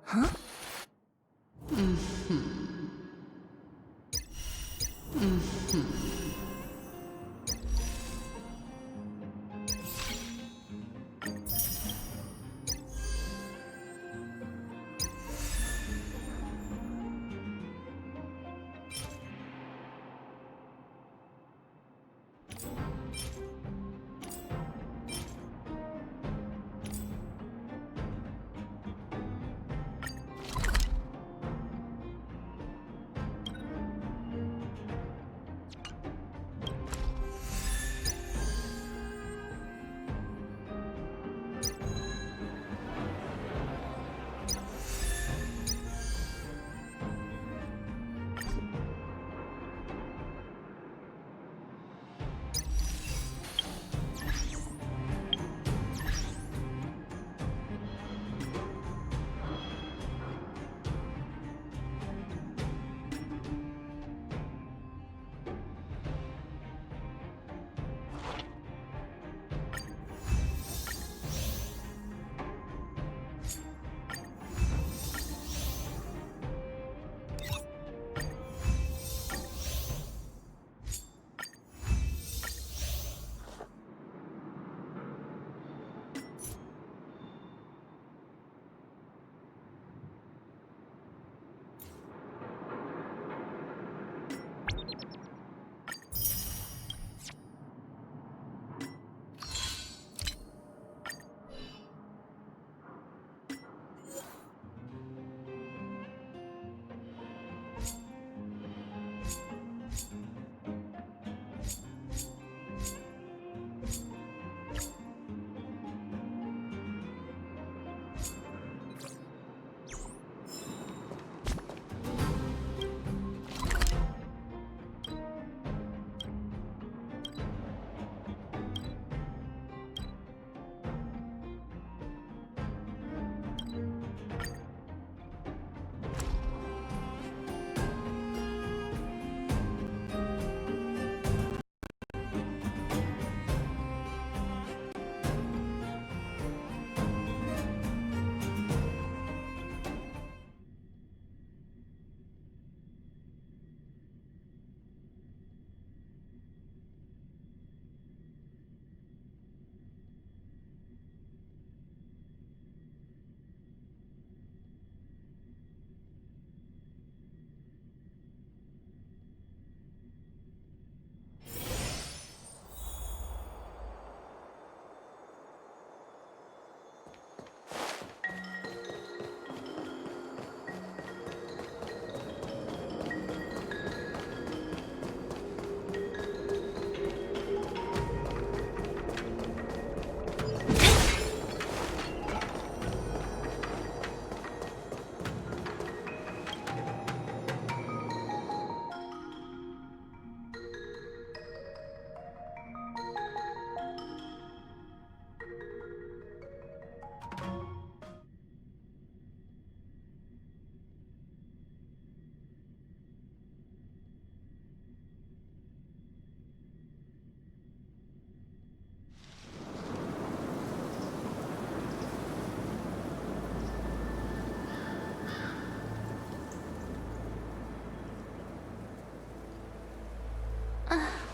Huh?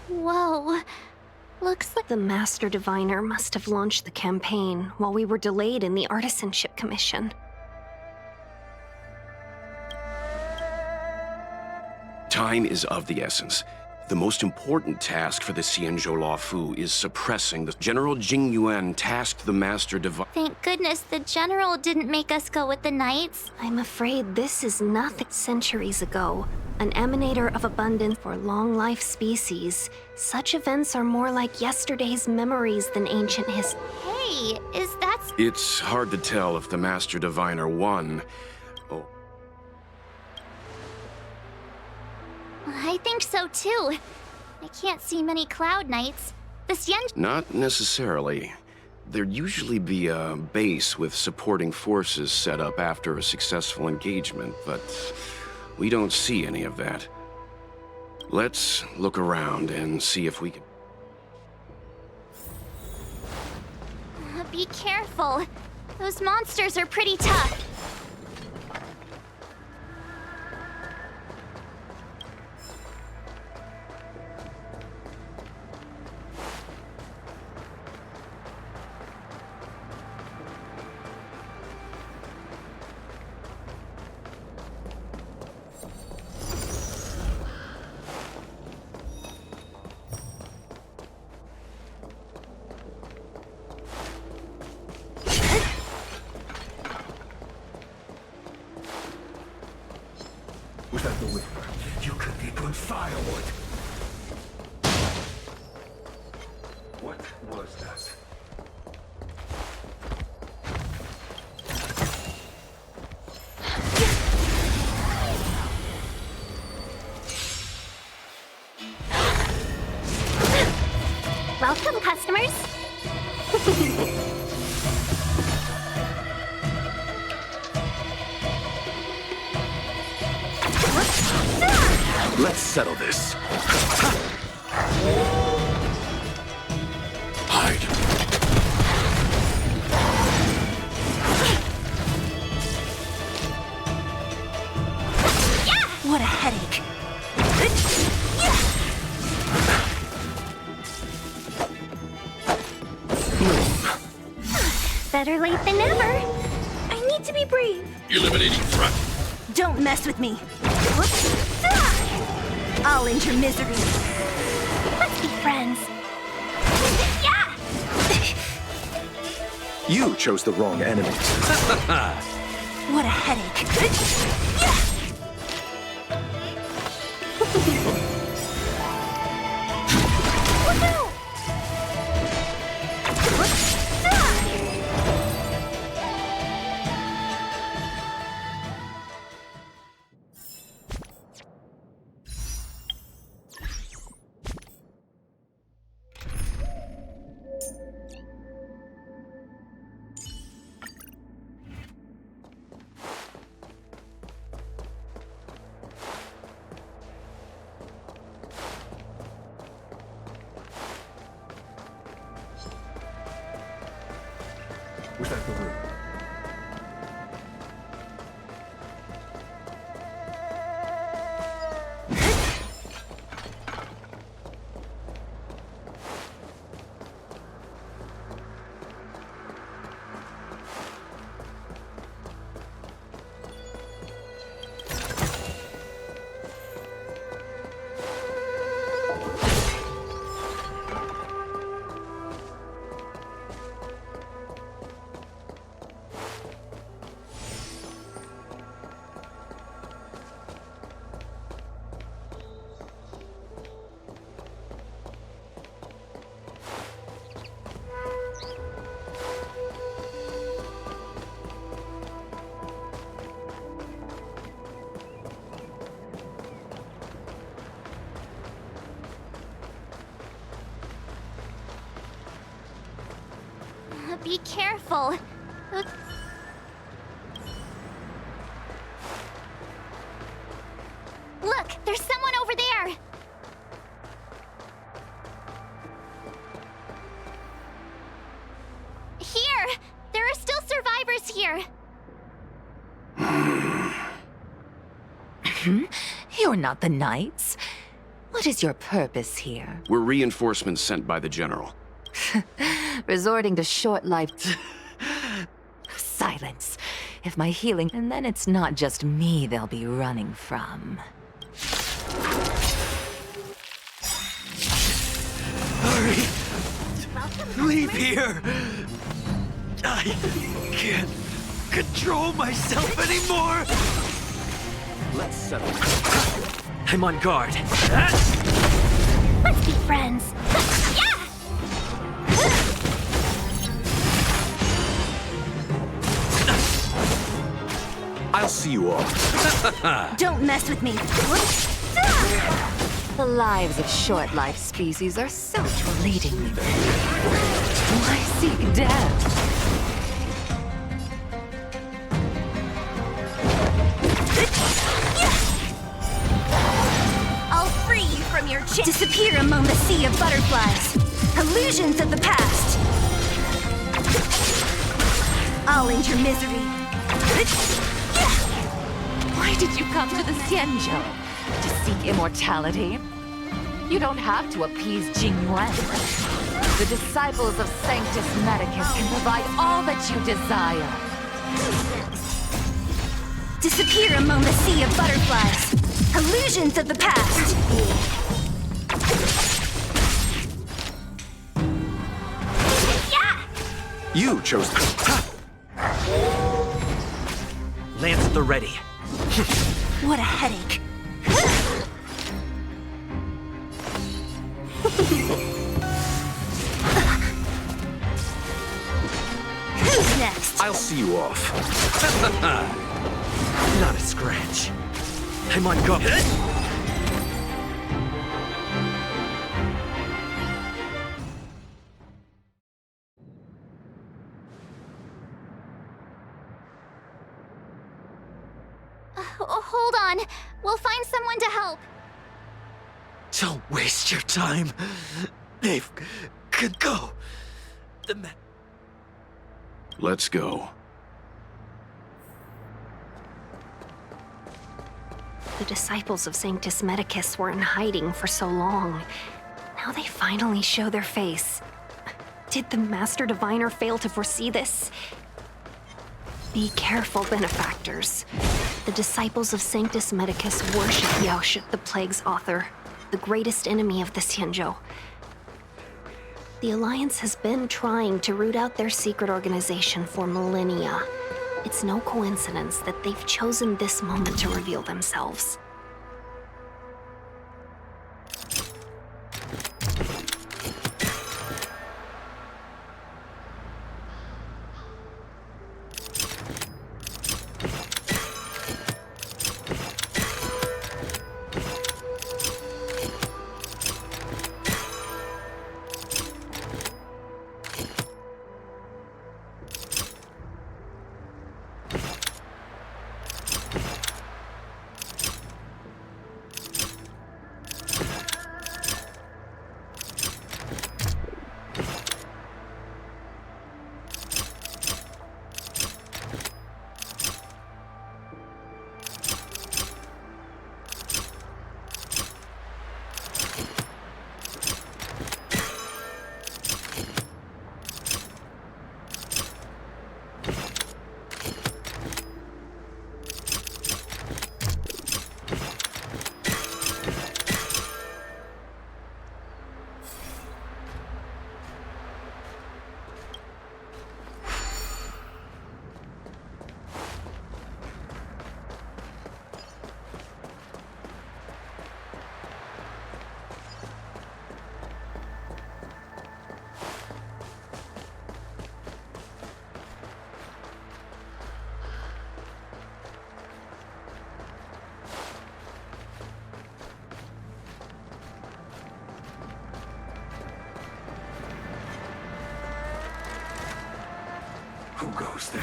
Whoa. Looks like the Master Diviner must have launched the campaign while we were delayed in the Artisanship Commission. Time is of the essence. The most important task for the Xianzhou Law Fu is suppressing the General Jing Yuan tasked the Master Diviner. Thank goodness the General didn't make us go with the Knights. I'm afraid this is nothing. Centuries ago, an emanator of abundance for long-life species. Such events are more like yesterday's memories than ancient history. Hey, is that... It's hard to tell if the Master Diviner won. Oh. I think so too. I can't see many Cloud Knights. The Xian... Not necessarily. There'd usually be a base with supporting forces set up after a successful engagement, but we don't see any of that. Let's look around and see if we can... Be careful. Those monsters are pretty tough. with her, you could be good firewood. What was that? Welcome, customers. Let's settle this. Hide. What a headache. Better late than never. I need to be brave. Eliminating front. Don't mess with me. I'll end your misery. Let's be friends. Yeah! You chose the wrong enemy. What a headache. Look out! Was that the room? Be careful. Look, there's someone over there. Here! There are still survivors here. You're not the Knights. What is your purpose here? We're reinforcements sent by the General. Resorting to short life... Silence. If my healing... And then it's not just me they'll be running from. Hurry! Leave here! I can't control myself anymore! Let's settle this. I'm on guard. Let's be friends. Yeah! I'll see you all. Don't mess with me. The lives of short-lived species are so fleetingly brief. Why seek death? I'll free you from your chain. Disappear among the sea of butterflies. Illusions of the past. I'll end your misery. Why did you come to the Xianzhou? To seek immortality? You don't have to appease Jingyuan. The disciples of Sanctus Medicus can provide all that you desire. Disappear among the sea of butterflies. Illusions of the past. Yeah! You chose Lance at the ready. What a headache. Who's next? I'll see you off. Not a scratch. I'm on go. Hold on. We'll find someone to help. Don't waste your time. They've could go. Let's go. The disciples of Sanctus Medicus were in hiding for so long. Now they finally show their face. Did the Master Diviner fail to foresee this? Be careful, benefactors. The disciples of Sanctus Medicus worship Yaoshit, the Plague's author, the greatest enemy of the Xianzhou. The Alliance has been trying to root out their secret organization for millennia. It's no coincidence that they've chosen this moment to reveal themselves. Who goes there?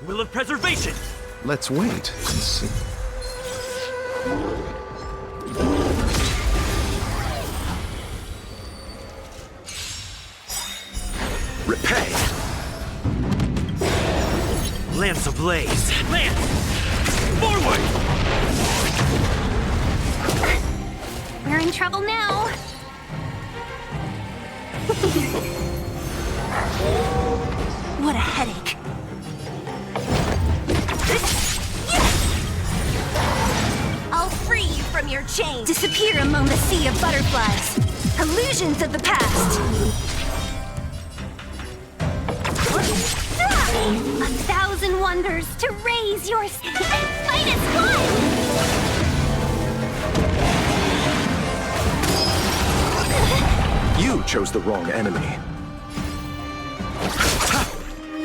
Will of preservation! Let's wait and see. Repay! Lance ablaze! Lance! Forward! We're in trouble now. What a headache. I'll free you from your chains. Disappear among the sea of butterflies. Illusions of the past. 1,000 wonders to raise your fight as one. You chose the wrong enemy.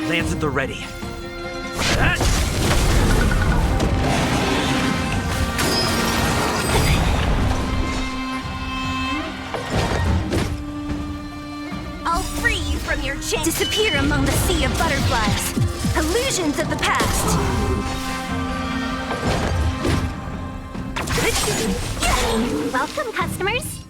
Lance at the ready. I'll free you from your chains. Disappear among the sea of butterflies. Illusions of the past. Welcome, customers.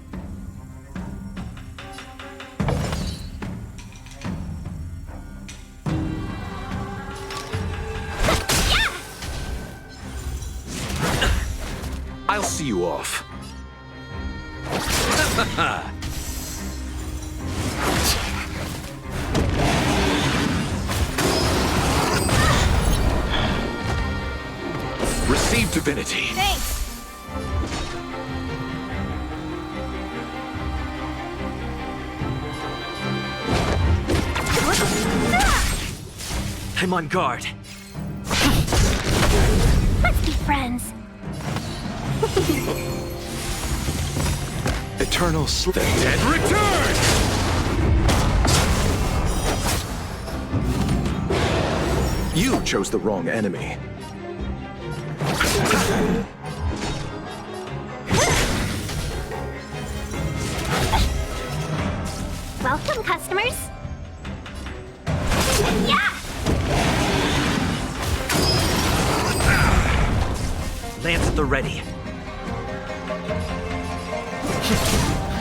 I'll see you off. Receive divinity. Thanks. I'm on guard. Let's be friends. Eternal sleep. Dead return! You chose the wrong enemy. Welcome, customers. Yeah! Lance at the ready.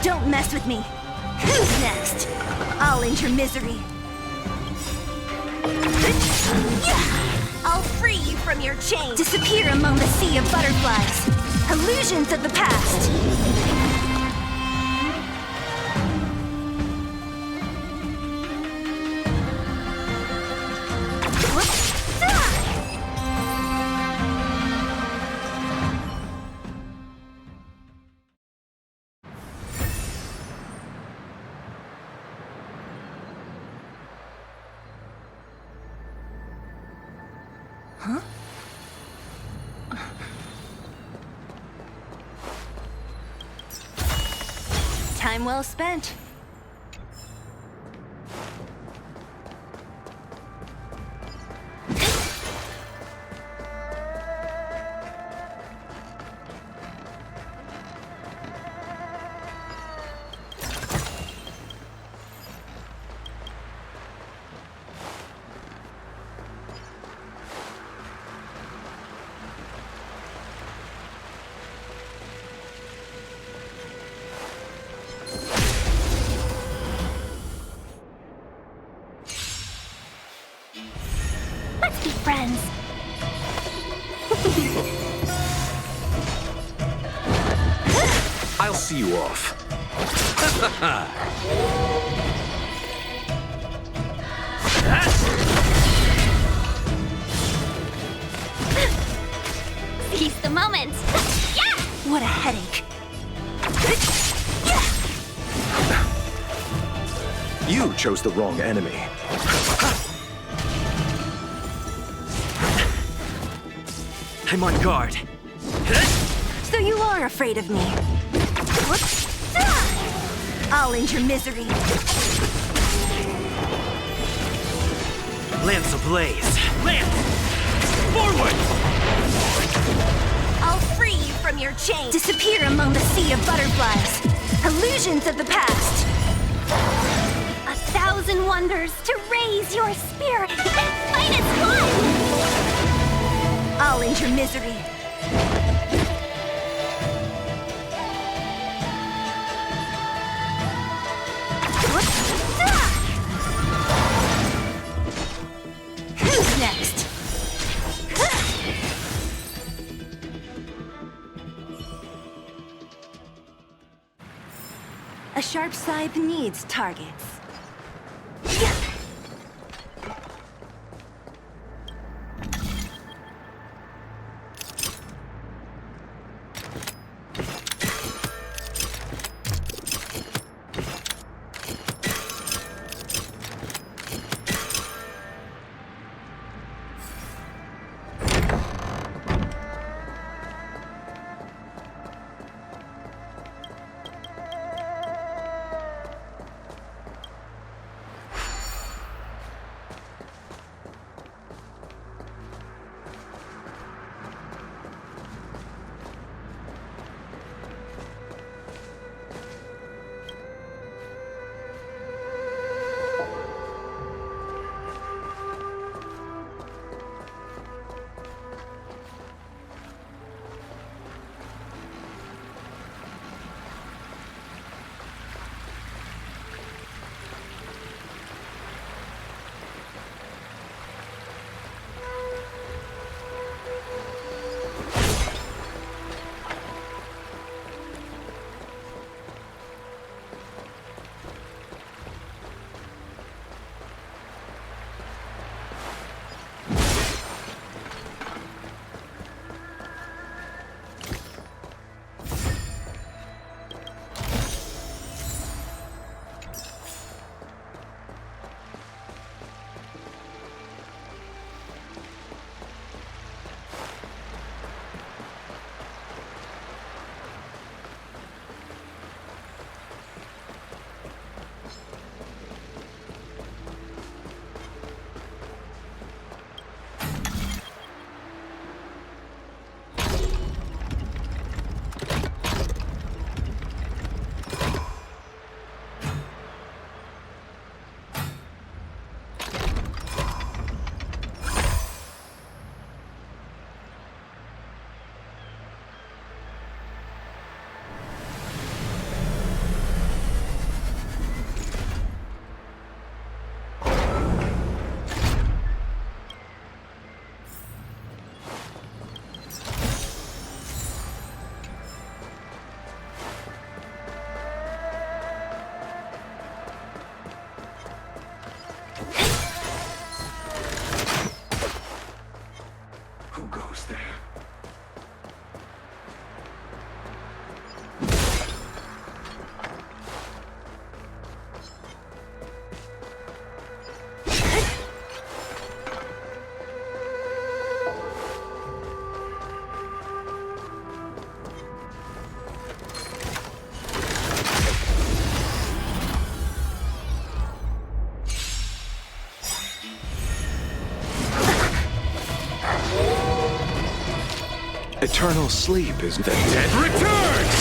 Don't mess with me. Who's next? I'll end your misery. I'll free you from your chains. Disappear among the sea of butterflies. Illusions of the past. Time well spent. Let's be friends. I'll see you off. Seize the moment. Yeah! What a headache. You chose the wrong enemy. I'm on guard. So you are afraid of me. Whoops. I'll end your misery. Lance ablaze. Lance! Forward! I'll free you from your chains. Disappear among the sea of butterflies. Illusions of the past. 1,000 wonders to raise your spirit. Fight as one! I'll end your misery. Who's next? A sharp scythe needs targets. Eternal sleep is the Dead returns!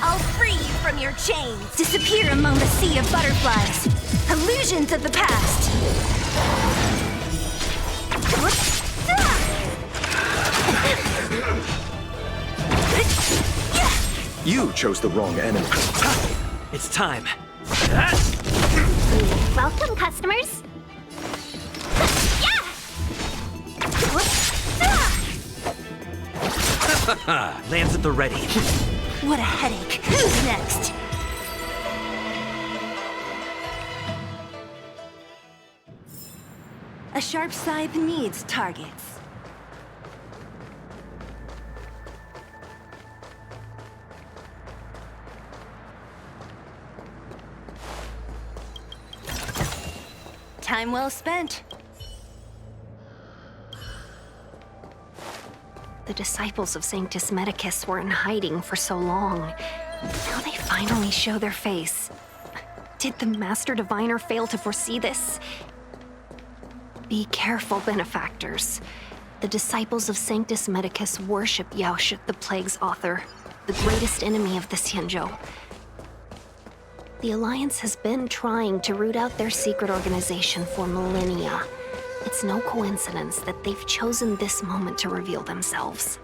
I'll free you from your chains. Disappear among the sea of butterflies. Illusions of the past. You chose the wrong enemy. It's time. Welcome, customers. Lands at the ready. What a headache. Who's next? A sharp scythe needs targets. Time well spent. The disciples of Sanctus Medicus were in hiding for so long. Now they finally show their face. Did the Master Diviner fail to foresee this? Be careful, benefactors. The disciples of Sanctus Medicus worship Yaoshut, the Plague's author, the greatest enemy of the Xianzhou. The Alliance has been trying to root out their secret organization for millennia. It's no coincidence that they've chosen this moment to reveal themselves.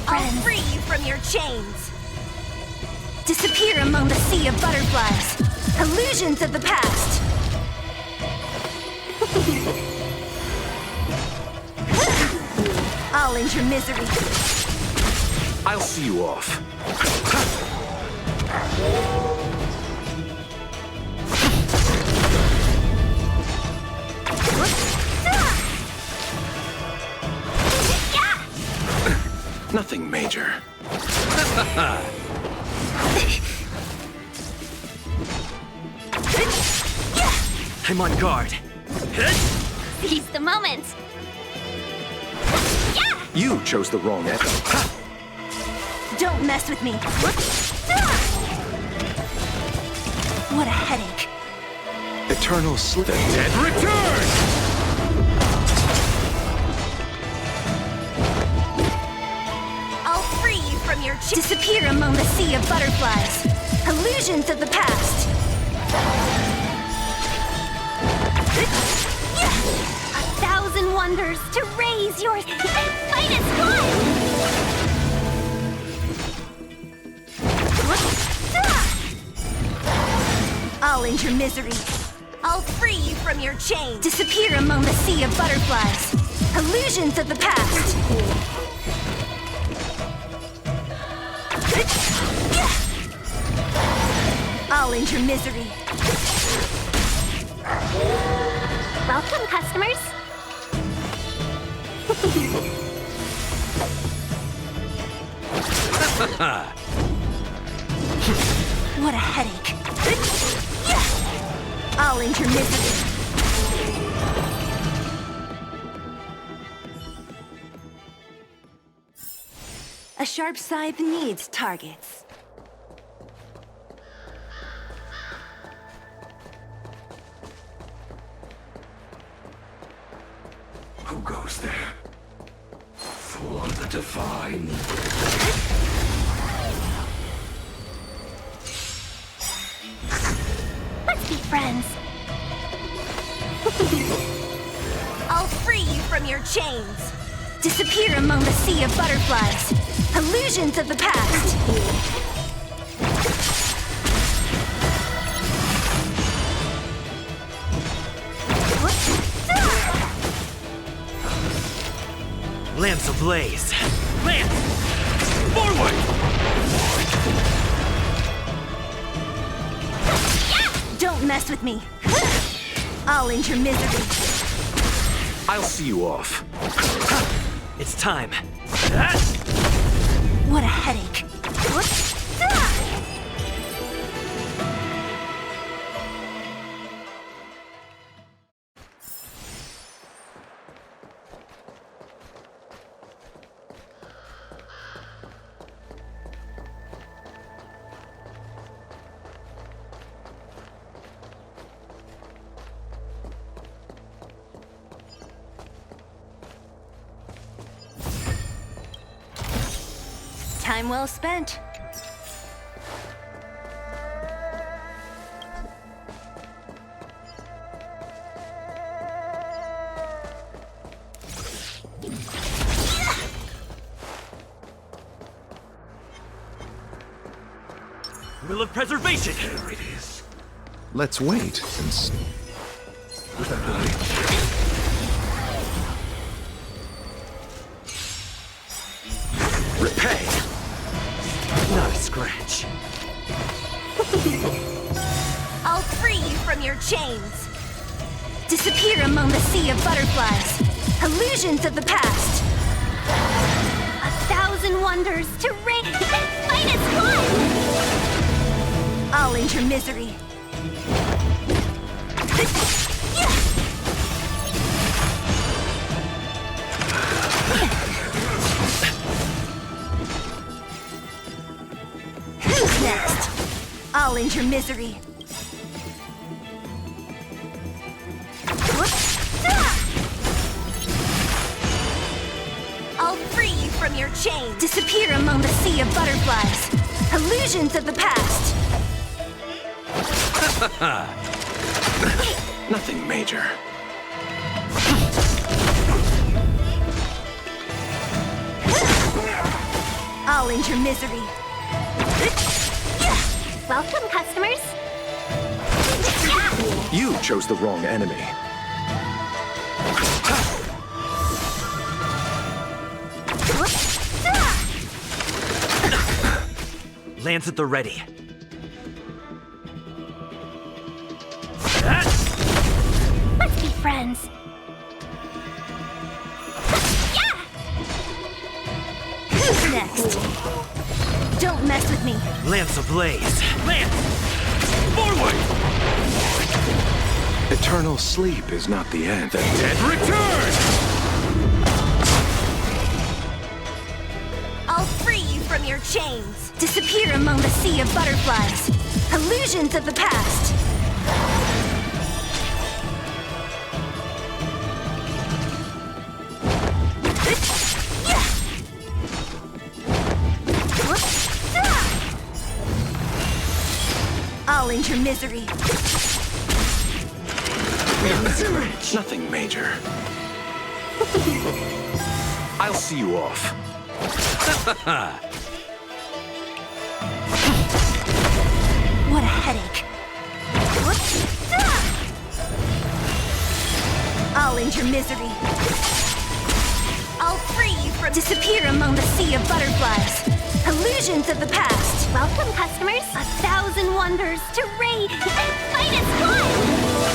I'll free you from your chains. Disappear among the sea of butterflies. Illusions of the past. I'll end your misery. I'll see you off. Nothing major. I'm on guard. Seize the moment! You chose the wrong enemy. Don't mess with me. What a headache. Eternal sleep. Dead returns! I'll free you from your disappear among the sea of butterflies. Illusions of the past. 1,000 wonders to raise your finest blood! I'll end your misery. I'll free you from your chains. Disappear among the sea of butterflies. Illusions of the past. I'll end your misery. Welcome, customers. What a headache. I'll end your misery. A sharp scythe needs targets. Who goes there? For the divine. Let's be friends. I'll free you from your chains. Disappear among the sea of butterflies. Illusions of the past. Lamps ablaze. Lance! Forward! Don't mess with me. I'll end your misery. I'll see you off. It's time. What a headache. Time well spent. Will of preservation! There it is. Let's wait and see. Where's that body? Repay! Not a scratch. I'll free you from your chains. Disappear among the sea of butterflies. Illusions of the past. 1,000 wonders to reign fight as one! I'll end your misery. Who's next? I'll end your misery. I'll free you from your chains. Disappear among the sea of butterflies. Illusions of the past. Nothing major. I'll end your misery. Welcome, customers. You chose the wrong enemy. Lance at the ready. Let's be friends. Who's next? Don't mess with me. Lance ablaze. Lance! Forward! Eternal sleep is not the end. The And return! I'll free you from your chains. Disappear among the sea of butterflies. Illusions of the past. I'll end your misery. Nothing major. I'll see you off. What a headache. I'll end your misery. I'll free you from disappear among the sea of butterflies. Illusions of the past. Welcome, customers. 1,000 wonders to reign fight as one!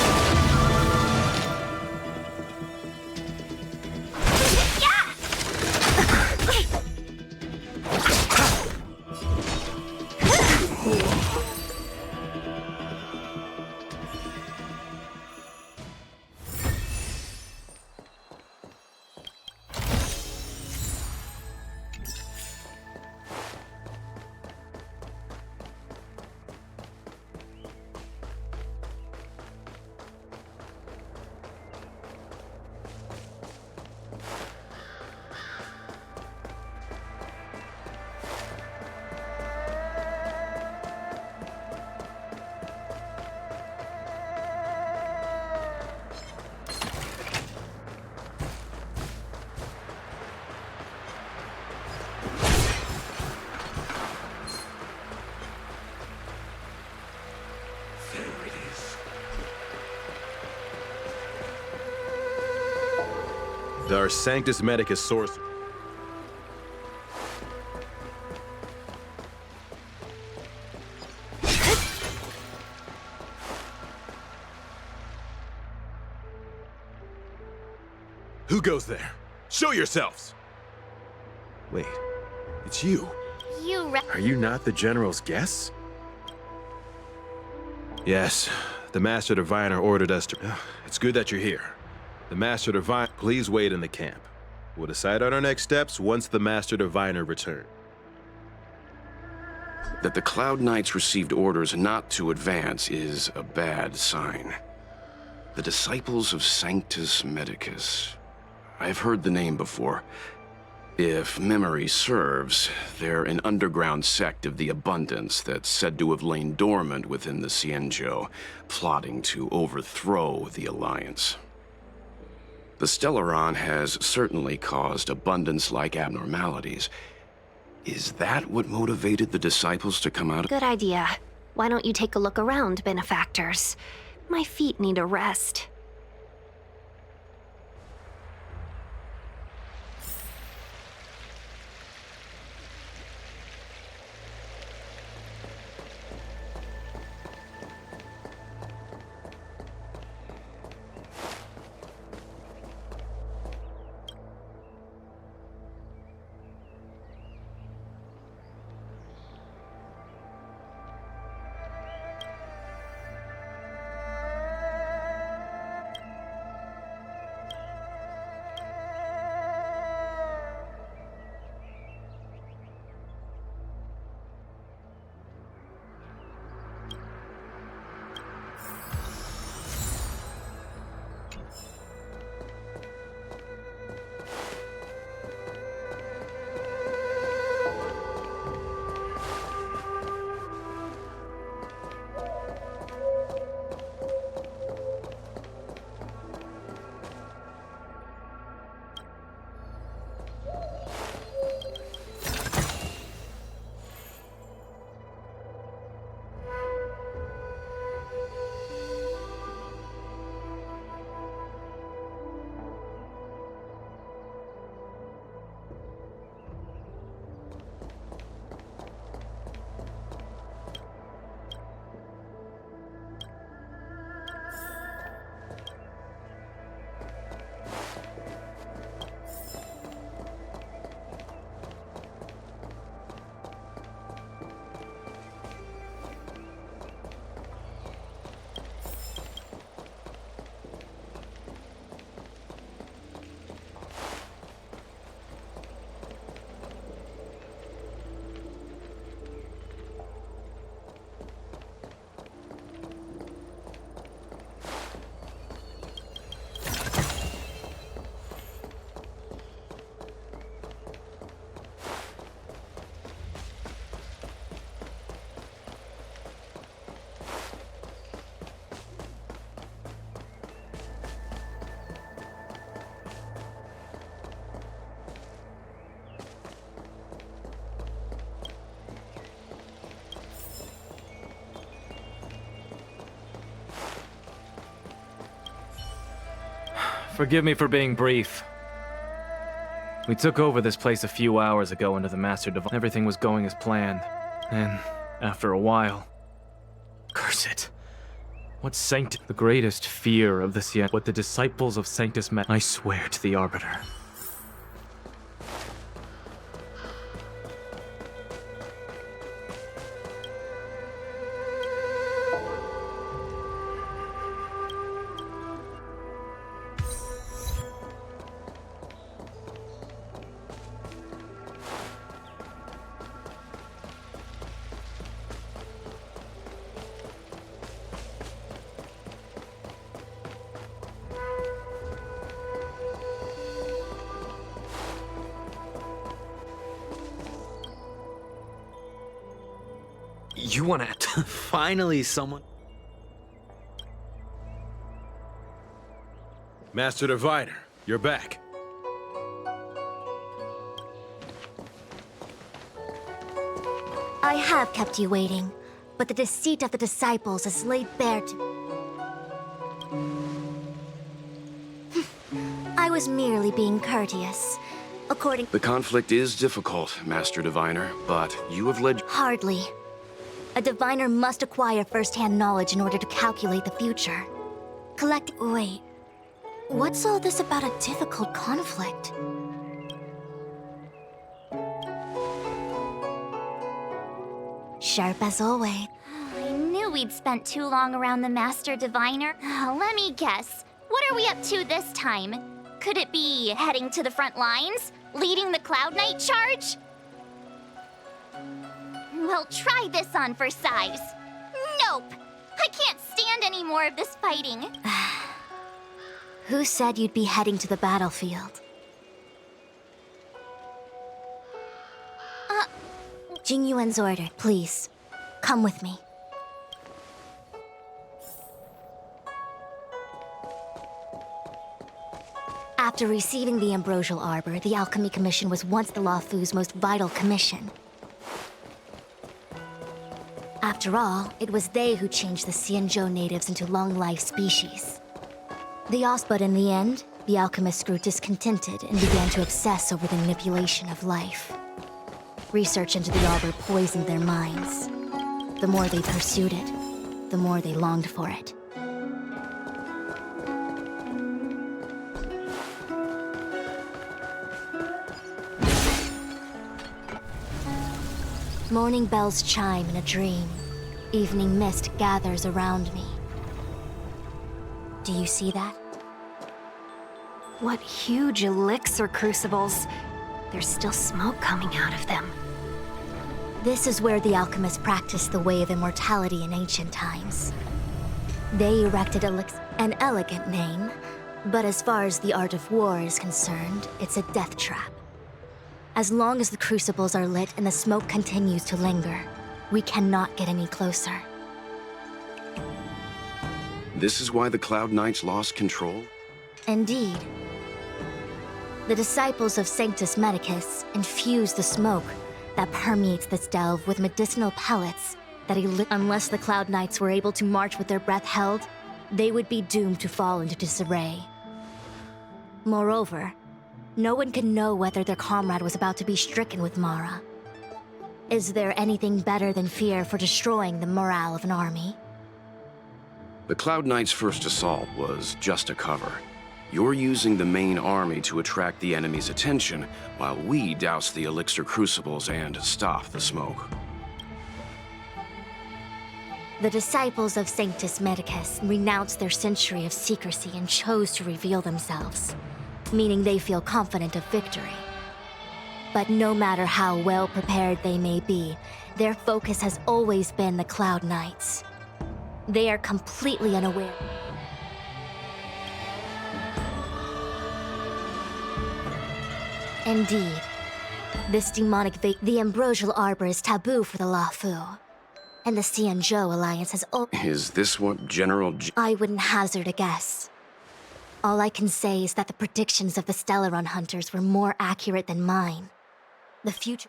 Our Sanctus Medicus source. Who goes there? Show yourselves! Wait, it's you. Are you not the General's guests? Yes, the Master Diviner ordered us to... It's good that you're here. The Master Diviner, please wait in the camp. We'll decide on our next steps once the Master Diviner returns. That the Cloud Knights received orders not to advance is a bad sign. The disciples of Sanctus Medicus. I've heard the name before. If memory serves, they're an underground sect of the Abundance that's said to have lain dormant within the Xianzhou, plotting to overthrow the Alliance. The Stellaron has certainly caused Abundance-like abnormalities. Is that what motivated the disciples to come out? Good idea. Why don't you take a look around, benefactors? My feet need a rest. Forgive me for being brief. We took over this place a few hours ago under the Master Divine. Everything was going as planned. And after a while... Curse it. What the greatest fear of the Cien... What the disciples of Sanctus met... I swear to the Arbiter. You wanna... Finally, someone... Master Diviner, you're back. I have kept you waiting, but the deceit of the disciples is laid bare to... I was merely being courteous. According... The conflict is difficult, Master Diviner, but you have led... Hardly. A diviner must acquire first-hand knowledge in order to calculate the future. Wait. What's all this about a difficult conflict? Sharp as always. I knew we'd spent too long around the Master Diviner. Let me guess. What are we up to this time? Could it be heading to the front lines? Leading the Cloud Knight charge? Well, try this on for size. Nope! I can't stand any more of this fighting. Who said you'd be heading to the battlefield? Jing Yuan's order, please. Come with me. After receiving the Ambrosial Arbor, the Alchemy Commission was once the Luofu's most vital commission. After all, it was they who changed the Xianzhou natives into long-life species. But in the end, the alchemists grew discontented and began to obsess over the manipulation of life. Research into the arbor poisoned their minds. The more they pursued it, the more they longed for it. Morning bells chime in a dream. Evening mist gathers around me. Do you see that? What huge elixir crucibles. There's still smoke coming out of them. This is where the alchemists practiced the way of immortality in ancient times. They erected an elegant name, but as far as the art of war is concerned, it's a death trap. As long as the crucibles are lit and the smoke continues to linger, we cannot get any closer. This is why the Cloud Knights lost control? Indeed. The disciples of Sanctus Medicus infused the smoke that permeates this delve with medicinal pellets that unless the Cloud Knights were able to march with their breath held, they would be doomed to fall into disarray. Moreover, no one could know whether their comrade was about to be stricken with Mara. Is there anything better than fear for destroying the morale of an army? The Cloud Knights' first assault was just a cover. You're using the main army to attract the enemy's attention, while we douse the elixir crucibles and stop the smoke. The disciples of Sanctus Medicus renounced their century of secrecy and chose to reveal themselves, meaning they feel confident of victory. But no matter how well prepared they may be, their focus has always been the Cloud Knights. They are completely unaware. Indeed. This demonic the Ambrosial Arbor is taboo for the Luofu. And the Xianzhou Alliance has Is this what General I wouldn't hazard a guess. All I can say is that the predictions of the Stellaron Hunters were more accurate than mine. The future...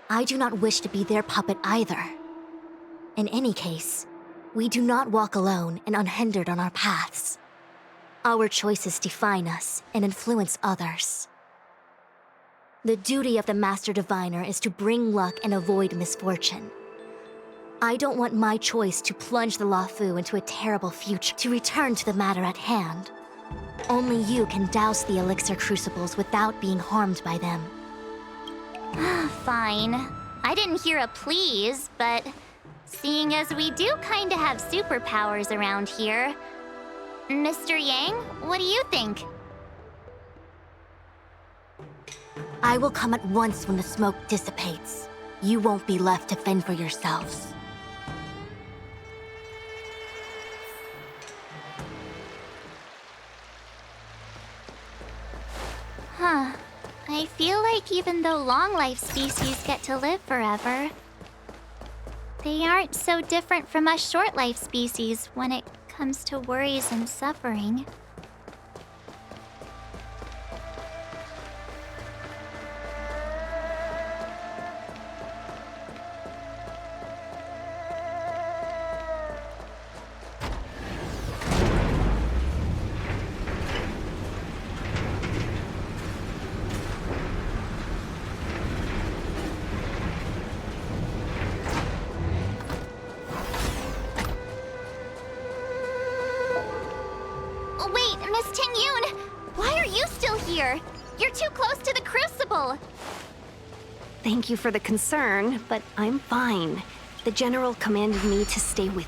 I do not wish to be their puppet either. In any case, we do not walk alone and unhindered on our paths. Our choices define us and influence others. The duty of the Master Diviner is to bring luck and avoid misfortune. I don't want my choice to plunge the Luofu into a terrible future. To return to the matter at hand, only you can douse the elixir crucibles without being harmed by them. Fine. I didn't hear a please, but seeing as we do kinda have superpowers around here, Mr. Yang, what do you think? I will come at once when the smoke dissipates. You won't be left to fend for yourselves. Huh. I feel like even though long-life species get to live forever, they aren't so different from us short-life species when it comes to worries and suffering. You're too close to the crucible! Thank you for the concern, but I'm fine. The General commanded me to stay with...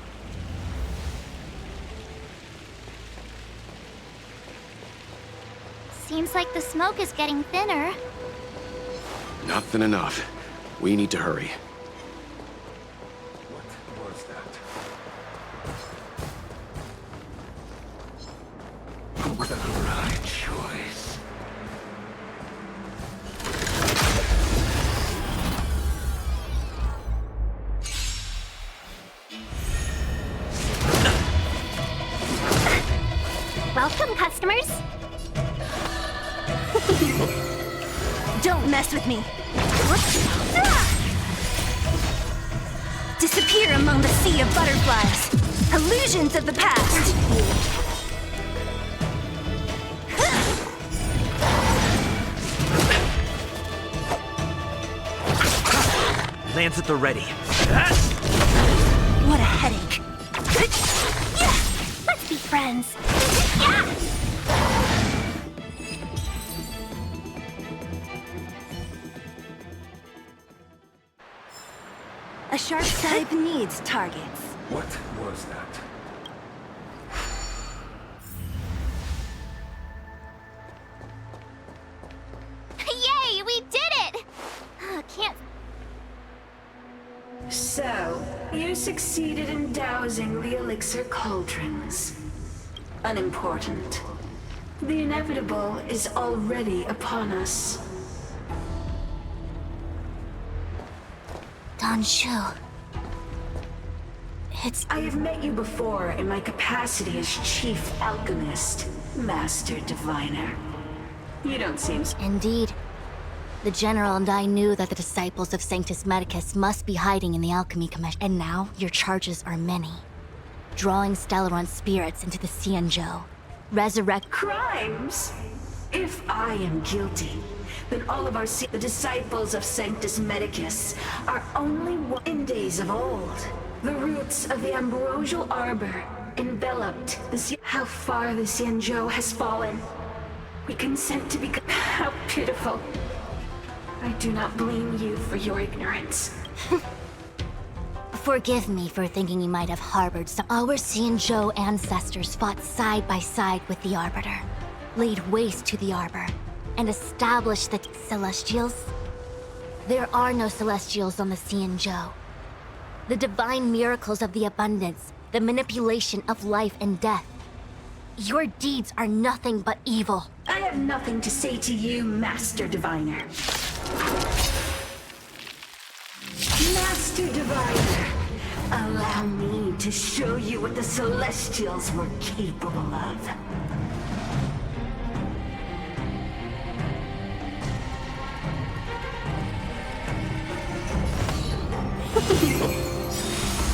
Seems like the smoke is getting thinner. Not thin enough. We need to hurry. What was that? The right choice. Don't mess with me. Disappear among the sea of butterflies. Illusions of the past. Lance at the ready. What a headache. Let's be friends. A sharp type needs targets. What was that? Yay, we did it! Can't. So, you succeeded in dousing the elixir cauldrons. Unimportant. The inevitable is already upon us. Don Choo. I have met you before in my capacity as Chief Alchemist, Master Diviner. You don't seem Indeed. The General and I knew that the disciples of Sanctus Medicus must be hiding in the Alchemy Commission. And now, your charges are many. Drawing Stellaron spirits into the Xianzhou. Resurrect... crimes. If I am guilty, then all of the disciples of Sanctus Medicus are only in days of old. The roots of the ambrosial arbor enveloped how far the Xianzhou has fallen. We consent to become... How pitiful. I do not blame you for your ignorance. Forgive me for thinking you might have harbored some... Our Xianzhou ancestors fought side by side with the Arbiter, laid waste to the Arbor, and established the Celestials. There are no Celestials on the Xianzhou. The divine miracles of the abundance, the manipulation of life and death. Your deeds are nothing but evil. I have nothing to say to you, Master Diviner. Master Diviner, allow me to show you what the Celestials were capable of.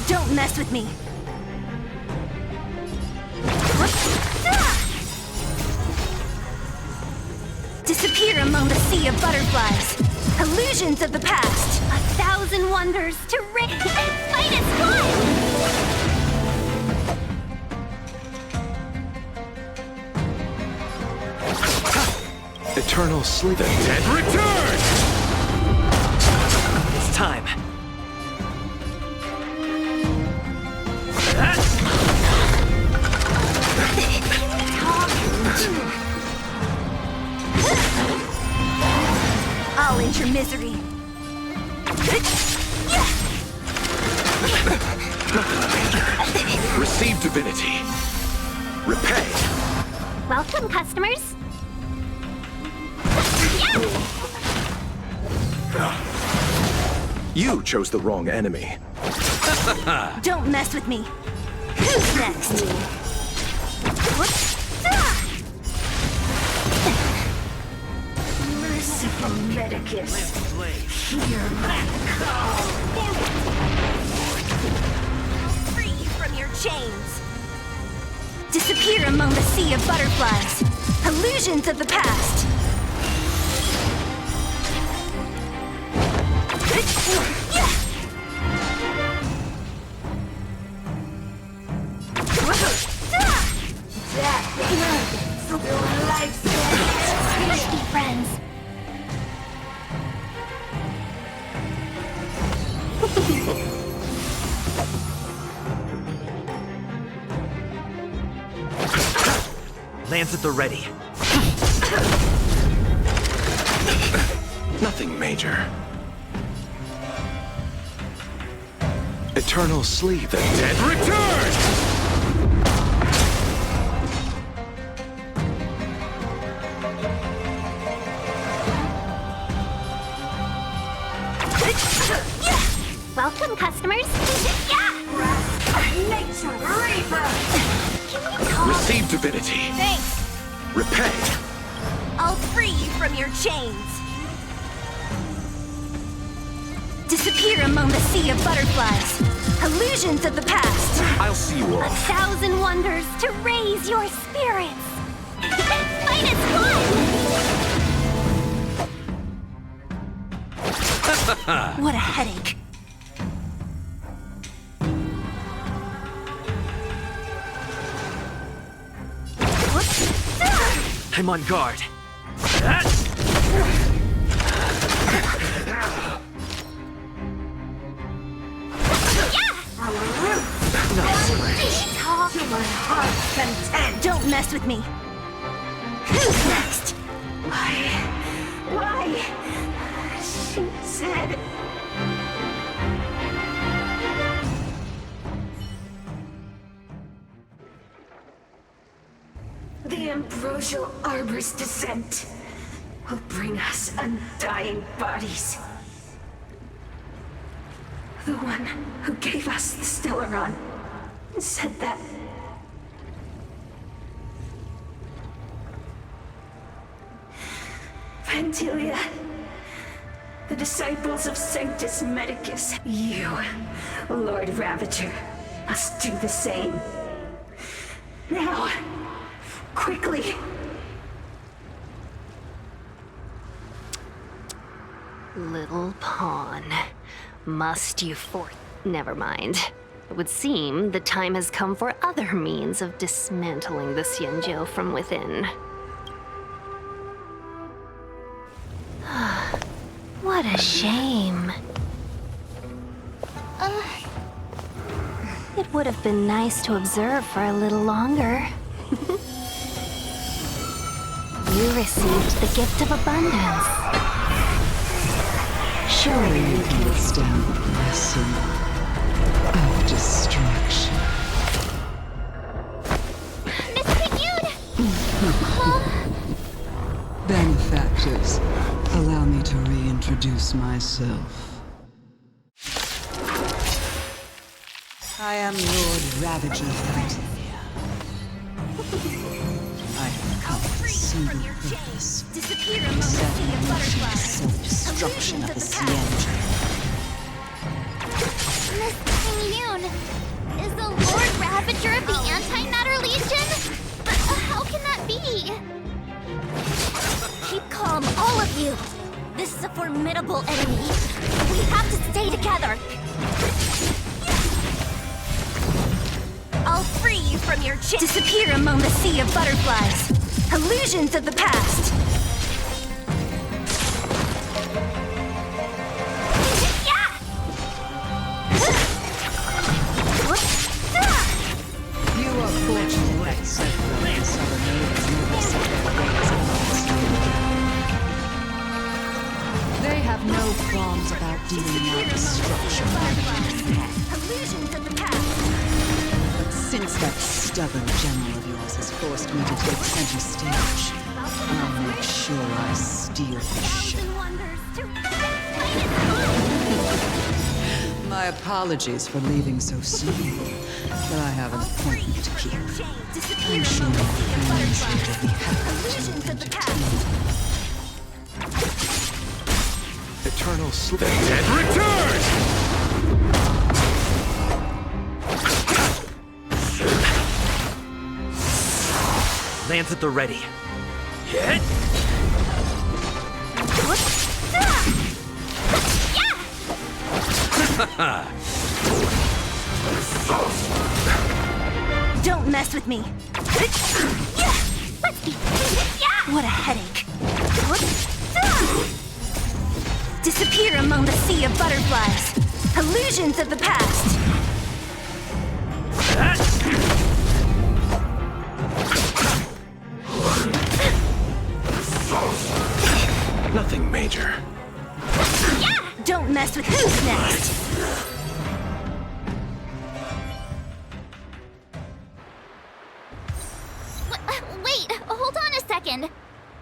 Don't mess with me. Disappear among the sea of butterflies. Illusions of the past. 1,000 wonders to ring and fight as Eternal sleep. The dead return! It's time. I'll end your misery. Receive divinity. Repay. Welcome, customers. You chose the wrong enemy. Don't mess with me. Who's next? Merciful Medicus, hear my call. Free from your chains. Disappear among the sea of butterflies. Illusions of the past. Let's be friends. Lance at the ready. Nothing major. Eternal sleep. The dead return! Welcome, customers. Nature Reaper! Receive divinity. Thanks. Repay. I'll free you from from your chains! Disappear among the sea of butterflies. Illusions of the past. I'll see you all. 1,000 wonders to raise your spirits. Fight is fun! What a headache. I'm on guard. To my heart's content. Don't mess with me. Who's next? Why? She said... The ambrosial arbor's descent will bring us undying bodies. The one who gave us the Stellaron said that. Vantilia, the disciples of Sanctus Medicus, you, Lord Ravager, must do the same. Now, quickly. Little pawn. Must you Never mind. It would seem the time has come for other means of dismantling the Xianzhou from within. What a shame. It would have been nice to observe for a little longer. You received the gift of abundance. Surely you can withstand the blessing of destruction. Miss Pignude! Benefactors, allow me to reintroduce myself. I am Lord Ravager Vantilia. I have come with a single purpose. Disappear among the sea of butterflies. Self-destruction of the Xianzhou. Miss Pignude, is the Lord Ravager of the Antimatter Legion? How can that be? Keep calm, all of you. This is a formidable enemy. We have to stay together. I'll free you from your chains. Disappear among the sea of butterflies. Illusions of the past. You are fortunate, said the Southern They have no qualms about dealing out destruction. Illusions of the past. But since that stubborn general of yours has forced me to take center stage, I'll make sure I steal the show. My apologies for leaving so soon, but I have an appointment to keep. I'm sure my friends here will be happy to entertain. Eternal sleep. The dead return! Lance at the ready. Hit! Don't mess with me. What a headache. Disappear among the sea of butterflies. Illusions of the past. Nothing major. Don't mess with who's next. Wait, hold on a second.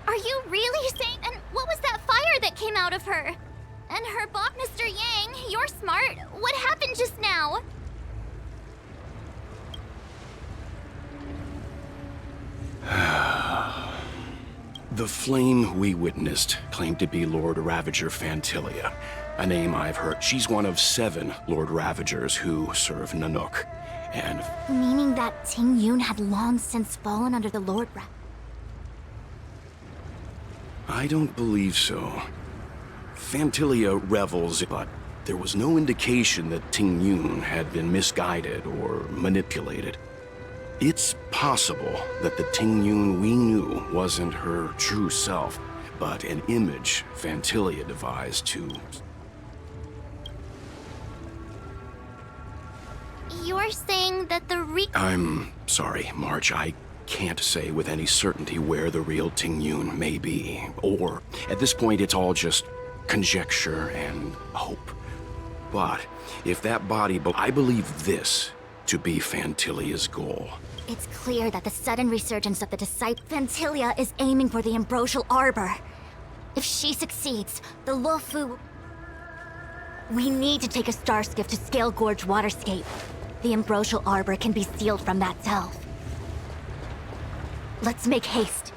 Are you really saying... And what was that fire that came out of her? And her boss, Mr. Yang, you're smart. What happened just now? The flame we witnessed claimed to be Lord Ravager Fantilia, a name I've heard. She's one of 7 Lord Ravagers who serve Nanook, and Meaning that Ting Yun had long since fallen under the Lord I don't believe so. Fantilia revels, but there was no indication that Ting Yun had been misguided or manipulated. It's possible that the Ting Yun we knew wasn't her true self, but an image Fantilia devised to... You're saying that the I'm sorry, March. I can't say with any certainty where the real Ting Yun may be. Or, at this point, it's all just conjecture and hope. But if that body... I believe this to be Fantilia's goal. It's clear that the sudden resurgence of the disciple Fantilia is aiming for the Ambrosial Arbor. If she succeeds, the Luofu... We need to take a star skiff to Scale Gorge Waterscape. The Ambrosial Arbor can be sealed from that self. Let's make haste.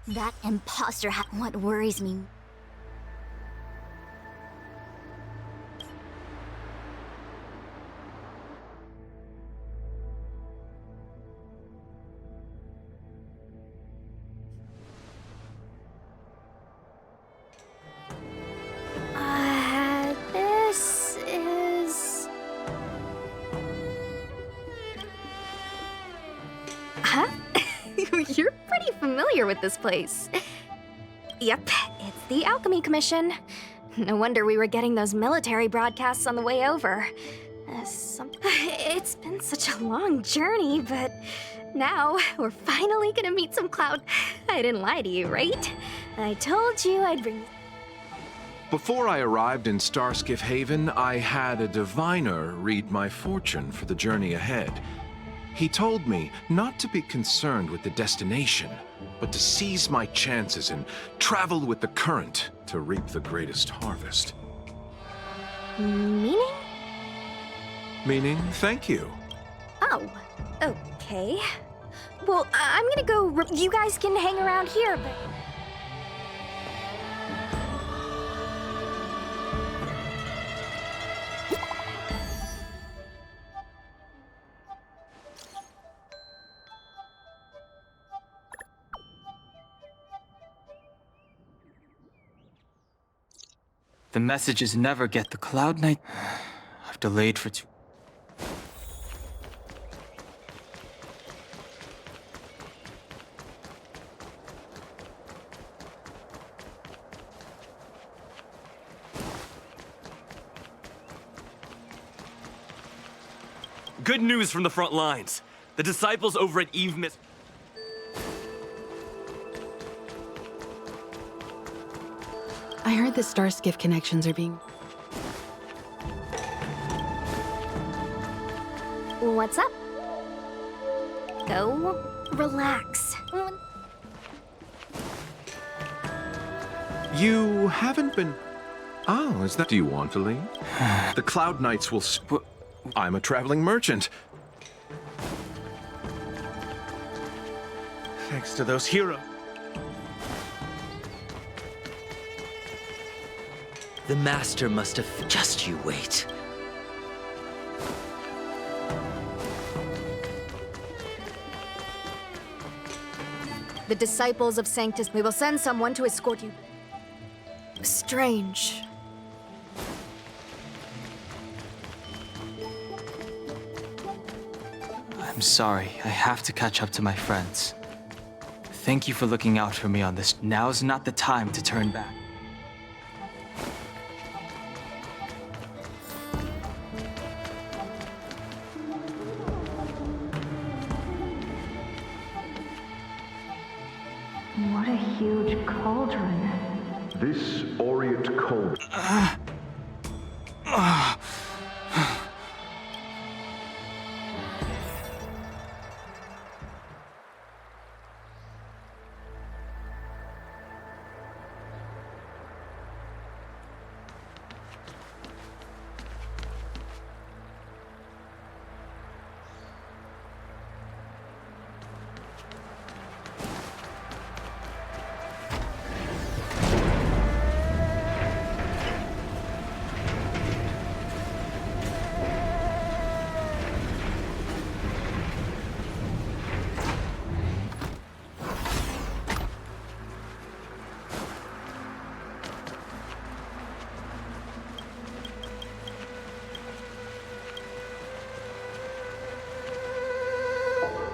That imposter had what worries me. This is... Huh? You're pretty familiar with this place. Yep, it's the Alchemy Commission. No wonder we were getting those military broadcasts on the way over. It's been such a long journey, but now we're finally gonna meet some cloud... I didn't lie to you, right? I told you I'd bring... Before I arrived in Starskiff Haven, I had a diviner read my fortune for the journey ahead. He told me not to be concerned with the destination, but to seize my chances and travel with the current to reap the greatest harvest. Meaning? Meaning, thank you. Oh, okay. Well, I'm gonna go... You guys can hang around here, but... The messages never get the Cloud Knight. I've delayed for too... Good news from the front lines. The disciples over at Eve Miss... I heard the Starskiff connections are being... What's up? Go relax. You haven't been... Oh, is that... Do you want to leave? The Cloud Knights will... I'm a traveling merchant. Thanks to those heroes. The Master must have... Just you wait. The disciples of Sanctus, we will send someone to escort you. Strange. I'm sorry. I have to catch up to my friends. Thank you for looking out for me on this. Now's not the time to turn back. What a huge cauldron. This aureate cauldron.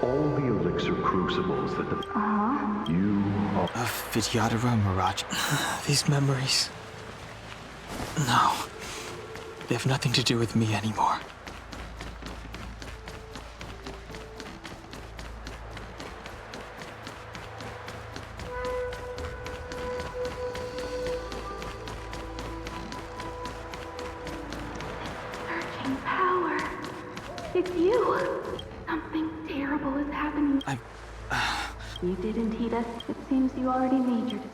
All the elixir crucibles that you are... Vidyadhara Mirage. These memories... No. They have nothing to do with me anymore. Surging power. It's you. Something terrible is happening. You didn't heed us. It seems you already made your decision.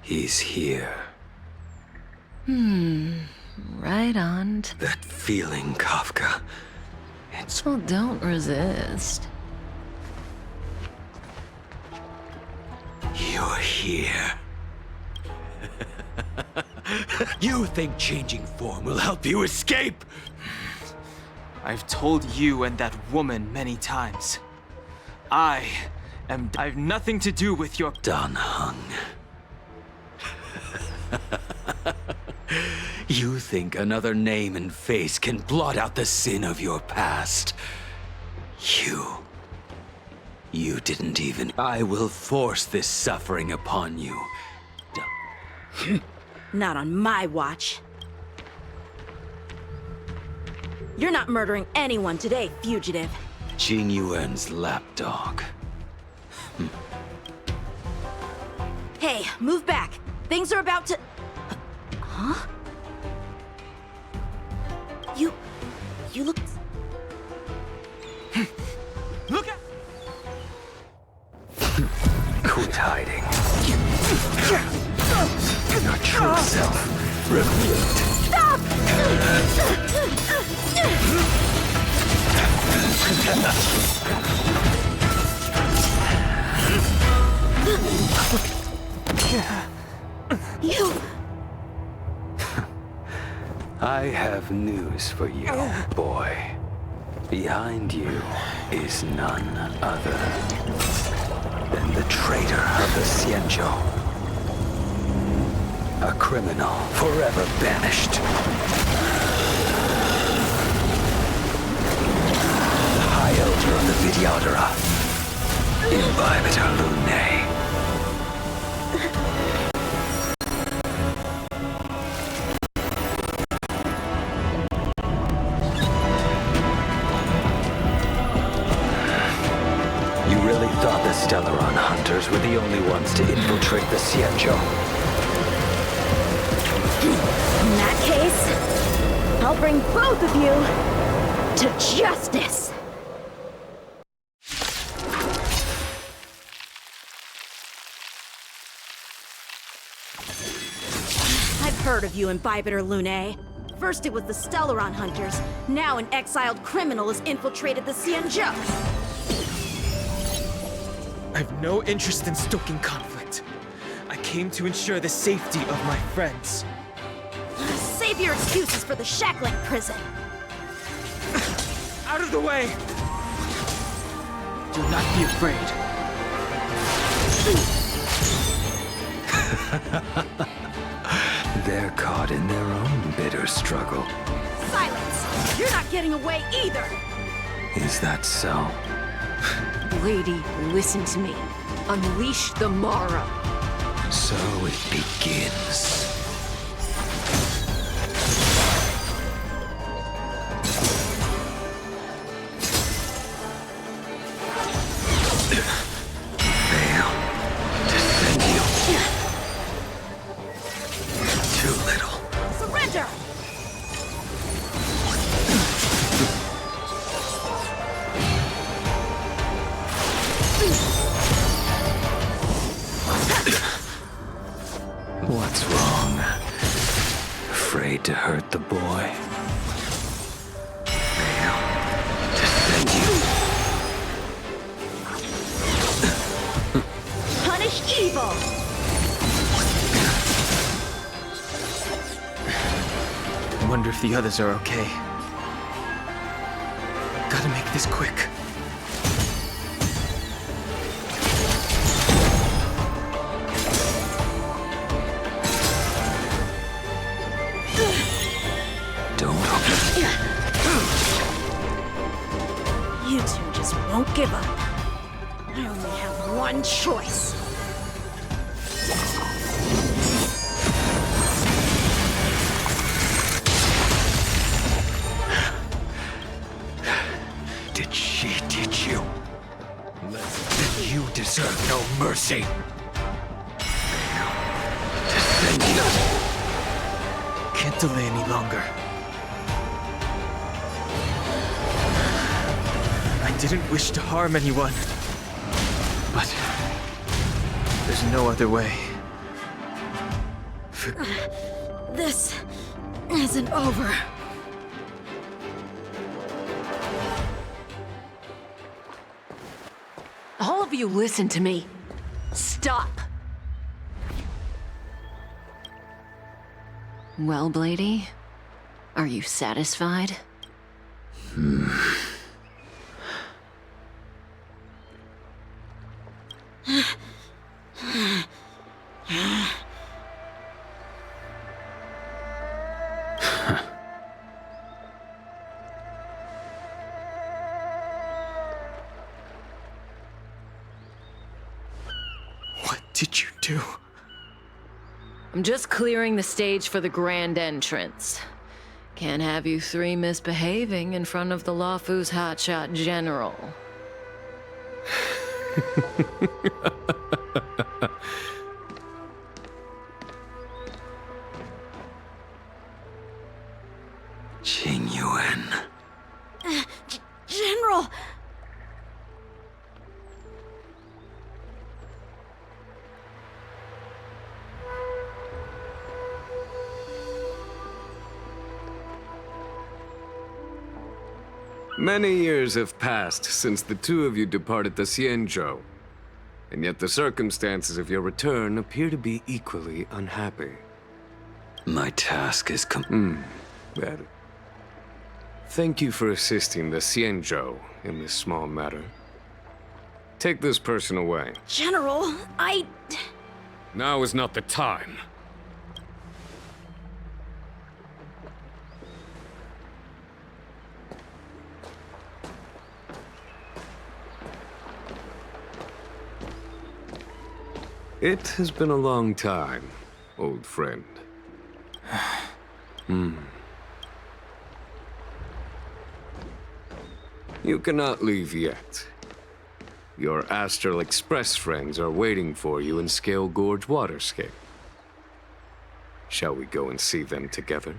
He's here. Right on. That feeling, Kafka. Well, don't resist. You're here. You think changing form will help you escape? I've told you and that woman many times. I've nothing to do with your... Dan Heng. You think another name and face can blot out the sin of your past? You didn't even... I will force this suffering upon you. Not on my watch. You're not murdering anyone today, fugitive. Jing Yuan's lapdog. Hey, move back. Things are about to... Huh? You look... Look at... Quit hiding. Your true self revealed. Stop! You... I have news for you, boy. Behind you is none other than the traitor of the Xianzhou. A criminal forever banished. High Elder of the Vidyadhara. Imbibitor Lunae. Stellaron hunters were the only ones to infiltrate the Xianzhou. In that case, I'll bring both of you to justice! I've heard of you, Imbibitor Lunae. First it was the Stellaron hunters, now an exiled criminal has infiltrated the Xianzhou. I have no interest in stoking conflict. I came to ensure the safety of my friends. Save your excuses for the shackling prison. Out of the way! Do not be afraid. They're caught in their own bitter struggle. Silence! You're not getting away either! Is that so? Lady, listen to me. Unleash the Mara. So it begins. Fail to send you. Too little. Surrender! What's wrong? Afraid to hurt the boy? Fail to send you. Punish evil! I wonder if the others are okay. Gotta make this quick. You two just won't give up. I only have one choice. Did she teach you? Then you deserve no mercy. To send you. Can't delay any longer. I didn't wish to harm anyone, but there's no other way. This isn't over. All of you listen to me. Stop. Well, Blady, are you satisfied? What did you do? I'm just clearing the stage for the grand entrance. Can't have you three misbehaving in front of the Lafu's hotshot general. Qing Yuan. General! Many years have passed since the two of you departed the Xianzhou, and yet the circumstances of your return appear to be equally unhappy. My task is Well, thank you for assisting the Xianzhou in this small matter. Take this person away. General, Now is not the time. It has been a long time, old friend. You cannot leave yet. Your Astral Express friends are waiting for you in Scale Gorge Waterscape. Shall we go and see them together?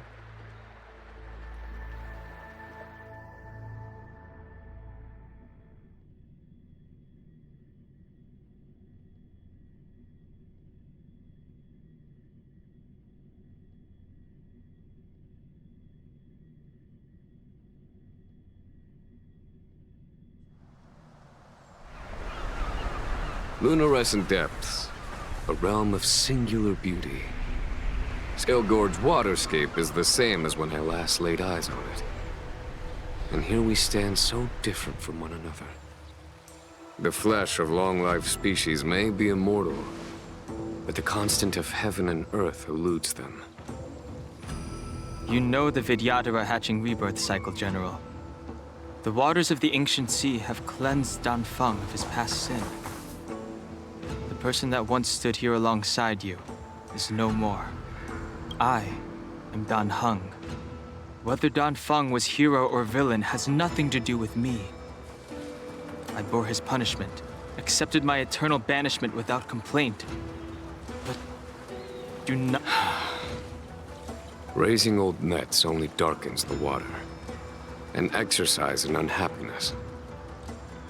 Lunarescent Depths, a realm of singular beauty. Scale Gorge Waterscape is the same as when I last laid eyes on it. And here we stand so different from one another. The flesh of long-life species may be immortal, but the constant of heaven and earth eludes them. You know the Vidyadhara hatching rebirth cycle, General. The waters of the ancient sea have cleansed Dan Feng of his past sin. The person that once stood here alongside you is no more. I am Dan Heng. Whether Dan Feng was hero or villain has nothing to do with me. I bore his punishment, accepted my eternal banishment without complaint. But do not... Raising old nets only darkens the water, an exercise in unhappiness.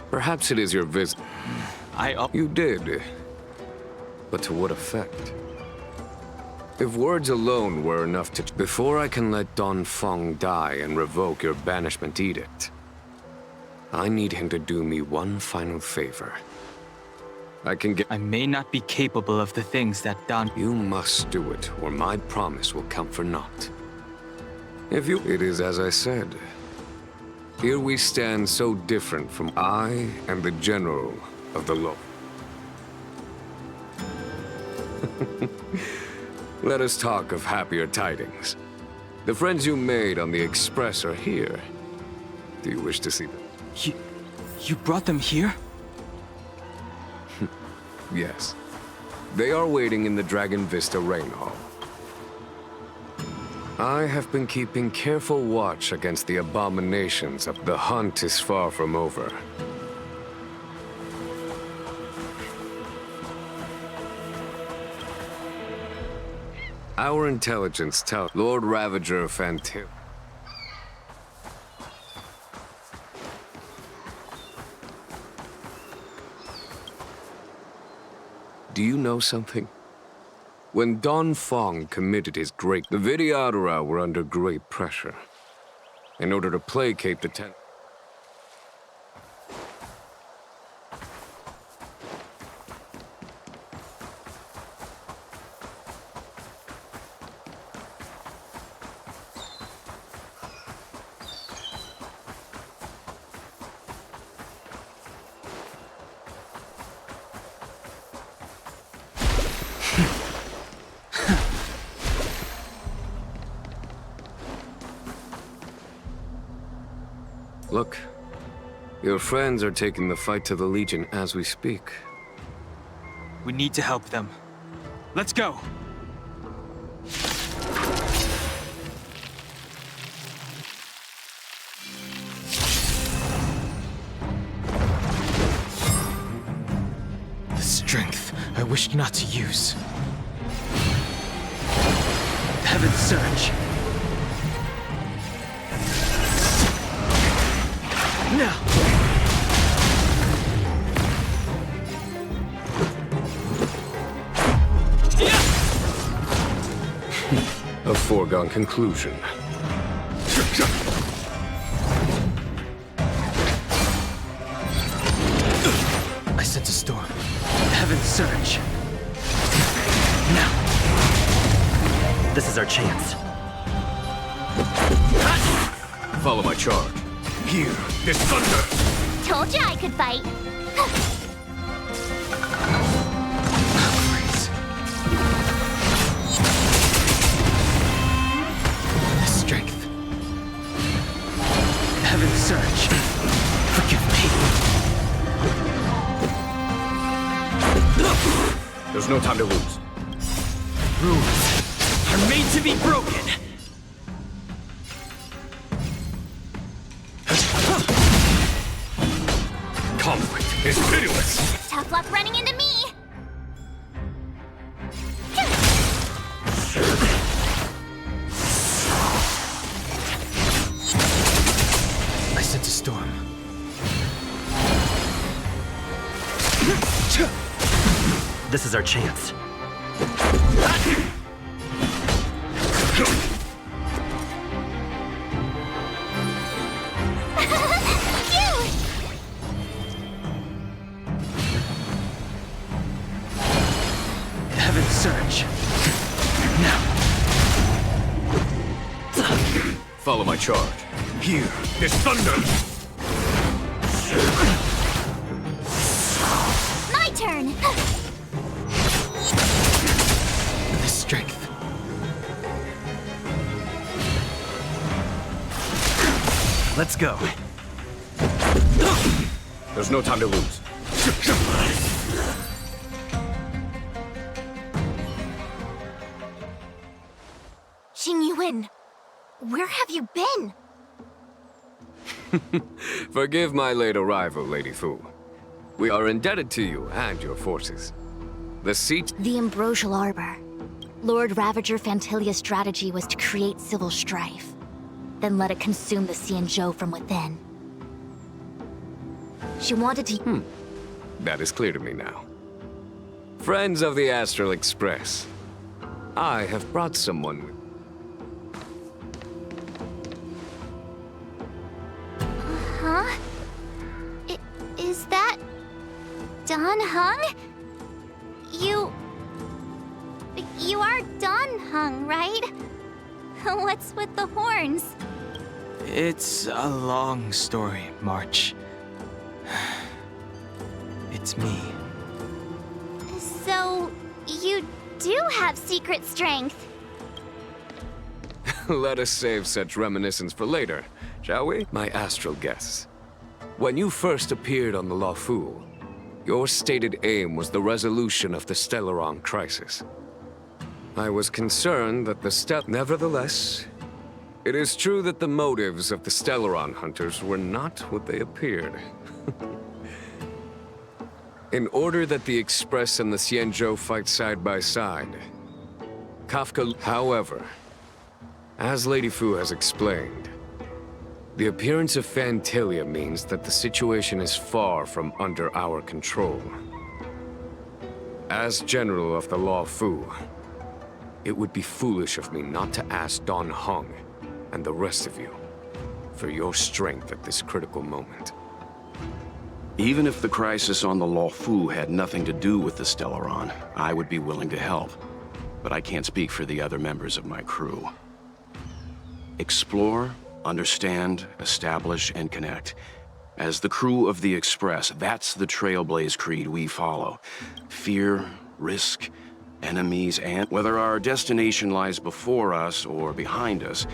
Perhaps it is your visit. You did. But to what effect? If words alone were enough to... Before I can let Dan Feng die and revoke your banishment edict, I need him to do me one final favor. I may not be capable of the things that Dan... You must do it, or my promise will count for naught. If you... It is as I said. Here we stand so different from... I am the general of the law. Let us talk of happier tidings. The friends you made on the Express are here. Do you wish to see them? You brought them here? Yes. They are waiting in the Dragon Vista Rain Hall. I have been keeping careful watch against the abominations of the hunt is far from over. Our intelligence tells Lord Ravager of Fantil. Do you know something? When Dan Feng committed his the Vidyadhara were under great pressure. In order to placate the Look, your friends are taking the fight to the Legion as we speak. We need to help them. Let's go! The strength I wished not to use. Heaven's Surge. Now! A foregone conclusion. I sense a storm. Heaven's Surge. Now! This is our chance. Follow my charge. Here, this thunder! Told you I could fight. The strength. Heaven's Surge. Forgive me. There's no time to lose. Rules are made to be broken. Conflict is pitiless! Tough luck running into me. I sense a storm. This is our chance. Heaven's Surge. Now. Follow my charge. Here, this thunder! My turn. Let's go. There's no time to lose. Xingyuan, where have you been? Forgive my late arrival, Lady Fu. We are indebted to you and your forces. The seat... The Ambrosial Arbor. Lord Ravager Fantilia's strategy was to create civil strife, then let it consume the Xianzhou from within. She wanted to... That is clear to me now. Friends of the Astral Express, I have brought someone... Huh? Is that... Don Hung? You are Don Hung, right? What's with the horns? It's a long story, March. It's me. So, you do have secret strength. Let us save such reminiscence for later, shall we? My astral guests. When you first appeared on the Luofu, your stated aim was the resolution of the Stellaron crisis. I was concerned that the Nevertheless, it is true that the motives of the Stellaron hunters were not what they appeared. In order that the Express and the Xianzhou fight side by side, Kafka... However, as Lady Fu has explained, the appearance of Fantilia means that the situation is far from under our control. As General of the Luofu, it would be foolish of me not to ask Don Hung and the rest of you for your strength at this critical moment. Even if the crisis on the Luofu had nothing to do with the Stellaron, I would be willing to help. But I can't speak for the other members of my crew. Explore, understand, establish, and connect. As the crew of the Express, that's the Trailblaze creed we follow. Fear, risk, enemies, and whether our destination lies before us or behind us,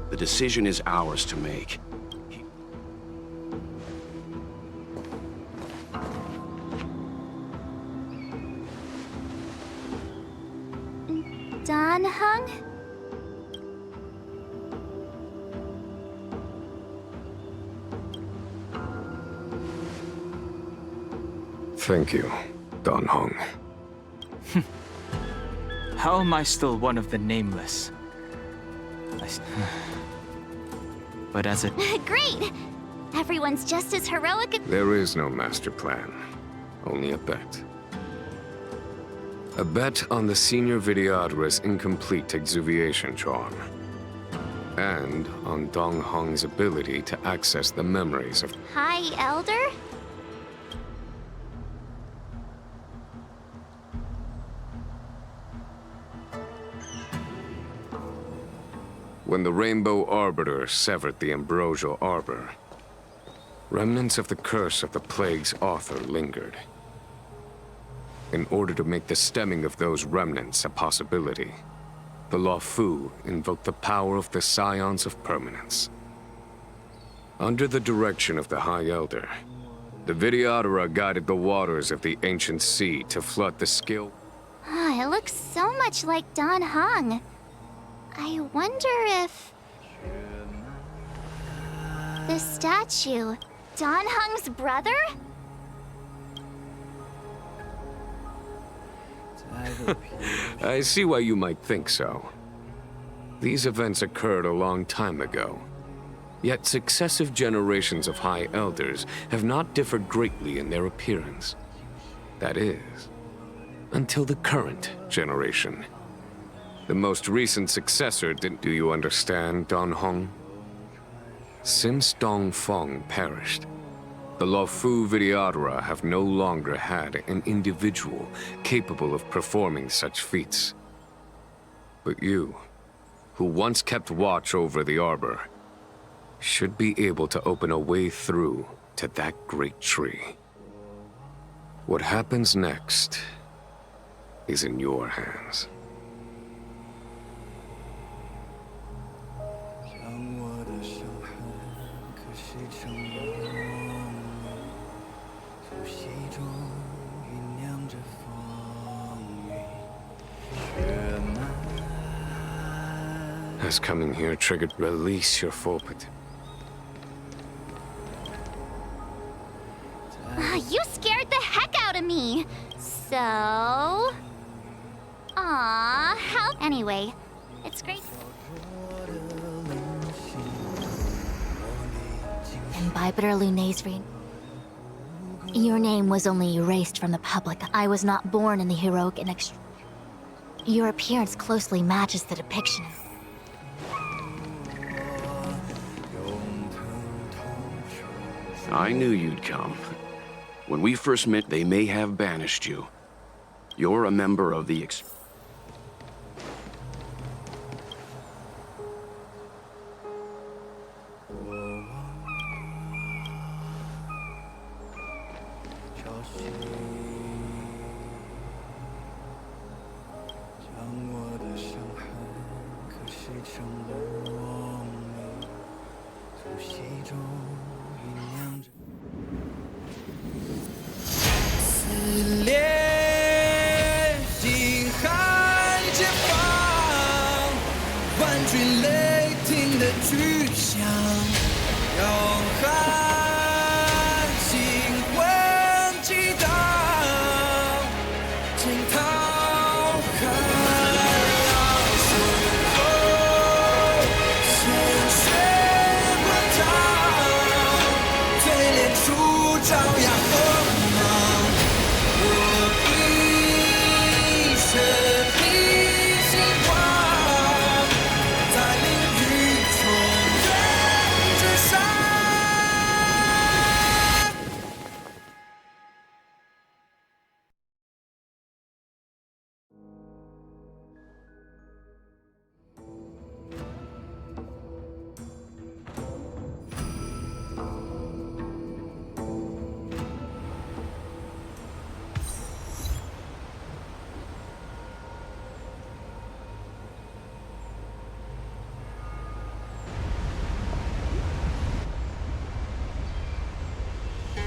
the decision is ours to make. Don Hung? Thank you, Don Hung. How am I still one of the nameless? But as a... Great! Everyone's just as heroic. There is no master plan, only a bet. A bet on the Senior Vidyadhara's incomplete exuviation charm. And on Dong Hong's ability to access the memories of... High Elder? When the Rainbow Arbiter severed the Ambrosial Arbor, remnants of the curse of the Plague's author lingered. In order to make the stemming of those remnants a possibility, the Luofu invoked the power of the Scions of Permanence. Under the direction of the High Elder, the Vidyadhara guided the waters of the ancient sea to flood the skill... It looks so much like Don Hung. I wonder if... The statue, Don Hung's brother? I see why you might think so. These events occurred a long time ago. Yet successive generations of High Elders have not differed greatly in their appearance. That is, until the current generation. The most recent successor didn't... Do you understand, Don Hong? Since Dong Feng perished, the Luofu Vidyadhara have no longer had an individual capable of performing such feats. But you, who once kept watch over the Arbor, should be able to open a way through to that great tree. What happens next is in your hands. Has coming here triggered release your forfeit? You scared the heck out of me. So... how... Anyway, it's great. Imbibitor Lunae's ring. Your name was only erased from the public. I was not born in the heroic and Your appearance closely matches the depiction. I knew you'd come. When we first met, they may have banished you. You're a member of the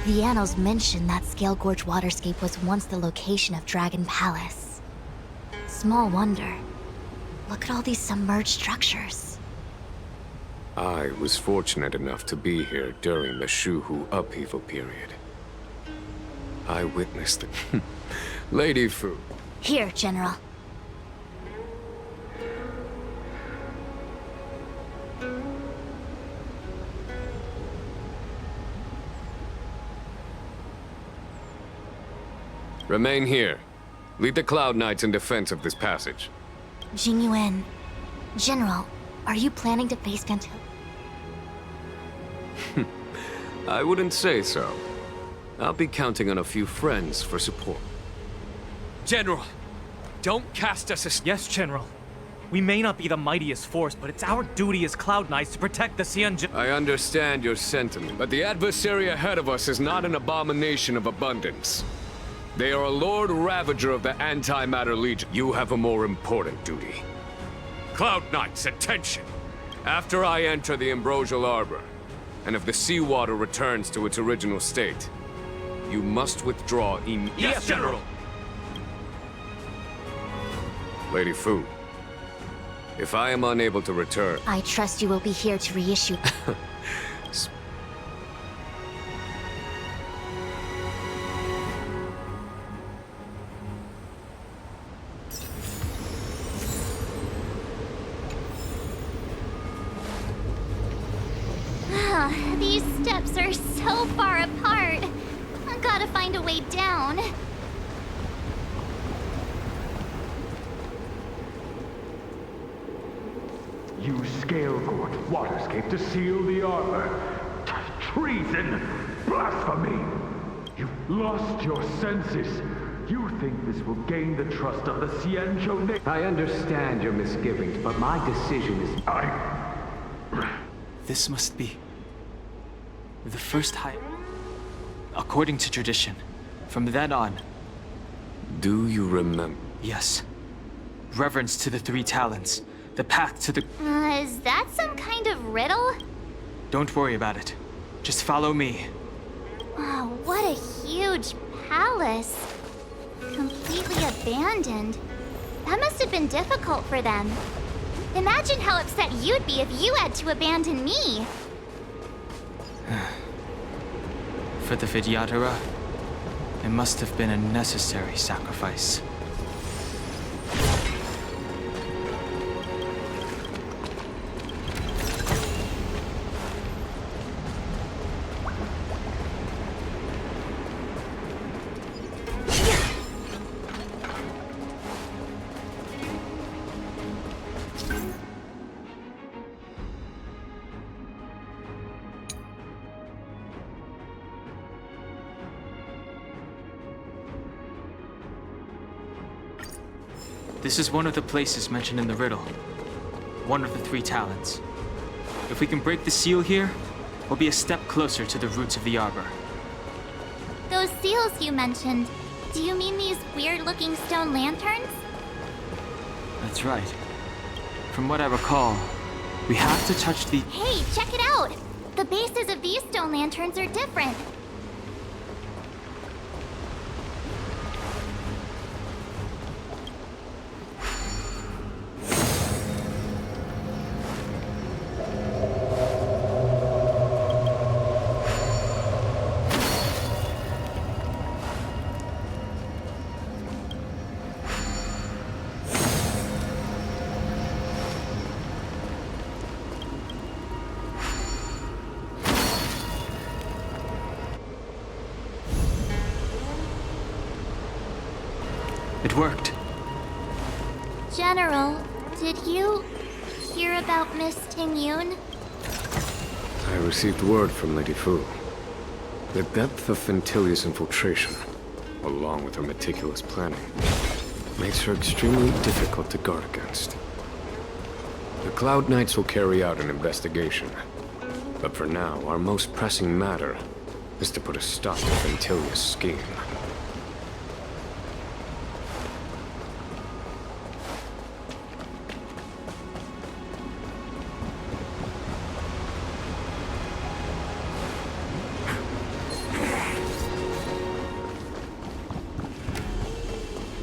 The annals mention that Scale Gorge waterscape was once the location of Dragon Palace. Small wonder. Look at all these submerged structures. I was fortunate enough to be here during the Shuhu upheaval period. I witnessed it. Lady Fu. Here, General. Remain here. Lead the Cloud Knights in defense of this passage. Jingyuan. General, are you planning to face Gantil? I wouldn't say so. I'll be counting on a few friends for support. General, don't cast us as... Yes, General. We may not be the mightiest force, but it's our duty as Cloud Knights to protect the Xianzhou. I understand your sentiment, but the adversary ahead of us is not an abomination of abundance. They are a Lord Ravager of the Antimatter Legion. You have a more important duty. Cloud Knights, attention! After I enter the Ambrosial Arbor, and if the seawater returns to its original state, you must withdraw immediately. Yes, General! Lady Fu, if I am unable to return... I trust you will be here to reissue. These steps are so far apart. I gotta find a way down. You Scale Gorge waterscape to seal the arbor. Treason! Blasphemy! You've lost your senses. You think this will gain the trust of the Xianzhou? I understand your misgivings, but my decision is... This must be... the first high... According to tradition, from then on... Do you remember? Yes. Reverence to the three talents. The path to the... Is that some kind of riddle? Don't worry about it. Just follow me. Wow, what a huge palace. Completely abandoned. That must have been difficult for them. Imagine how upset you'd be if you had to abandon me. For the Vidyadhara, it must have been a necessary sacrifice. This is one of the places mentioned in the riddle. One of the 3 talents. If we can break the seal here, we'll be a step closer to the roots of the arbor. Those seals you mentioned, do you mean these weird-looking stone lanterns? That's right. From what I recall, we have to touch the... Hey, check it out! The bases of these stone lanterns are different. It worked. General, did you hear about Miss Tingyun? I received word from Lady Fu. The depth of Ventilia's infiltration, along with her meticulous planning, makes her extremely difficult to guard against. The Cloud Knights will carry out an investigation. But for now, our most pressing matter is to put a stop to Ventilia's scheme.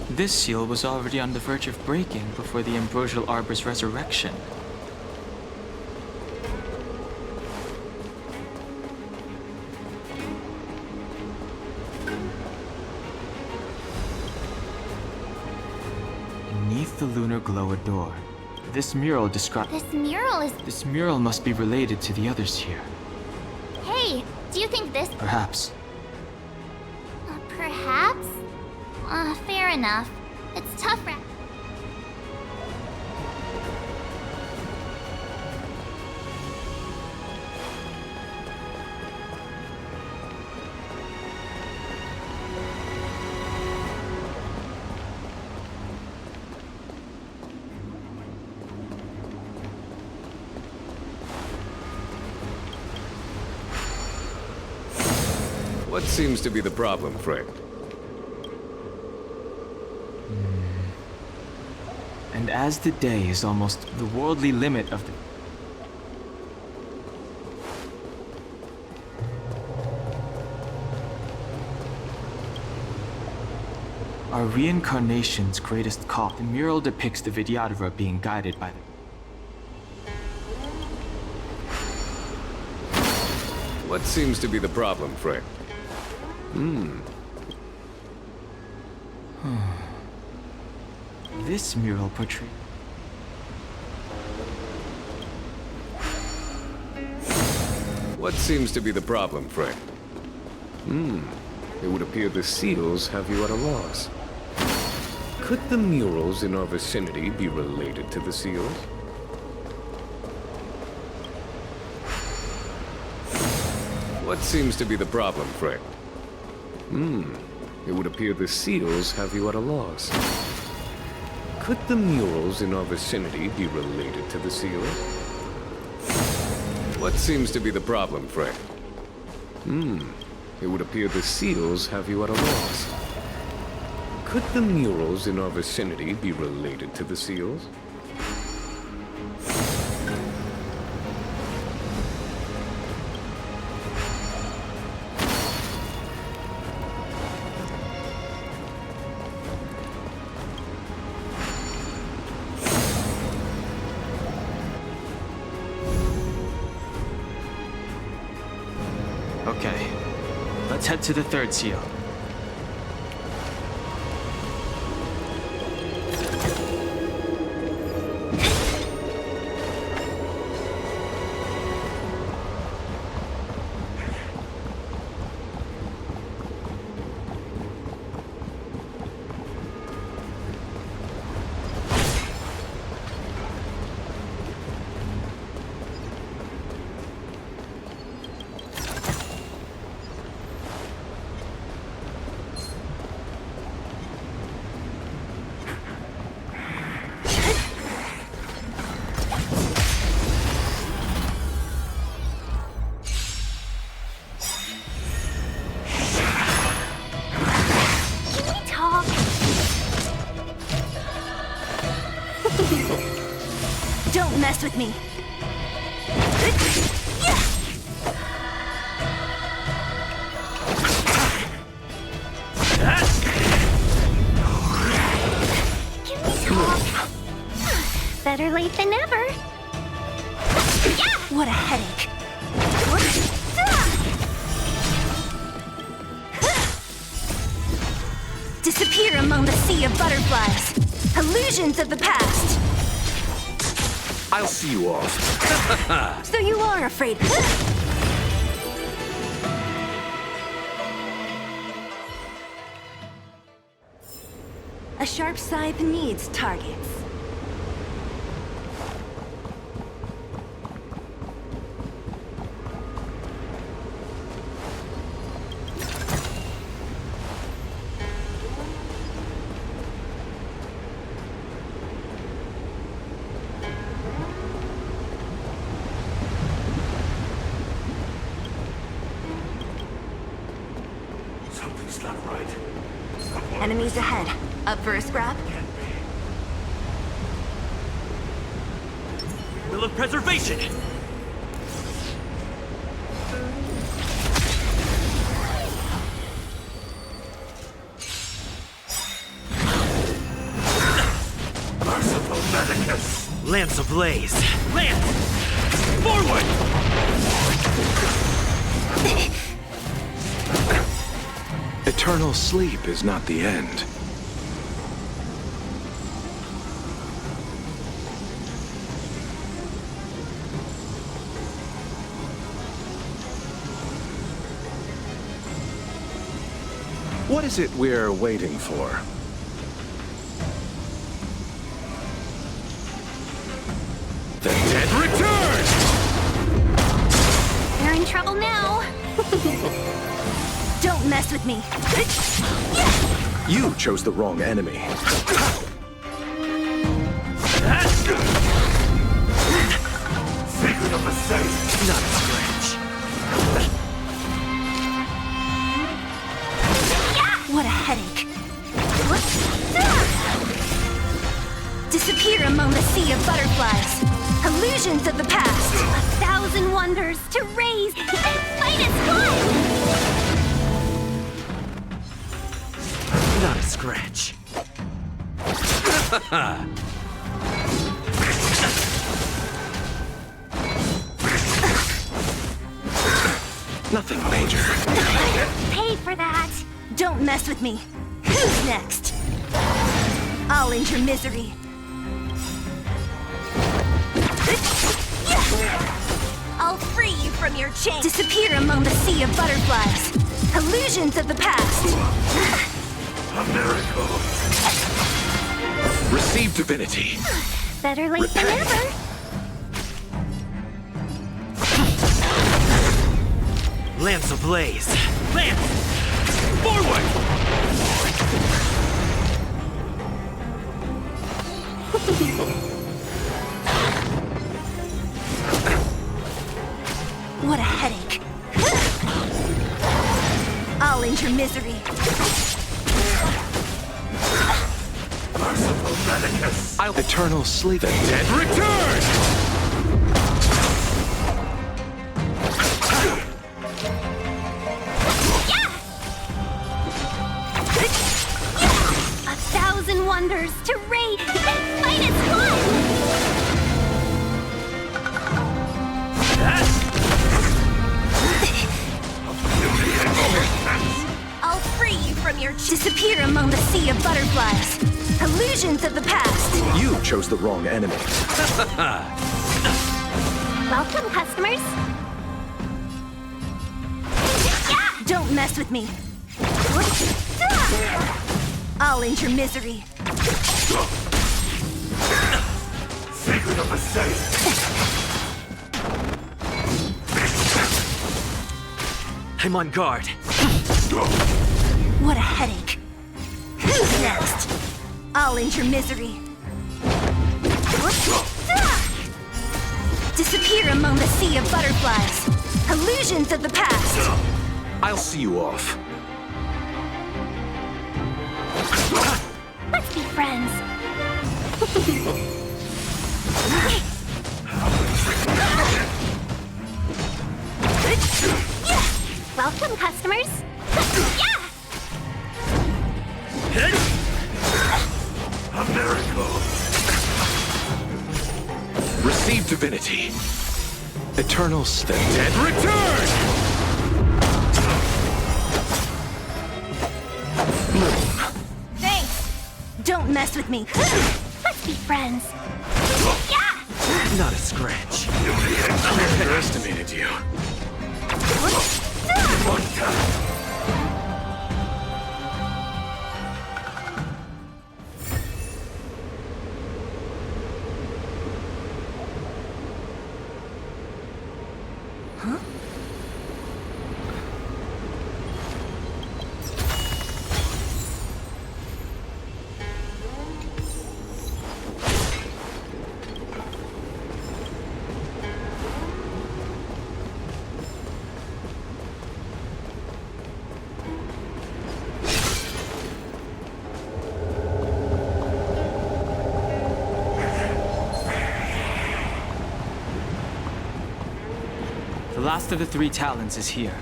This seal was already on the verge of breaking before the Ambrosial Arbor's resurrection. Beneath the lunar glow a door. This mural describes... This mural must be related to the others here. Hey, do you think this... Perhaps. Perhaps? Fair enough. It's tough, What seems to be the problem, friend? And as the day is almost the worldly limit of the... Our reincarnation's greatest call. The mural depicts the Vidyadhara being guided by the... What seems to be the problem, friend? This mural portrays... What seems to be the problem, friend? It would appear the seals have you at a loss. Could the murals in our vicinity be related to the seals? What seems to be the problem, friend? It would appear the seals have you at a loss. Could the murals in our vicinity be related to the seals? What seems to be the problem, friend? It would appear the seals have you at a loss. Could the murals in our vicinity be related to the seals? Okay. Let's head to the third seal. Don't mess with me. Can we talk? Better late than never. What a headache. Disappear among the sea of butterflies. Illusions of the past. I'll see you off. So you are afraid. A sharp scythe needs targets. Something's not right. Enemies ahead. Up for a scrap? Will of preservation! Merciful Medicus! Lance ablaze! Lance! Forward! Eternal sleep is not the end. What is it we're waiting for? The dead return! They're in trouble now. Don't mess with me. You chose the wrong enemy. Secret of the safe! Not a scratch. What a headache. Disappear among the sea of butterflies. Illusions of the past. 1,000 wonders to raise and fight as one. Not a scratch. Nothing major. Pay for that. Don't mess with me. Who's next? I'll end your misery. I'll free you from your chains. Disappear among the sea of butterflies. Illusions of the past. A miracle! Receive divinity. Better late than never. Lance ablaze! Lance! Forward! What a headache. I'll end your misery. Merciful Medicus! Eternal sleep. The dead return! 1,000 wonders to raid and fight as one. chose the wrong enemy. Welcome, customers. Don't mess with me. I'll end your misery. Secret of the safe. I'm on guard. What a headache. Who's next? I'll end your misery. Disappear among the sea of butterflies. Illusions of the past. I'll see you off. Let's be friends. Welcome, customers. A miracle. Receive divinity. Eternal state. And return! Thanks. Don't mess with me. Let's be friends. Not a scratch. I underestimated you. The last of the 3 talons is here.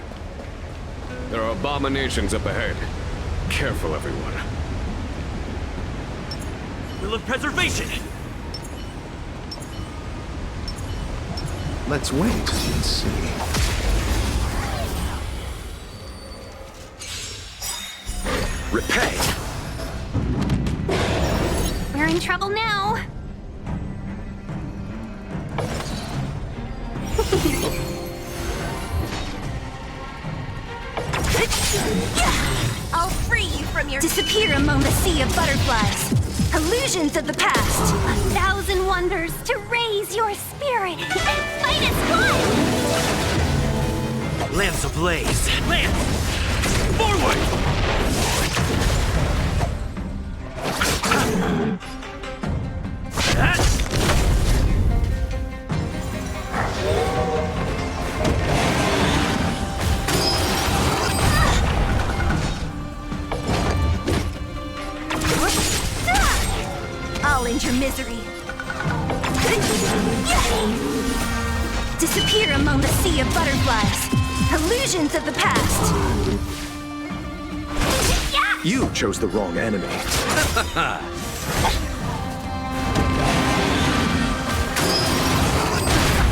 There are abominations up ahead. Careful, everyone. Will of preservation! Let's wait and see. Repay! We're in trouble now. I'll free you from your... Disappear among the sea of butterflies. Illusions of the past. 1,000 wonders to raise your spirit and fight as one. Lance ablaze! Lance! Forward! I'll end your misery. Disappear among the sea of butterflies. Illusions of the past. You chose the wrong enemy.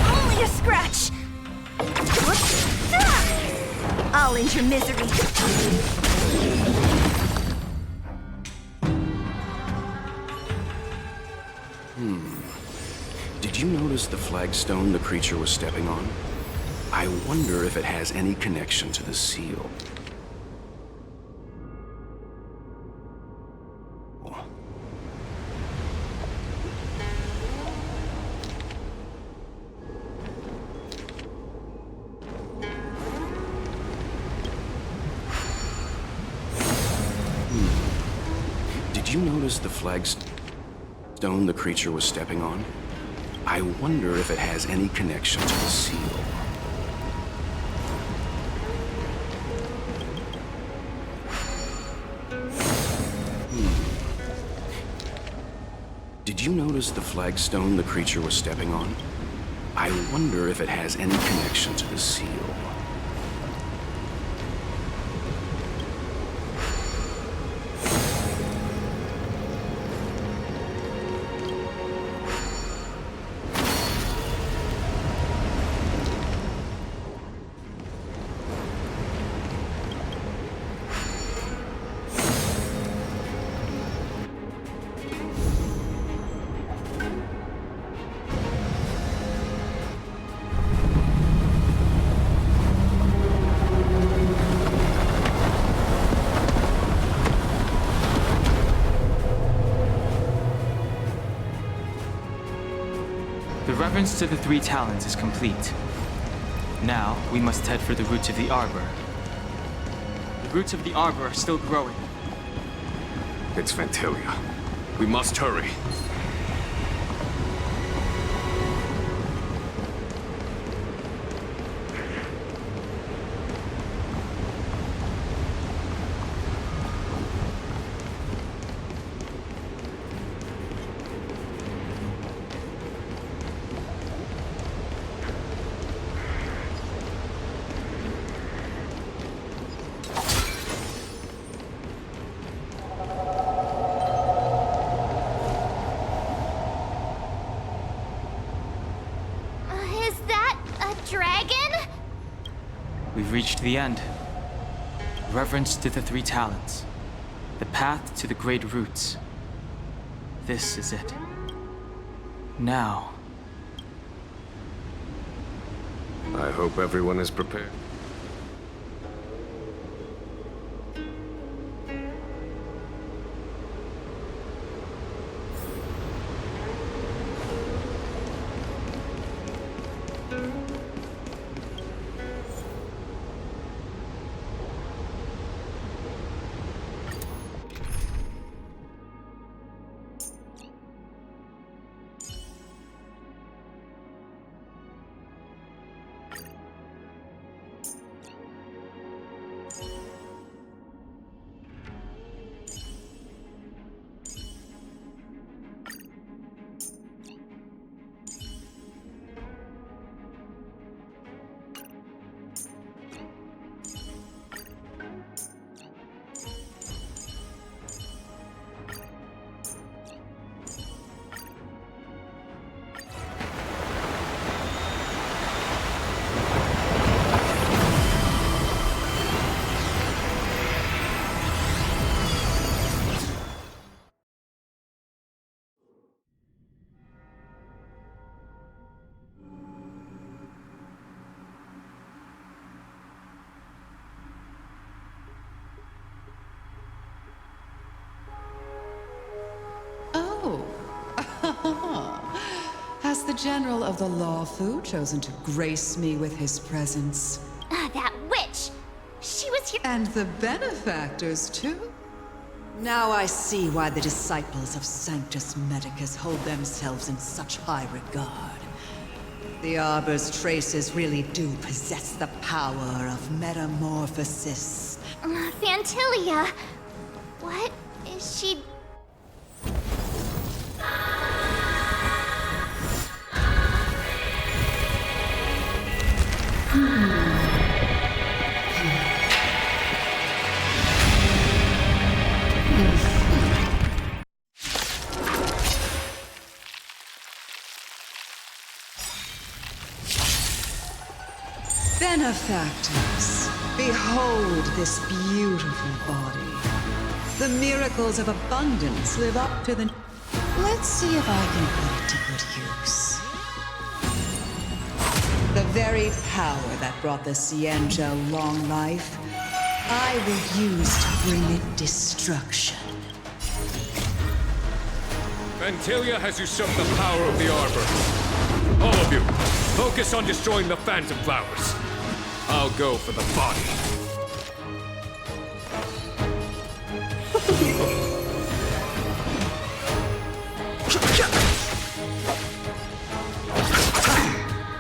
Only a scratch. I'll end your misery. Did you notice the flagstone the creature was stepping on? I wonder if it has any connection to the seal. Did you notice the flagstone the creature was stepping on? I wonder if it has any connection to the seal. Did you notice the flagstone the creature was stepping on? I wonder if it has any connection to the seal. The reverence to the three talents is complete. Now, we must head for the roots of the arbor. The roots of the arbor are still growing. It's Vantilia. We must hurry. Is that a dragon? We've reached the end. Reverence to the three talents. The path to the great roots. This is it. Now. I hope everyone is prepared. Has the General of the Lawfu chosen to grace me with his presence? That witch! She was here. And the benefactors, too? Now I see why the disciples of Sanctus Medicus hold themselves in such high regard. The Arbor's traces really do possess the power of metamorphosis. Vantilia! What is she... Benefactors, behold this beautiful body. The miracles of abundance live up to the... Let's see if I can put it to good use. The very power that brought the Cienjo long life, I will use to bring it destruction. Vantilia has usurped the power of the Arbor. All of you, focus on destroying the Phantom Flowers. I'll go for the body.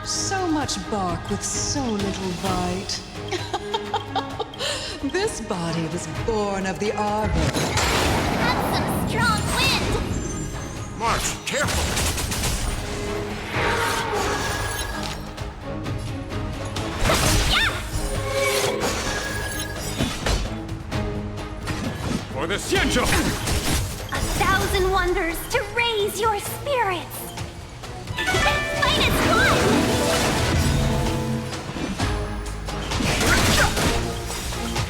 So much bark with so little bite. This body was born of the Arbor. That's some strong wind! March, careful! For the Cienjo! 1,000 wonders to raise your spirits! This fight is won!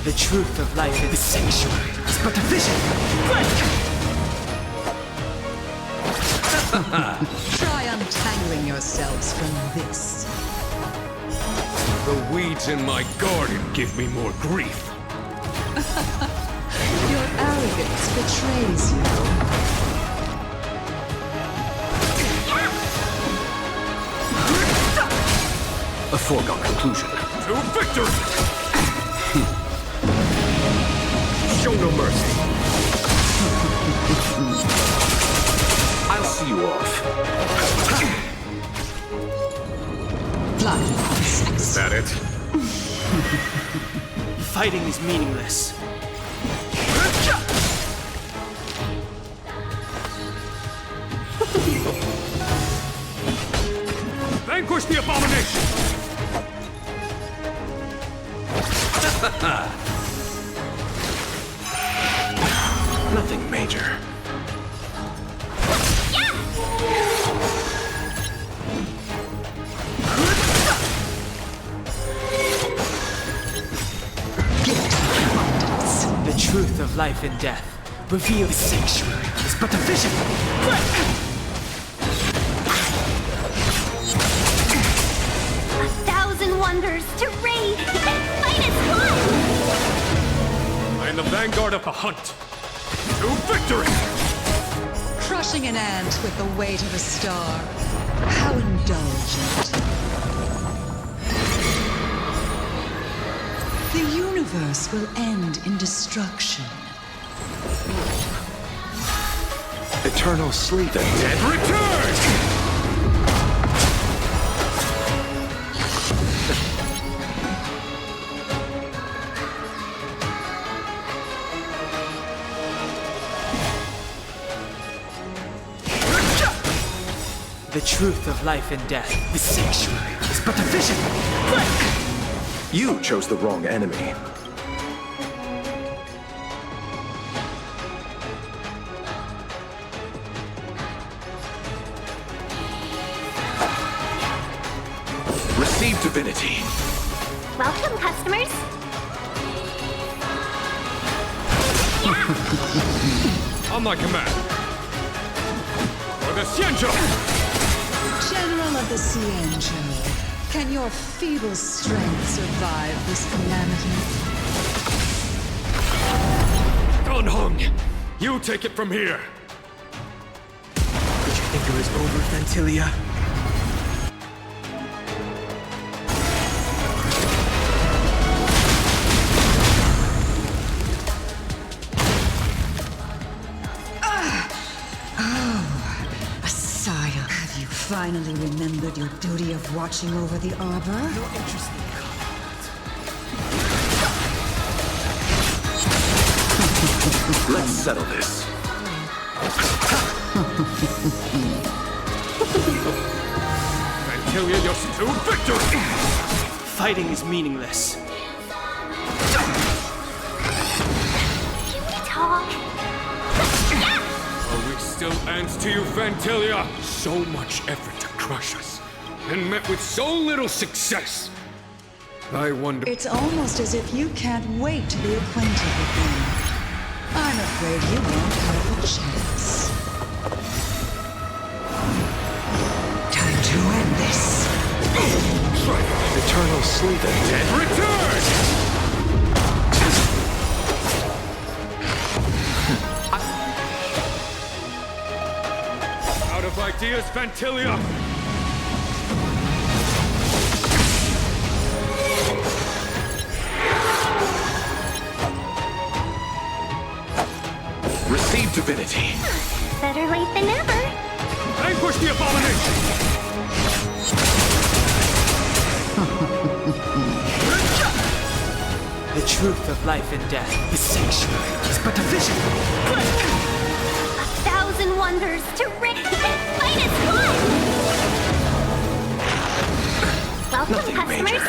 The truth of life in the sanctuary is but a vision. Try untangling yourselves from this. The weeds in my garden give me more grief. Your arrogance betrays you. a foregone conclusion. To victory! Show no mercy. I'll see you off. Is that it? Fighting is meaningless. Vanquish the abomination! Nothing major. The truth of life and death. Reveal the sanctuary is but a vision. A thousand wonders to raid and fight as one! I am the vanguard of the hunt. To victory! Crushing an ant with the weight of a star. How indulgent. The universe will end in destruction. Eternal sleep. The dead return! The truth of life and death. The sanctuary is but a vision. You chose the wrong enemy. Receive divinity. Welcome, customers. On my command. For the Xianzhou! General of the Xianzhou, can your feeble strength survive this calamity? Gonhong, you take it from here. Did you think it was over, Ventilia? Finally remembered your duty of watching over the Arbor? No interest in Let's settle this. Vantilia Yoshizu, victory! Fighting is meaningless. Can we talk? Are we still ants to you, Vantilia? So much effort to crush us, and met with so little success. I wonder... It's almost as if you can't wait to be acquainted with them. I'm afraid you won't have a chance. Time to end this. Eternal sleep and dead return! Out of ideas, Vantilia! Receive divinity. Better late than never. Vanquish the abomination! The truth of life and death. The sanctuary is but a vision. A thousand wonders to raid and fight as one! Welcome, Nothing customers. major.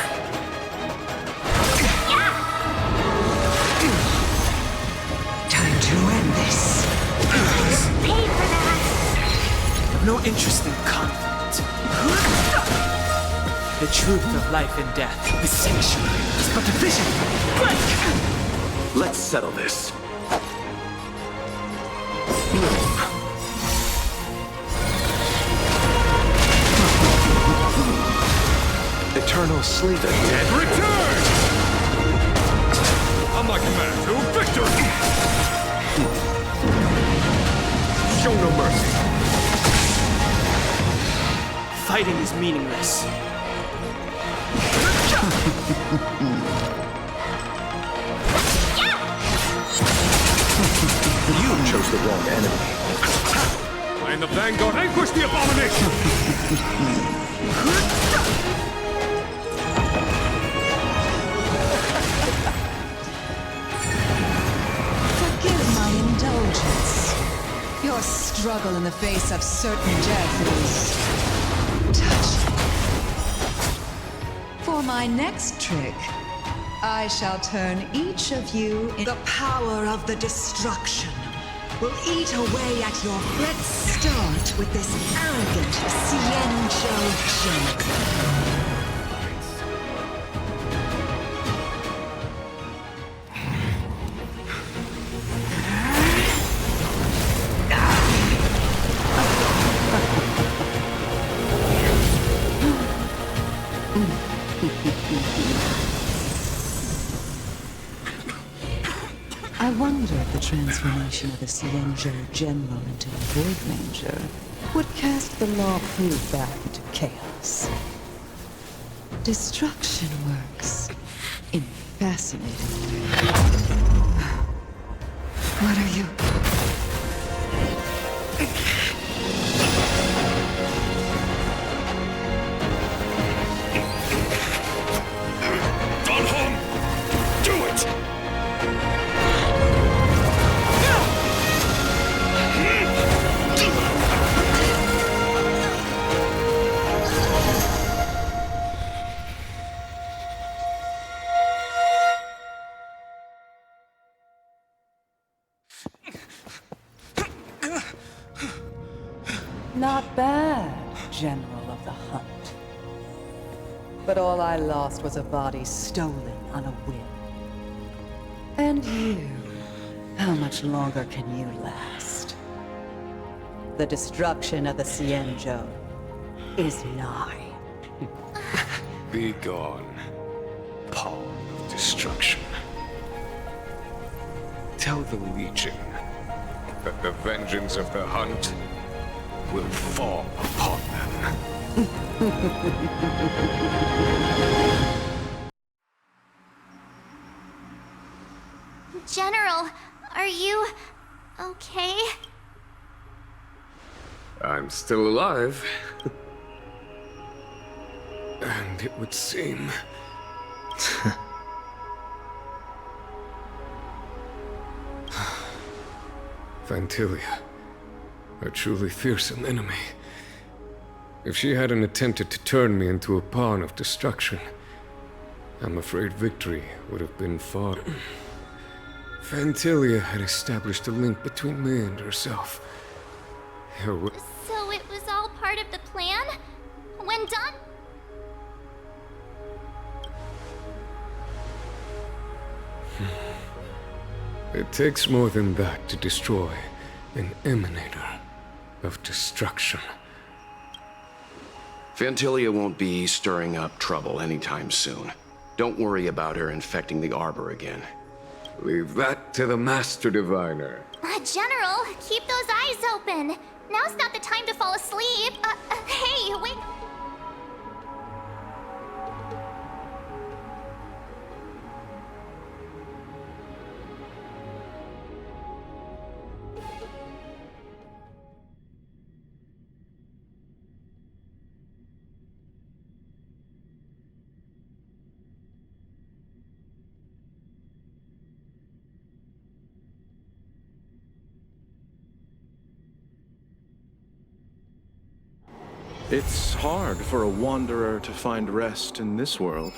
Time to end this. Paid for that. I've no interest in conflict. The truth of life and death. The sanctuary is but a vision. Let's settle this. Eternal sleep and dead return! On my command, to victory! Show no mercy. Fighting is meaningless. You chose the wrong enemy. I am the vanguard. Vanquish the abomination! Forgive my indulgence. Your struggle in the face of certain death is touching. For my next trick, I shall turn each of you into the power of the destruction. Will eat away at your. Let's start with this arrogant Xianzhou general. I wonder if the transformation of the Xianzhou General into a Void Ranger would cast the Law Fu back into chaos. Destruction works in fascinating ways. What are you? Do it! Not bad, General of the Hunt. But all I lost was a body stolen on a whim. And you, how much longer can you last? The destruction of the Xianzhou is nigh. Be gone, pawn of destruction. Tell the Legion that the vengeance of the Hunt will fall upon them. General, are you okay? I'm still alive. And it would seem... Vantilia, a truly fearsome enemy. If she hadn't attempted to turn me into a pawn of destruction, I'm afraid victory would have been far. Vantilia had established a link between me and herself. So it was all part of the plan? When done? It takes more than that to destroy an emanator of destruction. Vantilia won't be stirring up trouble anytime soon. Don't worry about her infecting the Arbor again. Leave that to the Master Diviner. General, keep those eyes open. Now's not the time to fall asleep. Hey, wait. It's hard for a wanderer to find rest in this world.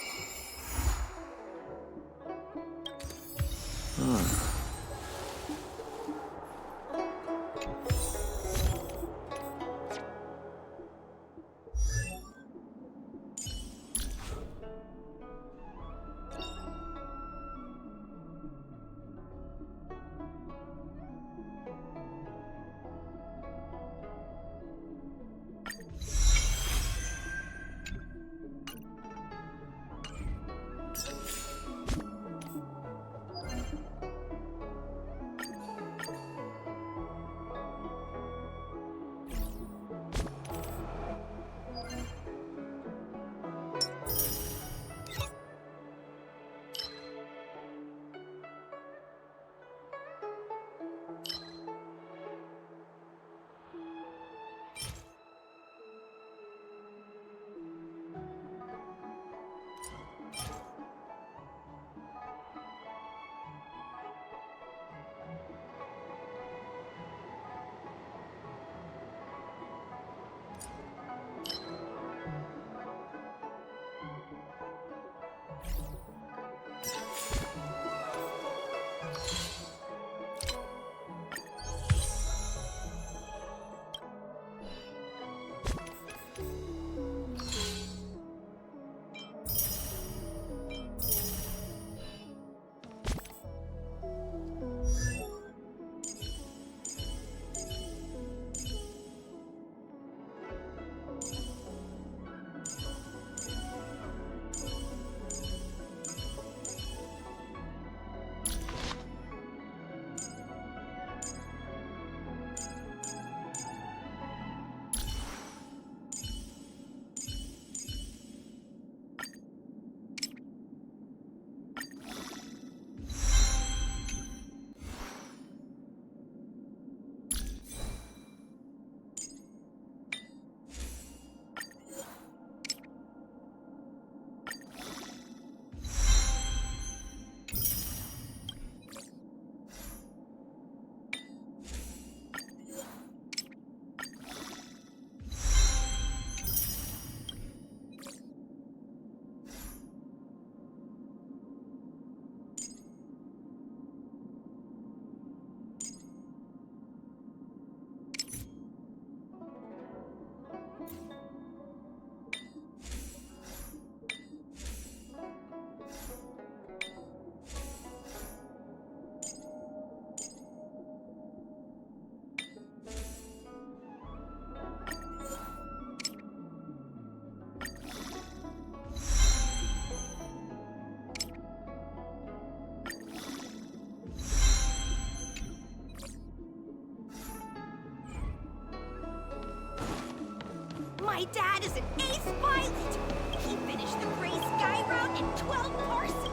My dad is an ace pilot! He finished the Gray Sky Route in 12 parsecs!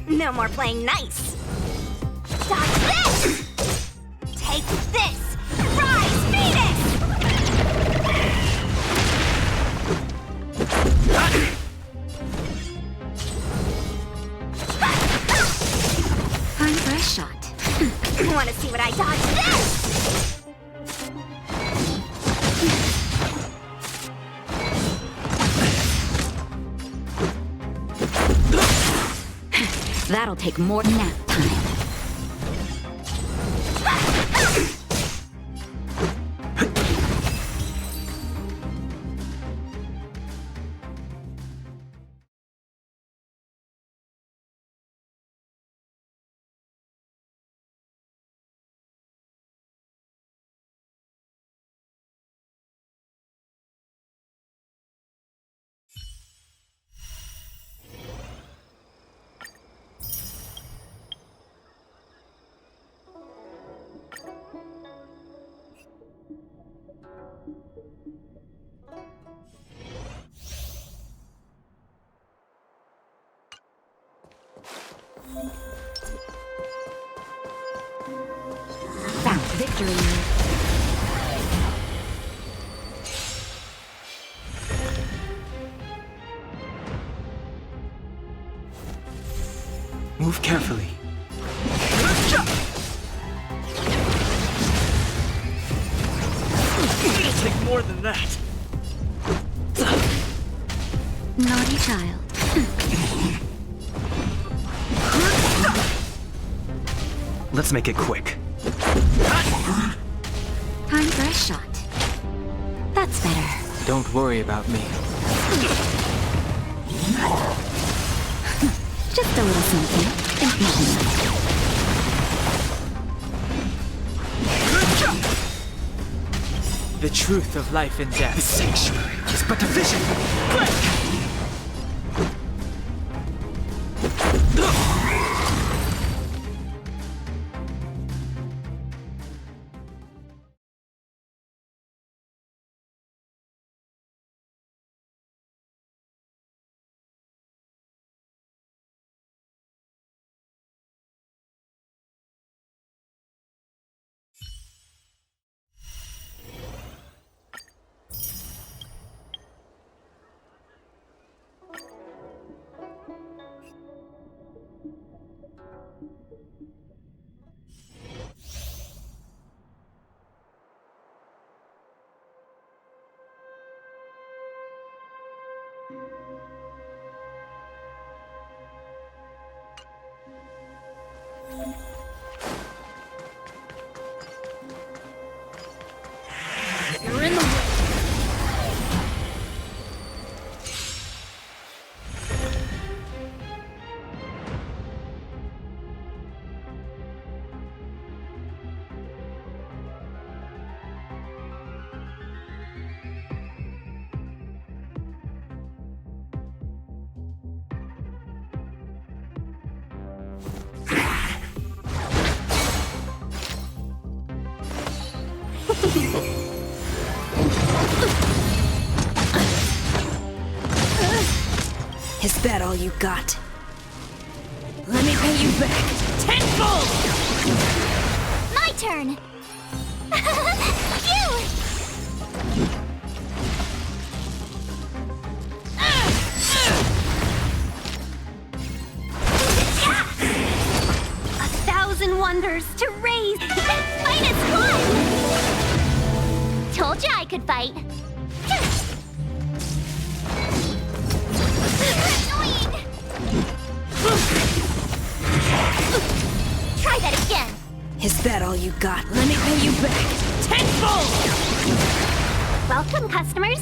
No more playing nice! Dodge this! Take this! Rise, Phoenix! Time for a shot. Wanna see what I dodge this? That'll take more nap time. Found victory. Move carefully. It'll take more than that. Naughty child. Let's make it quick. Time for a shot. That's better. Don't worry about me. Just a little something. Think nothing of it. The truth of life and death. The sanctuary is but a vision. You're in the way. Is that all you got? Let me pay you back tenfold! My turn! A thousand wonders to raise! Fight as one! Told ya I could fight. Annoying! Try that again! Is that all you got? Let me pay you back tenfold! Welcome, customers!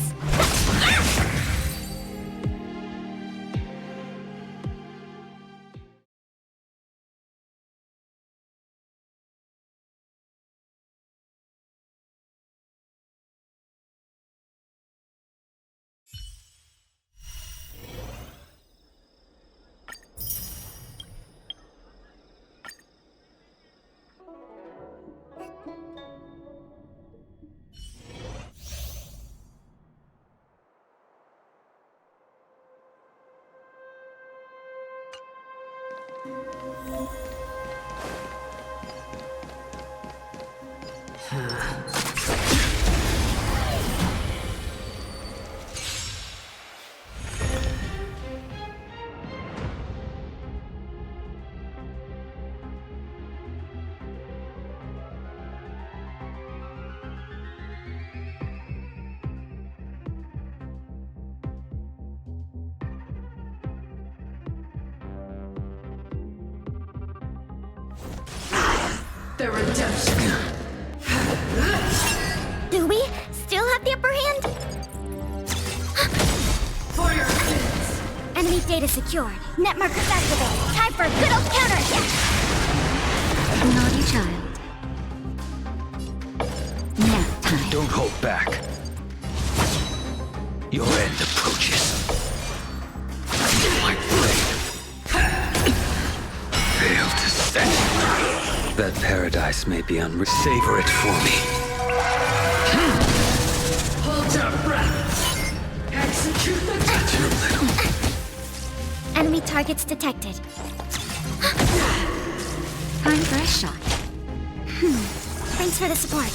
The redemption. Do we still have the upper hand? For your sins. Enemy data secured. Net markers activated. Time for a good old counterattack. Naughty child. Nap time. Don't hold back. Your end approaches. My blade failed to set. That paradise may be savor it for me. Hold your breath. Execute the Too little. Enemy targets detected. Time for a shot. Thanks for the support.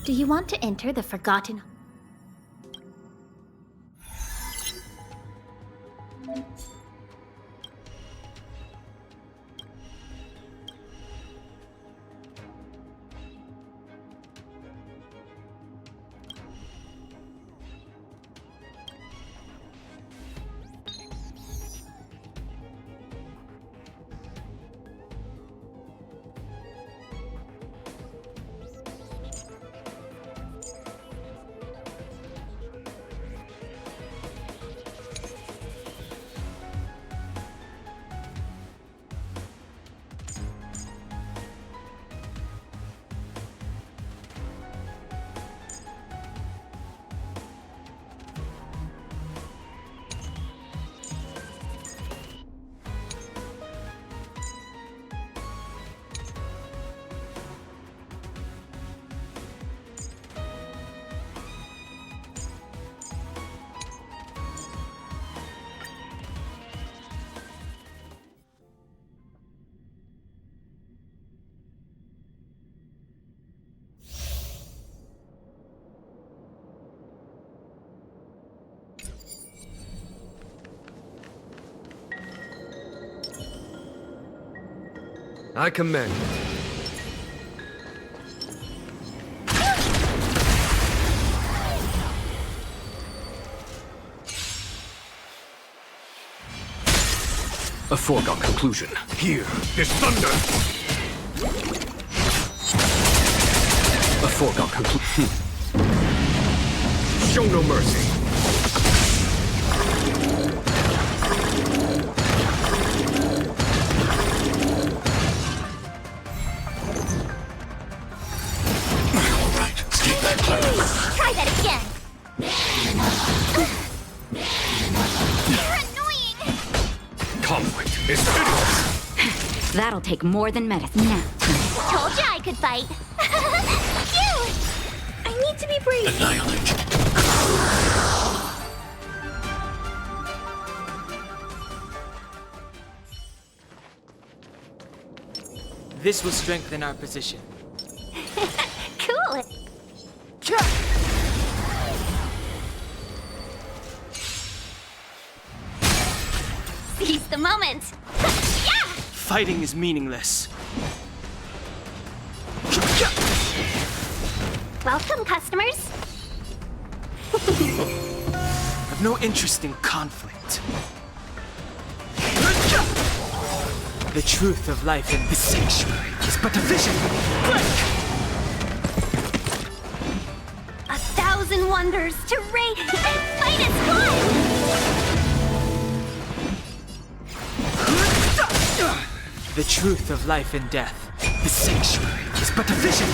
Do you want to enter the Forgotten? I commend it. A foregone conclusion. Here, this thunder! A foregone conclusion. Show no mercy. Try that again. You're annoying. Conflict is hideous. That'll take more than medicine now. Told you I could fight. Phew! I need to be brave. Annihilate. This will strengthen our position. Cool. Seize the moment. Yeah! Fighting is meaningless. Welcome, customers. I've no interest in conflict. The truth of life in this sanctuary is but a vision. A thousand wonders to rate and fight as one. The truth of life and death. This sanctuary is but a vision.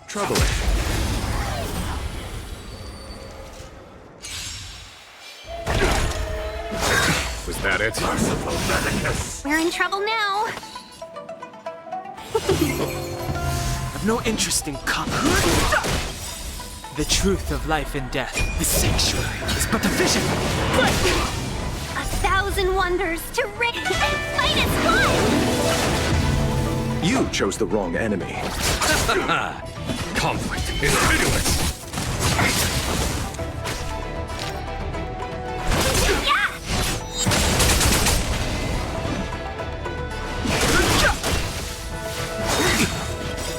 Troubling. Was that it? Merciful Medicus! We're in trouble now. I've no interest in the truth of life and death. The sanctuary is but a vision. 1,000 wonders to rid and fight its blood! You chose the wrong enemy. Conflict is pitiless.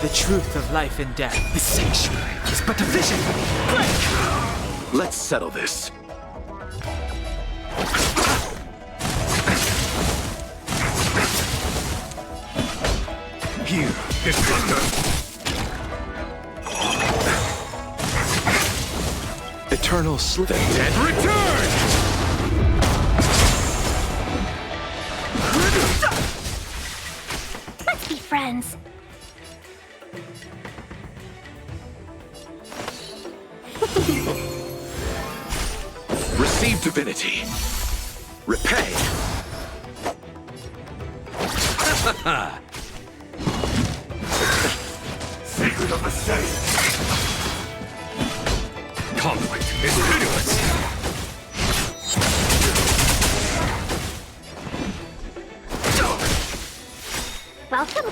The truth of life and death. The sanctuary is but a vision. Let's settle this. Here is thunder. Eternal sleep. The dead return! Let's be friends. Receive divinity. Repay. Secret of the Saints. Conflict is pitiless. Welcome.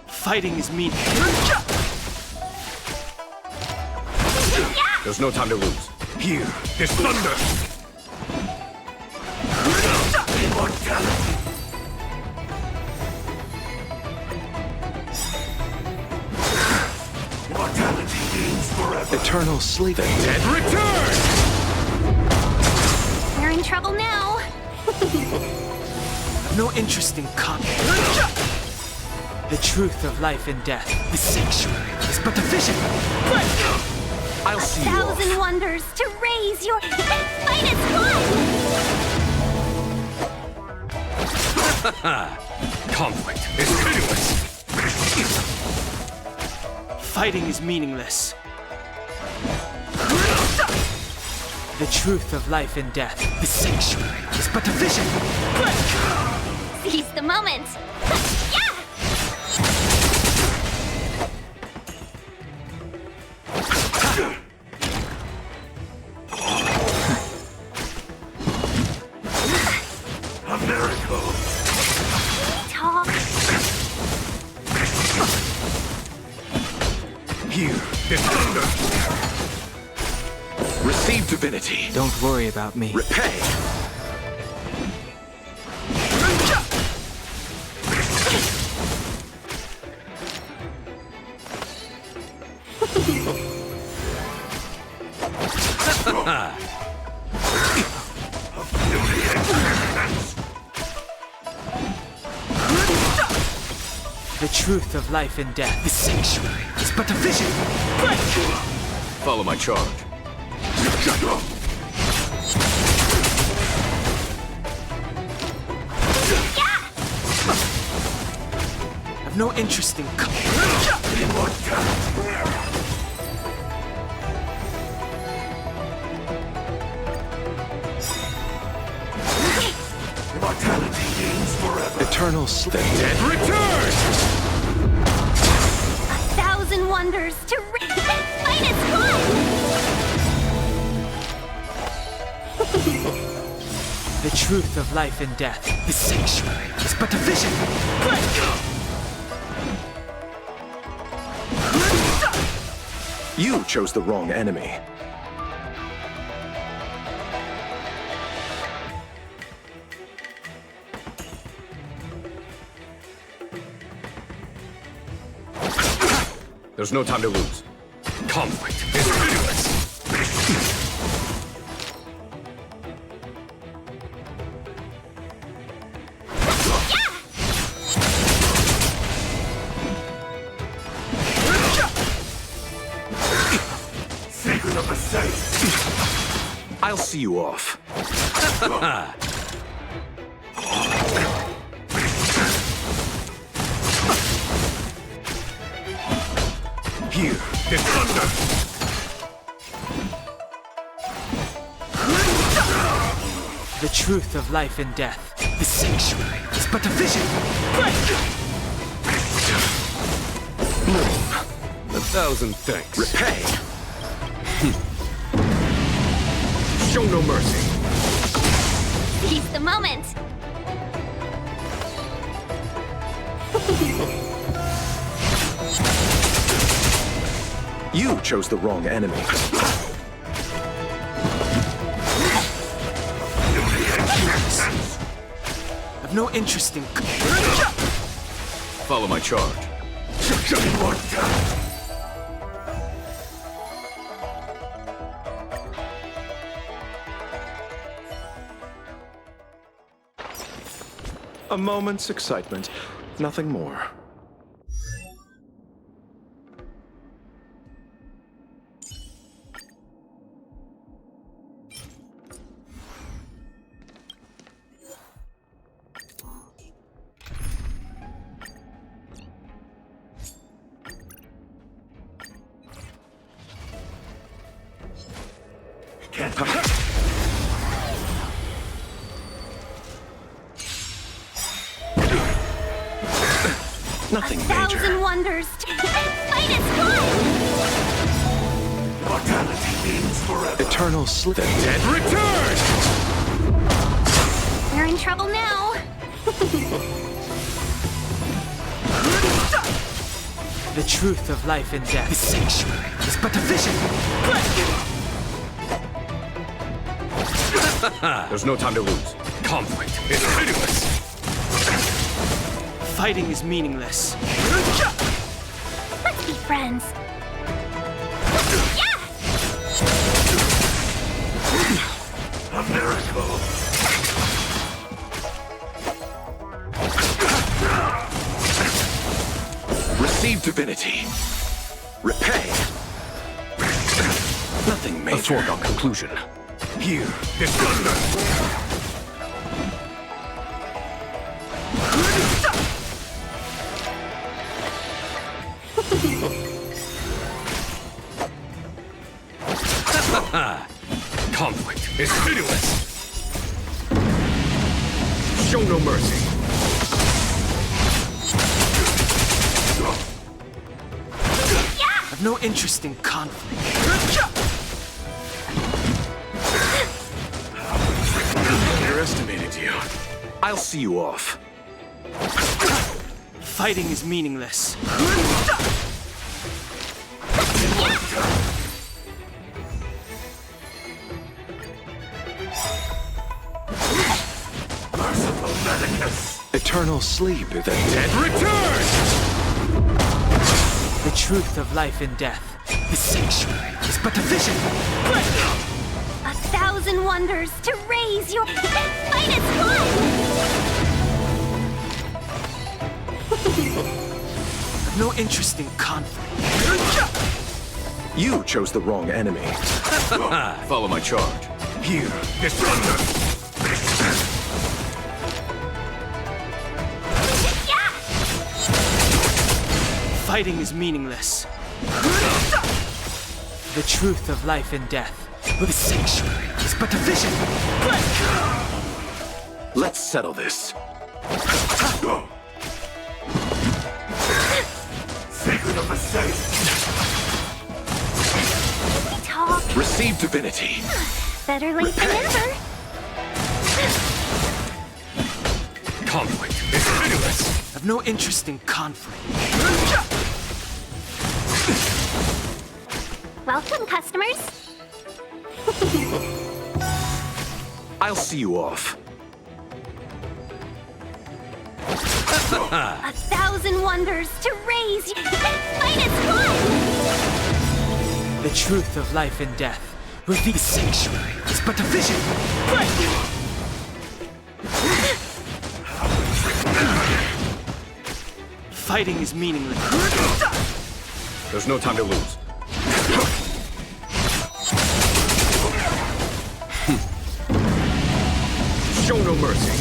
Fighting is meaning. There's no time to lose. Here is thunder. Immortality. Immortality means forever. Eternal sleep. The dead return! We're in trouble now. No interest in conflict. The truth of life and death. The sanctuary is but a vision. I'll see you off. 1,000 wonders to raise your and fight its blood! Conflict is pitiless. Fighting is meaningless. The truth of life and death. The sanctuary is but a vision. Seize the moment. A miracle. Talk. Here is thunder. Receive divinity. Don't worry about me. Repay. The truth of life and death. The sanctuary is but a vision. Follow my charge. I've no interest in Immortality means forever. Eternal sleep. The dead return! 1,000 wonders to rid and fight its blood! The truth of life and death. The sanctuary is but a vision. You chose the wrong enemy. There's no time to lose. Conflict is meaningless. Secret of the safe. I'll see you off. Here, it's thunder. The truth of life and death. The sanctuary is but a vision. 1,000 thanks. Repay. Show no mercy. Seize the moment! You chose the wrong enemy. I've no interest in. Follow my charge. A moment's excitement, nothing more. Nothing major. 1,000 wonders to fight is one! Mortality means forever. Eternal sleep. The dead return! We're in trouble now. The truth of life and death. The sanctuary is but a vision. There's no time to lose. Conflict is meaningless. Fighting is meaningless. Let's be friends. A miracle. Receive divinity. Repay. Nothing major. A foregone conclusion. Here, it's thunder. Conflict is meaningless. Show no mercy. I've no interest in conflict. Underestimated you. I'll see you off. Fighting is meaningless. Merciful Medicus. Eternal sleep. The Dead return! The truth of life and death. The sanctuary is but a vision. 1,000 wonders to raise your fight is one! I've no interest in conflict. You chose the wrong enemy. Follow my charge. Here, it's thunder. Fighting is meaningless. The truth of life and death. The sanctuary is but a vision. Let's settle this. Secret of the safe. talk. Receive divinity. Better late than never. Conflict is pitiless. I've no interest in conflict. Welcome, customers. I'll see you off. 1,000 wonders to raise -1. The truth of life and death. The sanctuary is but a vision. Fighting is meaningless. There's no time to lose. Show no mercy.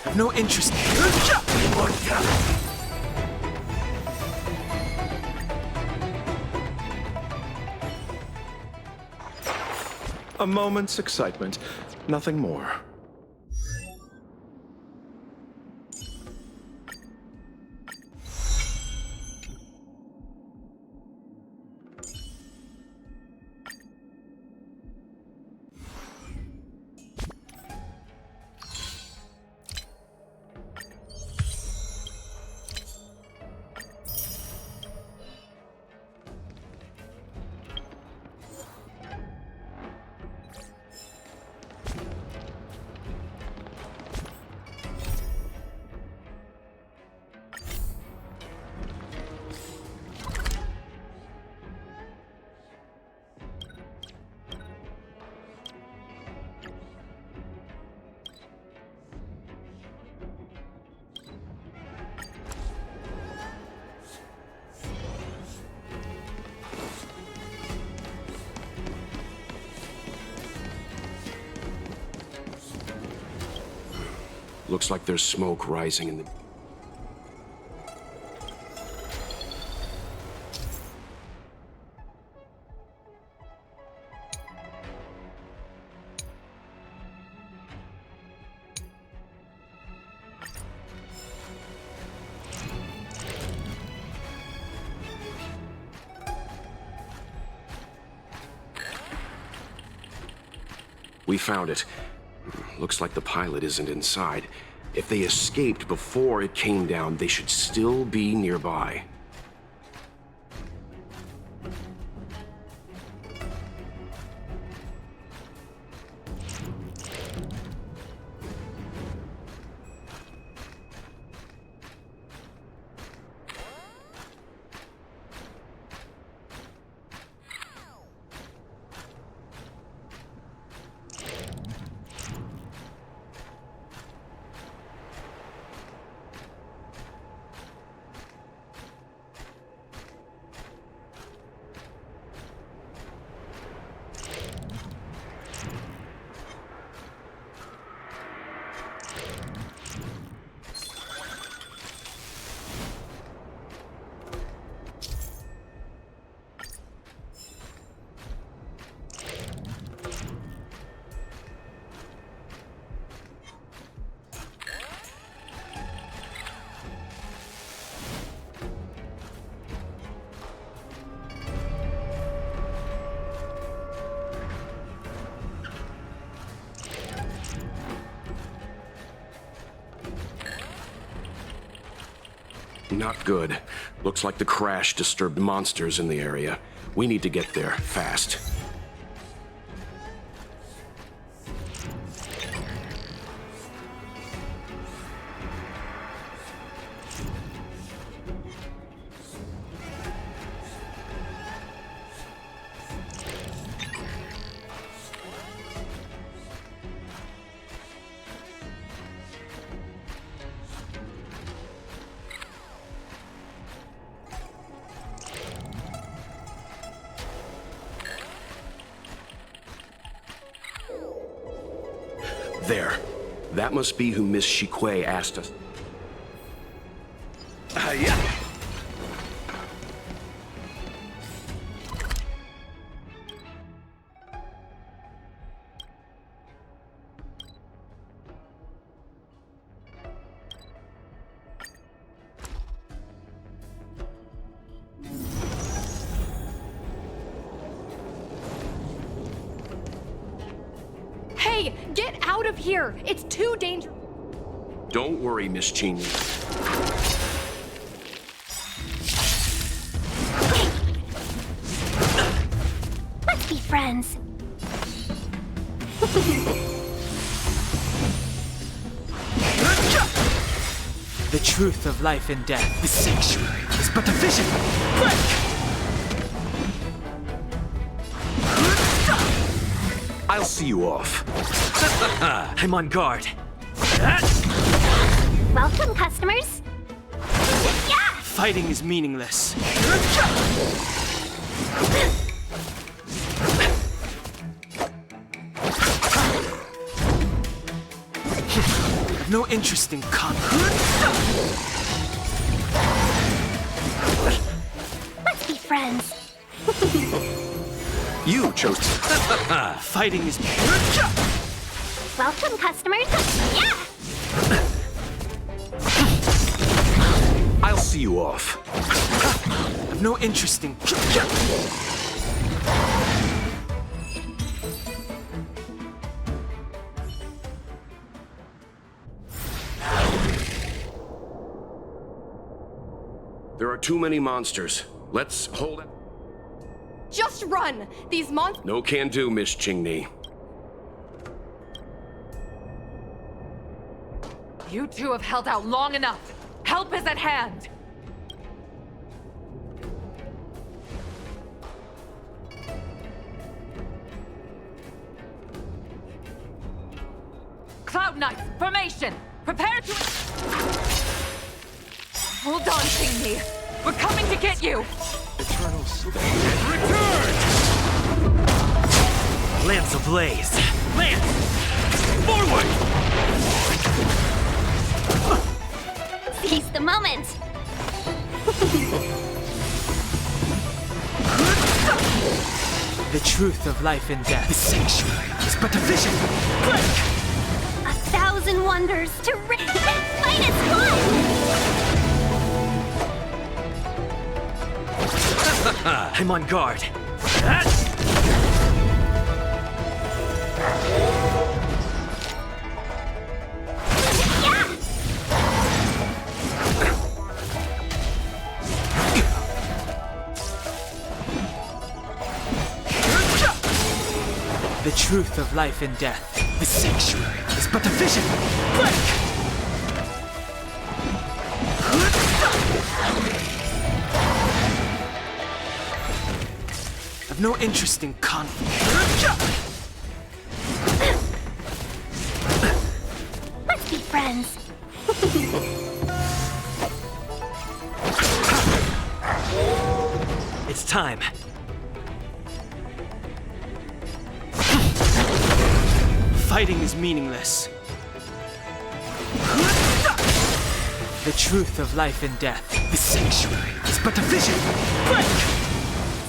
I've no interest. A moment's excitement, nothing more. Looks like there's smoke rising in the... We found it. Looks like the pilot isn't inside. If they escaped before it came down, they should still be nearby. Not good. Looks like the crash disturbed monsters in the area. We need to get there, fast. There. That must be who Miss Shikue asked us. Yeah. Hey, get out of here! It's too dangerous. Don't worry, Miss Cheney. Let's be friends. The truth of life and death. The sanctuary is but a vision. I'll see you off. I'm on guard. Welcome, customers. Yeah! Fighting is meaningless. I've no interest in conflict. Let's be friends. You chose Fighting is... Welcome, customers. Yeah! I'll see you off. I've no interest in... There are too many monsters. Let's hold it. Just run! These monsters. No can do, Miss Cheney. You two have held out long enough. Help is at hand. Cloud Knights, formation! Prepare to... Hold on, Cheney. We're coming to get you! Eternal Return! Lance ablaze! Lance! Forward! Seize the moment. The truth of life and death. The sanctuary is but a vision. 1,000 wonders to rid fight is fun! I'm on guard. The truth of life and death. The sanctuary is but a vision. I've no interest in conflict. Let's be friends. It's time. Fighting is meaningless. The truth of life and death. The sanctuary is but a vision.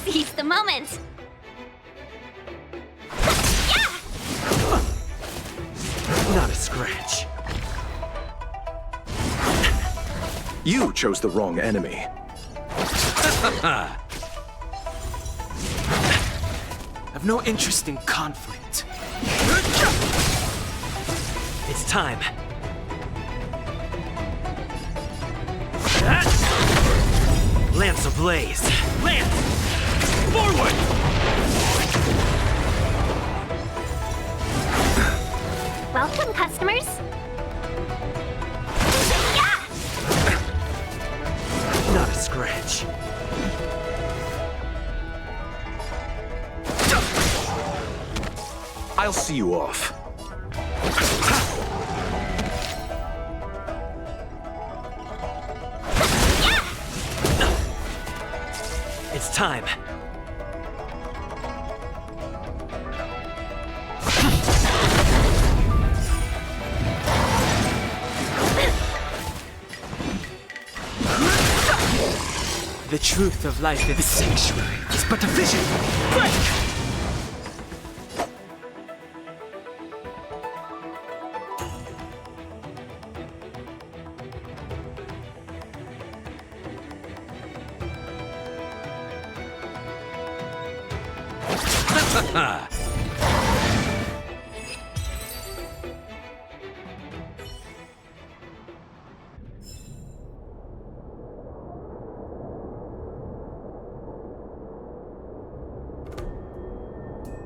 Seize the moment. Not a scratch. You chose the wrong enemy. I've no interest in conflict. It's time. Lance ablaze! Lance! Forward! Welcome, customers. Not a scratch. I'll see you off. It's time. The truth of life in the sanctuary is but a vision.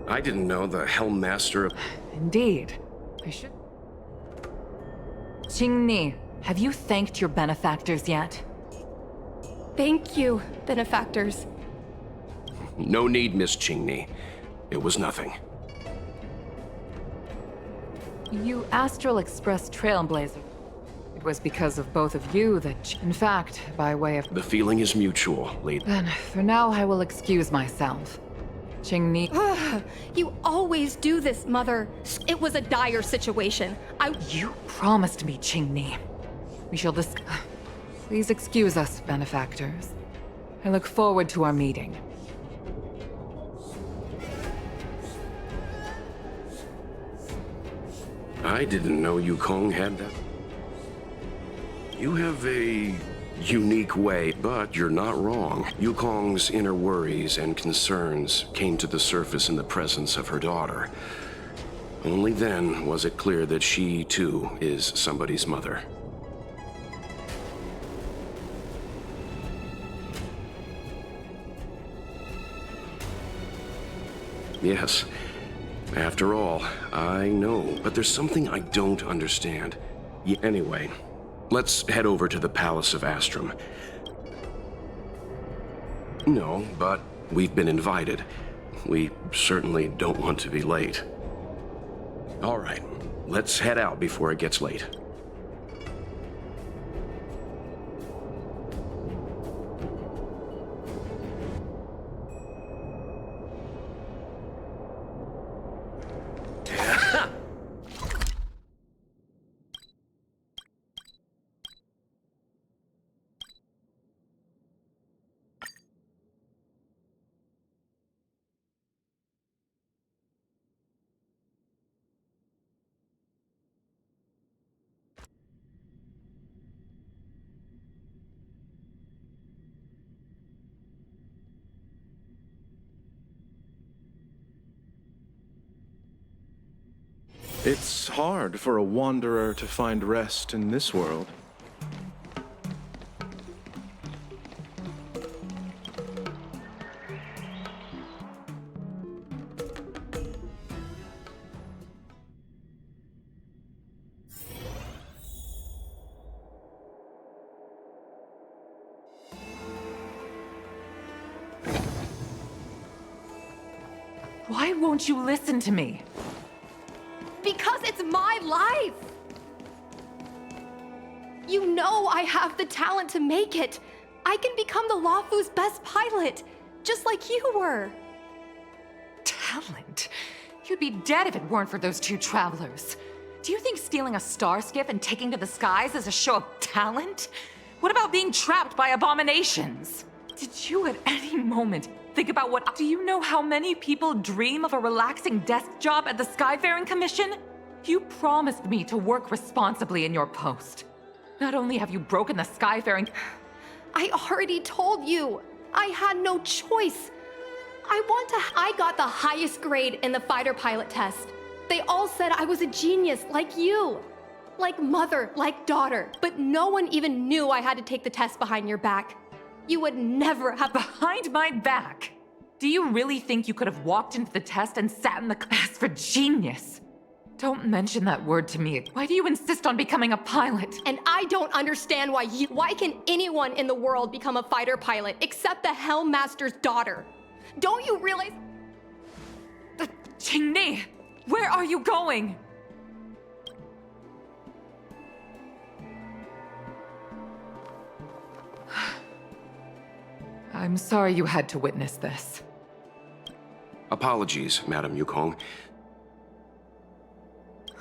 I didn't know the Helmmaster... Indeed. I should... Qingni, have you thanked your benefactors yet? Thank you, benefactors. No need, Miss Qingni. It was nothing. You Astral Express Trailblazer. It was because of both of you that... In fact, by way of... The feeling is mutual, lady. Then, for now, I will excuse myself. Qingni... You always do this, Mother. It was a dire situation. You promised me, Qingni. We shall Please excuse us, benefactors. I look forward to our meeting. I didn't know Yukong had that. You have a unique way, but you're not wrong. Yukong's inner worries and concerns came to the surface in the presence of her daughter. Only then was it clear that she, too, is somebody's mother. Yes. After all, I know, but there's something I don't understand. Anyway, let's head over to the Palace of Astrum. No, but we've been invited. We certainly don't want to be late. All right, let's head out before it gets late. It's hard for a wanderer to find rest in this world. Why won't you listen to me? Because it's my life! You know I have the talent to make it. I can become the Luofu's best pilot, just like you were. Talent? You'd be dead if it weren't for those two travelers. Do you think stealing a star skiff and taking to the skies is a show of talent? What about being trapped by abominations? Did you at any moment think about what... Do you know how many people dream of a relaxing desk job at the Skyfaring Commission? You promised me to work responsibly in your post. Not only have you broken the Skyfaring... I already told you. I had no choice. I got the highest grade in the fighter pilot test. They all said I was a genius, like you. Like mother, like daughter. But no one even knew I had to take the test behind your back. You would never have... Behind my back? Do you really think you could have walked into the test and sat in the class for genius? Don't mention that word to me. Why do you insist on becoming a pilot? And I don't understand why can anyone in the world become a fighter pilot except the Helmmaster's daughter? Don't you realize... Qingni, where are you going? I'm sorry you had to witness this. Apologies, Madam Yukong.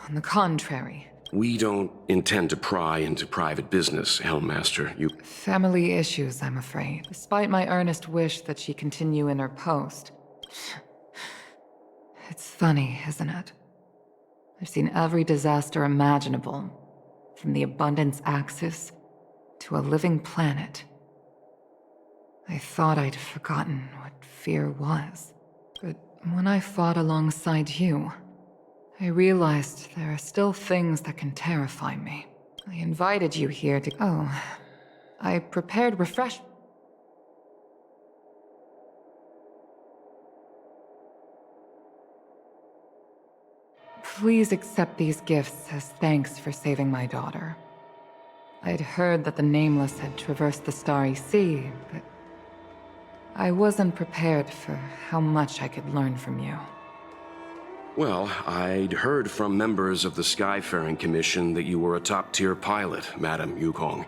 On the contrary. We don't intend to pry into private business, Helmmaster. Family issues, I'm afraid. Despite my earnest wish that she continue in her post. It's funny, isn't it? I've seen every disaster imaginable, from the abundance axis to a living planet. I thought I'd forgotten what fear was. But when I fought alongside you, I realized there are still things that can terrify me. I invited you here to... Oh, I prepared refresh... Please accept these gifts as thanks for saving my daughter. I'd heard that the Nameless had traversed the Starry Sea, but I wasn't prepared for how much I could learn from you. Well, I'd heard from members of the Skyfaring Commission that you were a top-tier pilot, Madam Yukong,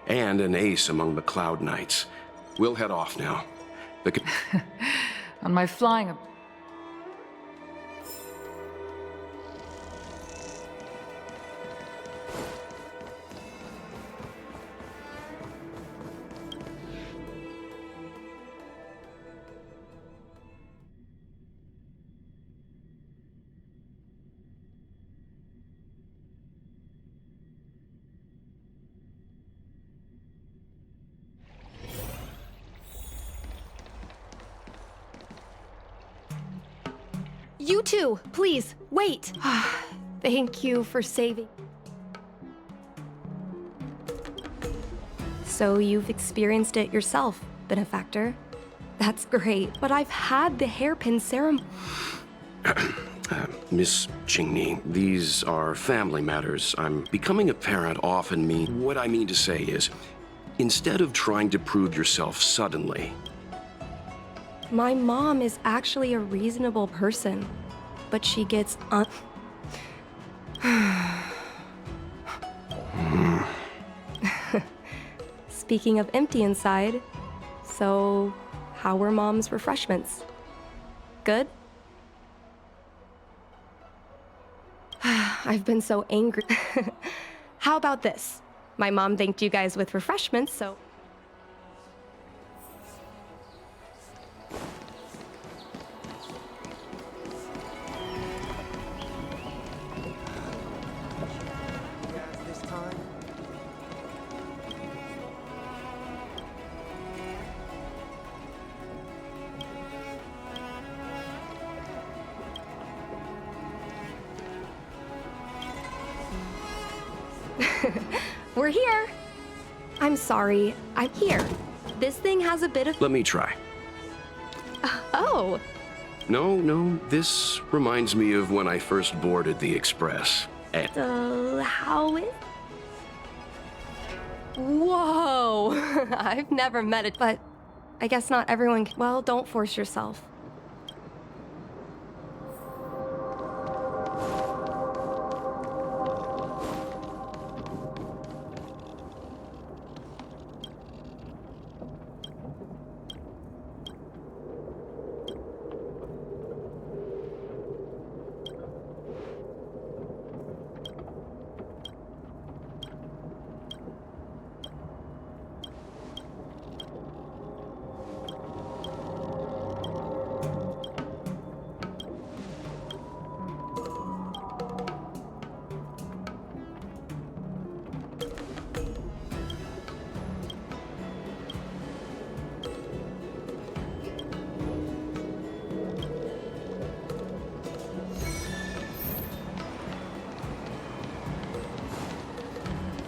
and an ace among the Cloud Knights. We'll head off now. On my flying... You two, please, wait. Thank you for saving. So you've experienced it yourself, benefactor. That's great, but I've had the hairpin ceremony. Miss Qingni, these are family matters. I'm becoming a parent often means... What I mean to say is, instead of trying to prove yourself suddenly... My mom is actually a reasonable person, but she gets Speaking of empty inside, so how were Mom's refreshments? Good? I've been so angry. How about this? My mom thanked you guys with refreshments, so... We're here. I'm sorry. I'm here. This thing has a bit of... Let me try. Oh. No, this reminds me of when I first boarded the Express. So, how is... Whoa. I've never met it, but I guess not everyone can... Well, don't force yourself.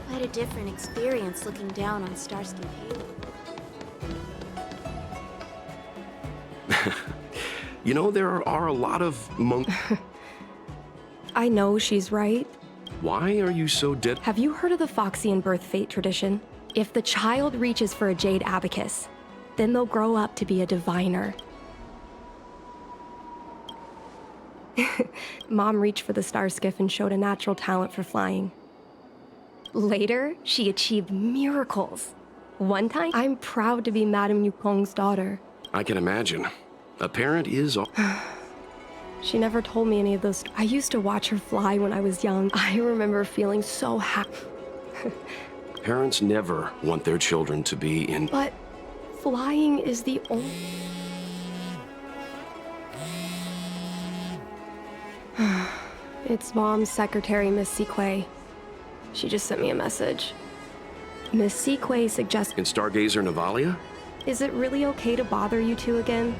Quite a different experience looking down on Starsky Haven. You know, there are a lot of monk... I know she's right. Why are you so dead? Have you heard of the Foxian birth fate tradition? If the child reaches for a jade abacus, then they'll grow up to be a diviner. Mom reached for the star skiff and showed a natural talent for flying. Later, she achieved miracles. One time, I'm proud to be Madame Yukong's daughter. I can imagine. A parent is... She never told me any of those. I used to watch her fly when I was young. I remember feeling so happy. Parents never want their children to be in... But flying is the only... It's Mom's secretary, Miss Sequay. She just sent me a message. Miss Sequay suggests... In Stargazer Navalia? Is it really okay to bother you two again?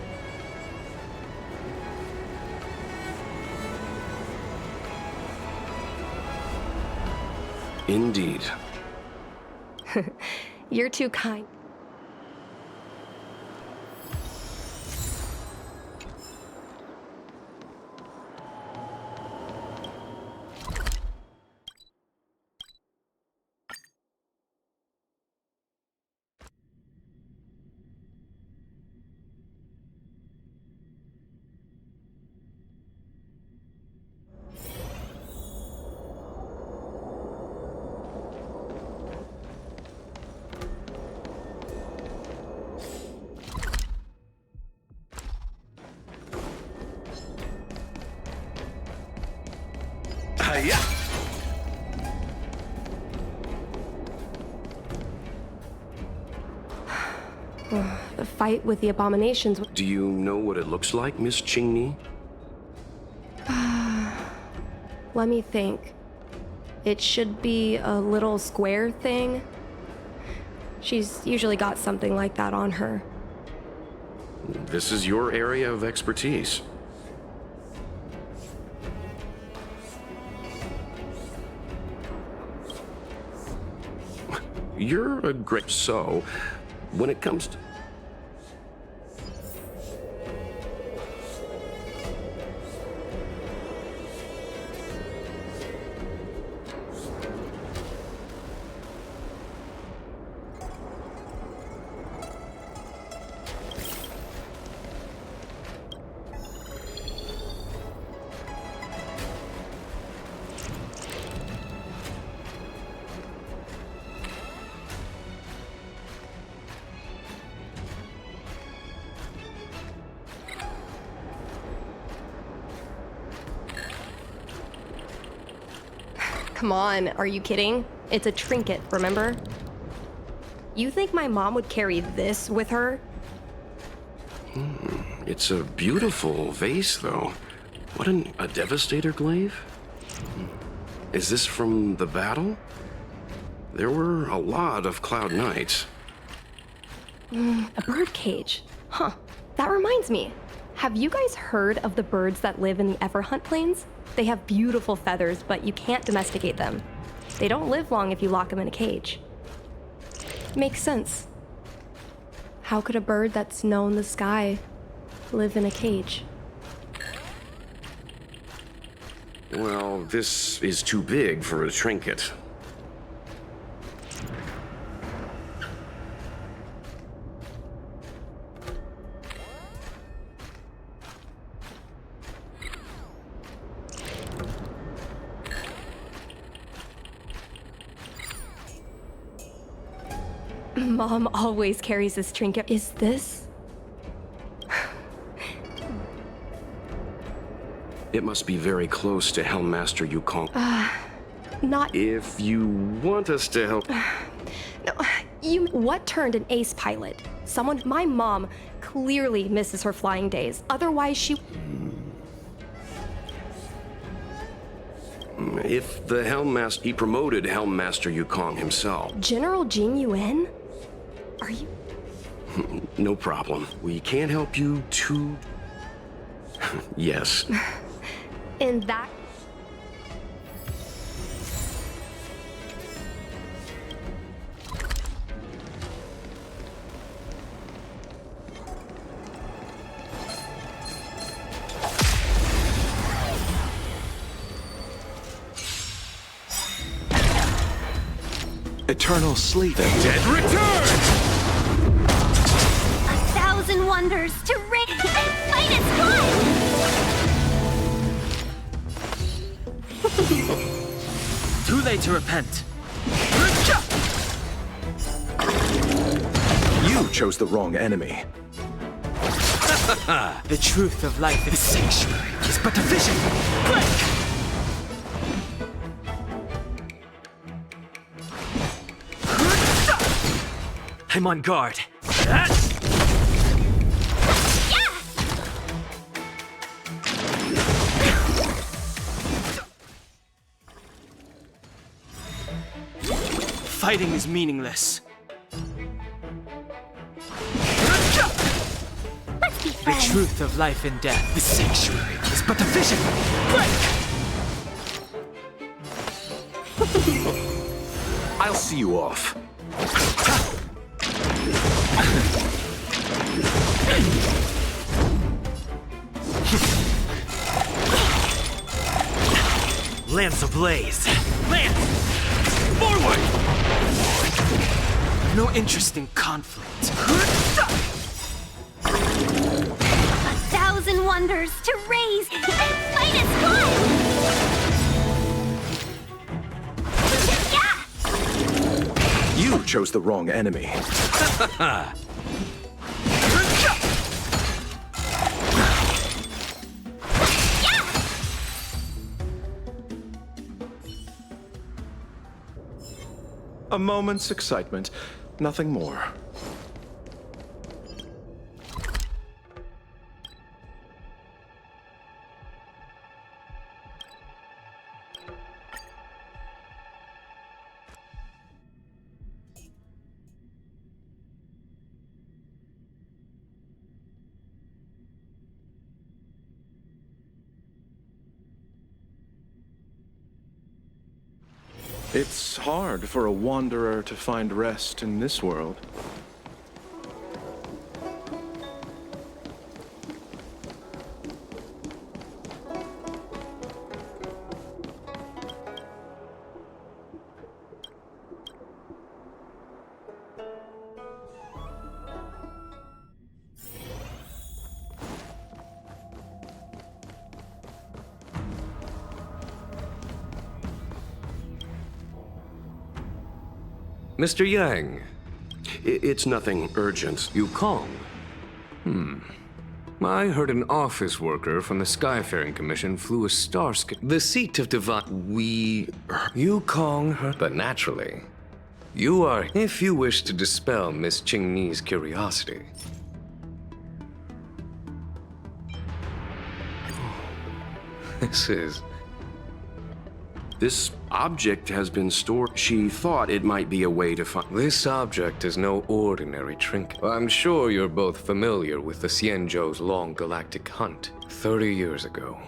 Indeed. You're too kind. The fight with the abominations. Do you know what it looks like, Miss Qingni? Let me think. It should be a little square thing. She's usually got something like that on her. This is your area of expertise. You're a great... So, when it comes to... Come on, are you kidding? It's a trinket, remember? You think my mom would carry this with her? It's a beautiful vase, though. What a Devastator glaive? Is this from the battle? There were a lot of Cloud Knights. A bird cage. Huh. That reminds me. Have you guys heard of the birds that live in the Everhunt Plains? They have beautiful feathers, but you can't domesticate them. They don't live long if you lock them in a cage. Makes sense. How could a bird that's known the sky live in a cage? Well, this is too big for a trinket. Mom always carries this trinket. Is this? It must be very close to Helmmaster Yukong. Not... If you want us to help... What turned an ace pilot? Someone... My mom clearly misses her flying days. Otherwise, she... If the Helmmaster... He promoted Helmmaster Yukong himself. General Jing Yuan? Are you... No problem. We can't help you too... Yes. In that... Eternal sleep. The dead return! 1,000 wonders to ring and fight its blood! Too late to repent. You chose the wrong enemy. The truth of life in the sanctuary is but a vision. Break! I'm on guard. Fighting is meaningless. The truth of life and death. The sanctuary is but a vision. Break! I'll see you off. Lance ablaze. Lance! Forward! No interest in conflict. 1,000 wonders to raise and fight its blood! You chose the wrong enemy. A moment's excitement, nothing more. It's hard for a wanderer to find rest in this world. Mr. Yang. It's nothing urgent. Yukong? I heard an office worker from the Skyfaring Commission flew a Starscape. The seat of divine... Yukong, but naturally. You are... If you wish to dispel Miss Qingni's curiosity. This object has been stored. She thought it might be a way to find... This object is no ordinary trinket. I'm sure you're both familiar with the Xianzhou's long galactic hunt 30 years ago.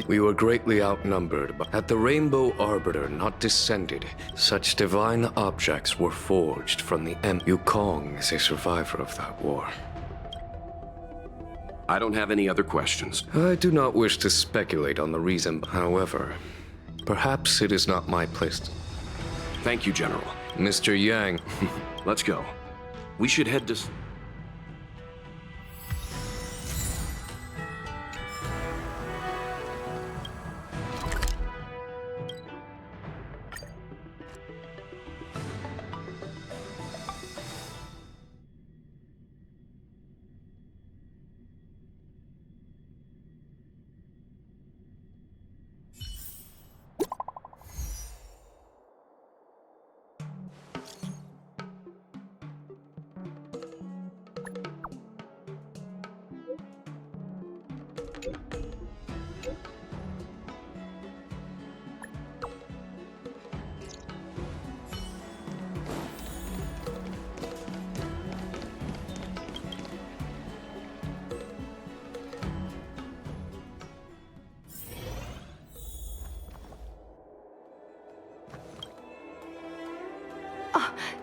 We were greatly outnumbered, but had the Rainbow Arbiter not descended, such divine objects were forged from the Yukong is a survivor of that war. I don't have any other questions. I do not wish to speculate on the reason, however. Perhaps it is not my place. Thank you, General. Mr. Yang. Let's go. We should head to...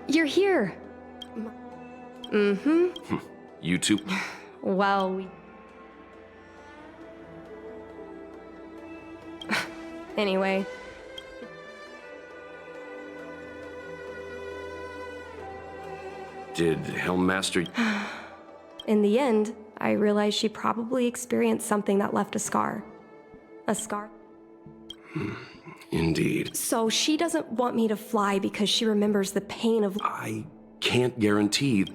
You're here. Mm-hmm. You too? Well, we... Anyway. Did Helmmaster... In the end, I realized she probably experienced something that left a scar. A scar. Indeed. So she doesn't want me to fly because she remembers the pain of... I can't guarantee...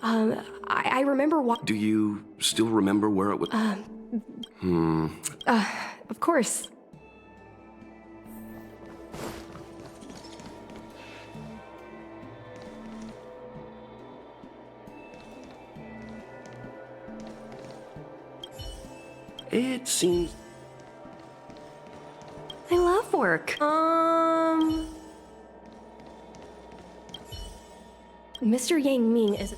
I remember what... Do you still remember where it was? Of course. It seems... I love work. Mr. Yang Ming is...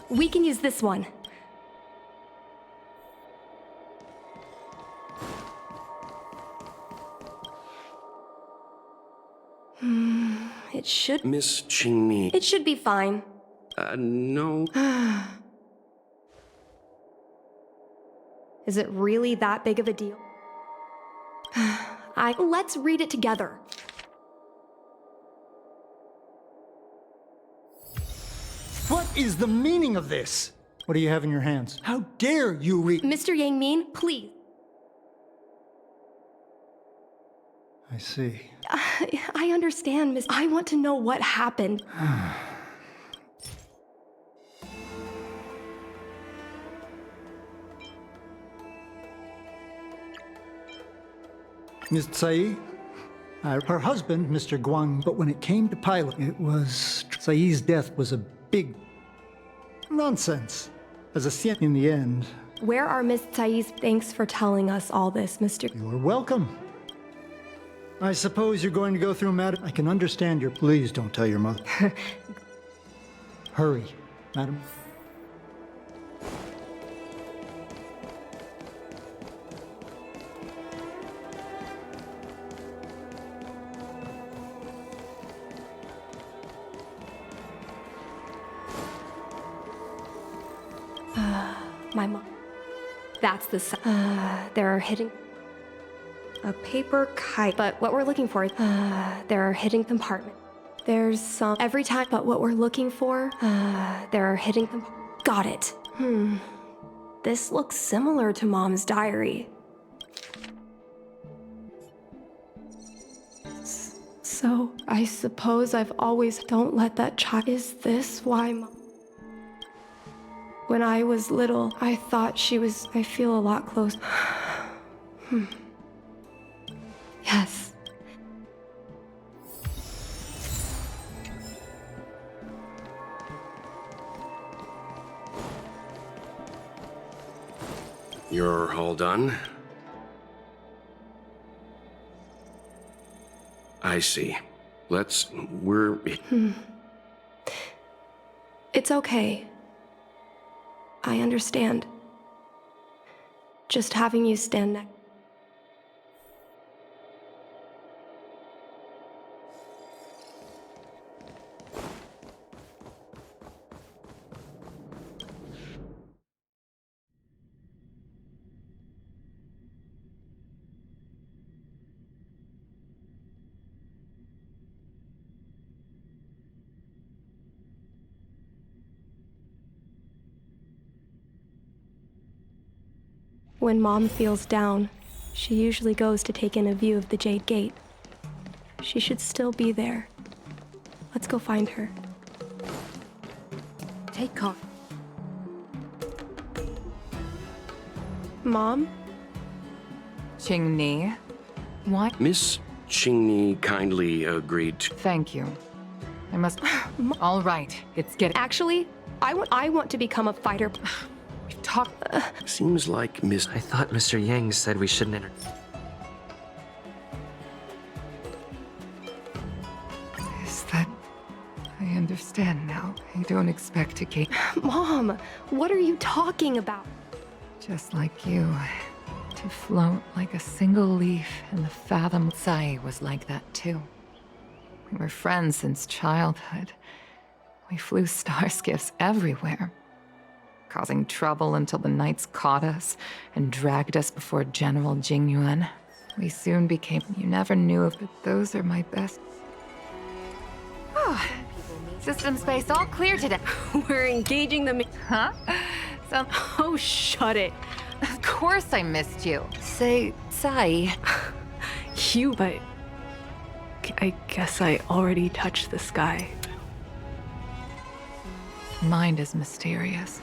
We can use this one. It should... Miss Qingni... It should be fine. No. Is it really that big of a deal? Let's read it together. What is the meaning of this? What do you have in your hands? How dare you read? Mr. Yang Min, please. I see. I understand, Miss. I want to know what happened. Miss Tsai, Her husband, Mr. Guang, but when it came to pilot, it was... Sai's death was a big... nonsense. As a Sien in the end. Where are Miss Tsai's? Thanks for telling us all this, Mr. You're welcome. I suppose you're going to go through, madam. I can understand your... Please don't tell your mother. Hurry, madam. My mom. That's the there are hidden... A paper kite. But what we're looking for... there are hidden compartments. There's some... Every time... But what we're looking for... there are hidden Got it. This looks similar to Mom's diary. So, I suppose I've always... Don't let that child... Is this why Mom... When I was little, I thought she was... I feel a lot close. Yes. You're all done? I see. We're... It's okay. I understand. Just having you stand next. When Mom feels down, she usually goes to take in a view of the Jade Gate. She should still be there. Let's go find her. Take car. Mom? Qingni? What? Miss Qingni kindly agreed to... Thank you. I must... All right, it's getting... Actually, I want to become a fighter. We've talked... Seems like Miss... I thought Mr. Yang said we shouldn't enter... Is that... I understand now. I don't expect to gain... Mom, what are you talking about? Just like you. To float like a single leaf in the fathom. Sai was like that too. We were friends since childhood. We flew star skiffs everywhere, causing trouble until the knights caught us and dragged us before General Jingyuan. We soon became... You never knew of it. Those are my best... Oh, system space all clear today. We're engaging the... Huh? So... Oh, shut it. Of course I missed you. Say, Sai. You, but... I guess I already touched the sky. Mind is mysterious.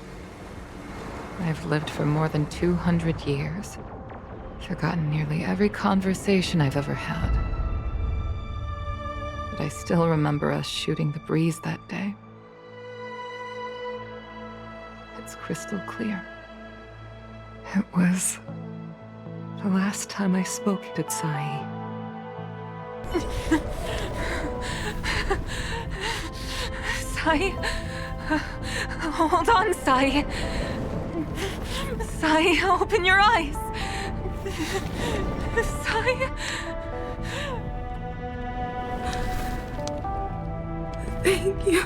I've lived for more than 200 years. Forgotten nearly every conversation I've ever had. But I still remember us shooting the breeze that day. It's crystal clear. It was the last time I spoke to Tsai. Sai? Hold on, Sai. Sai, open your eyes. Sai? Thank you.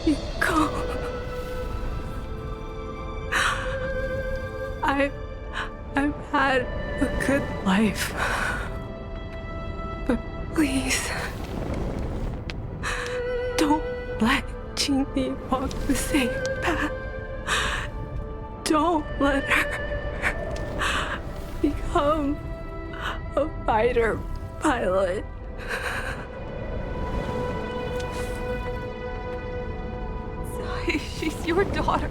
You go. I've had a good life. But please, don't let Qingni walk the same path. Don't let her become a fighter pilot. Sai, she's your daughter.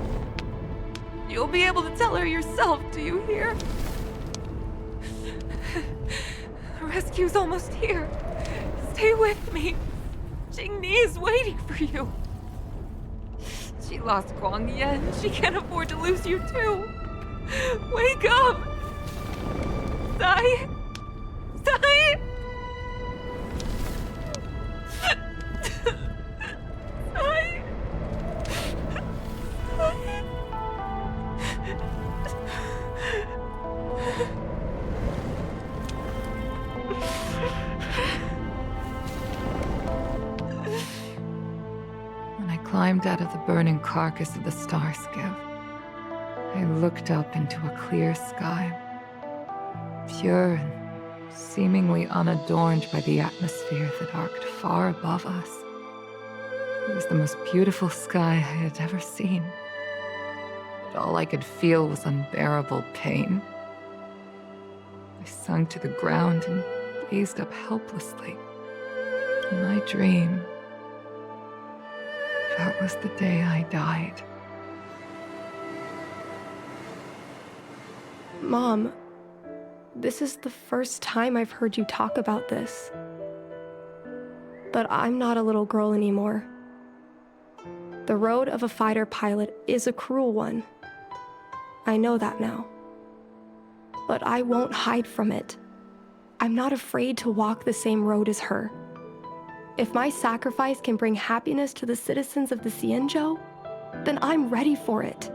You'll be able to tell her yourself, do you hear? rescue's almost here. Stay with me. Jingni is waiting for you. She lost Guang Yan. She can't afford to lose you too. Wake up! Sai! Sai! Sai! When I climbed out of the burning carcass of the star skiff, I looked up into a clear sky, pure and seemingly unadorned by the atmosphere that arced far above us. It was the most beautiful sky I had ever seen. But all I could feel was unbearable pain. I sunk to the ground and gazed up helplessly. In my dream, that was the day I died. Mom, this is the first time I've heard you talk about this. But I'm not a little girl anymore. The road of a fighter pilot is a cruel one. I know that now. But I won't hide from it. I'm not afraid to walk the same road as her. If my sacrifice can bring happiness to the citizens of the Xianzhou, then I'm ready for it.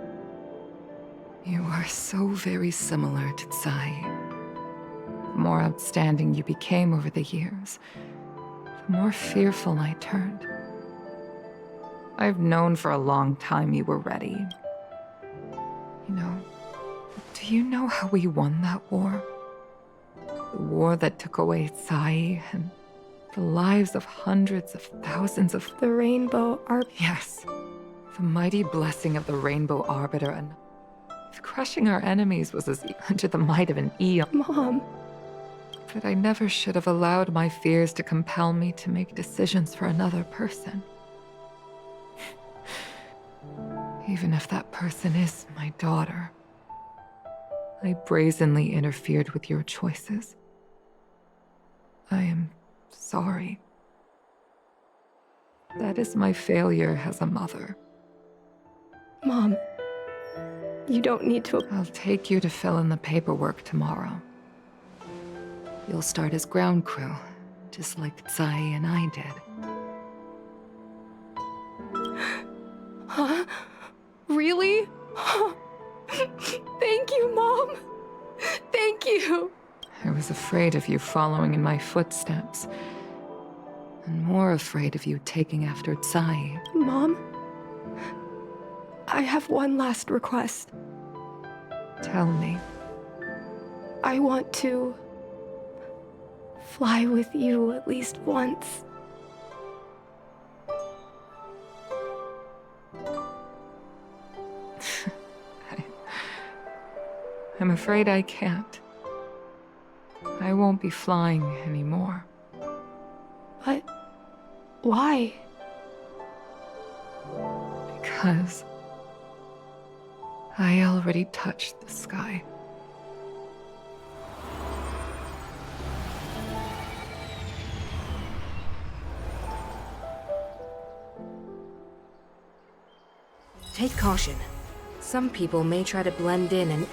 You are so very similar to Tsai. The more outstanding you became over the years, the more fearful I turned. I've known for a long time you were ready. You know, do you know how we won that war? The war that took away Tsai and the lives of hundreds of thousands of... The Rainbow Arbiter. Yes. The mighty blessing of the Rainbow Arbiter, and if crushing our enemies was as under the might of an eon. Mom. But I never should have allowed my fears to compel me to make decisions for another person. Even if that person is my daughter. I brazenly interfered with your choices. I am sorry. That is my failure as a mother. Mom, you don't need to... I'll take you to fill in the paperwork tomorrow. You'll start as ground crew, just like Tsai and I did. Huh? Really? Thank you, Mom. Thank you. I was afraid of you following in my footsteps. And more afraid of you taking after Tsai. Mom, I have one last request. Tell me. I want to fly with you at least once. I'm afraid I can't. I won't be flying anymore. But why? Because I already touched the sky. Take caution. Some people may try to blend in and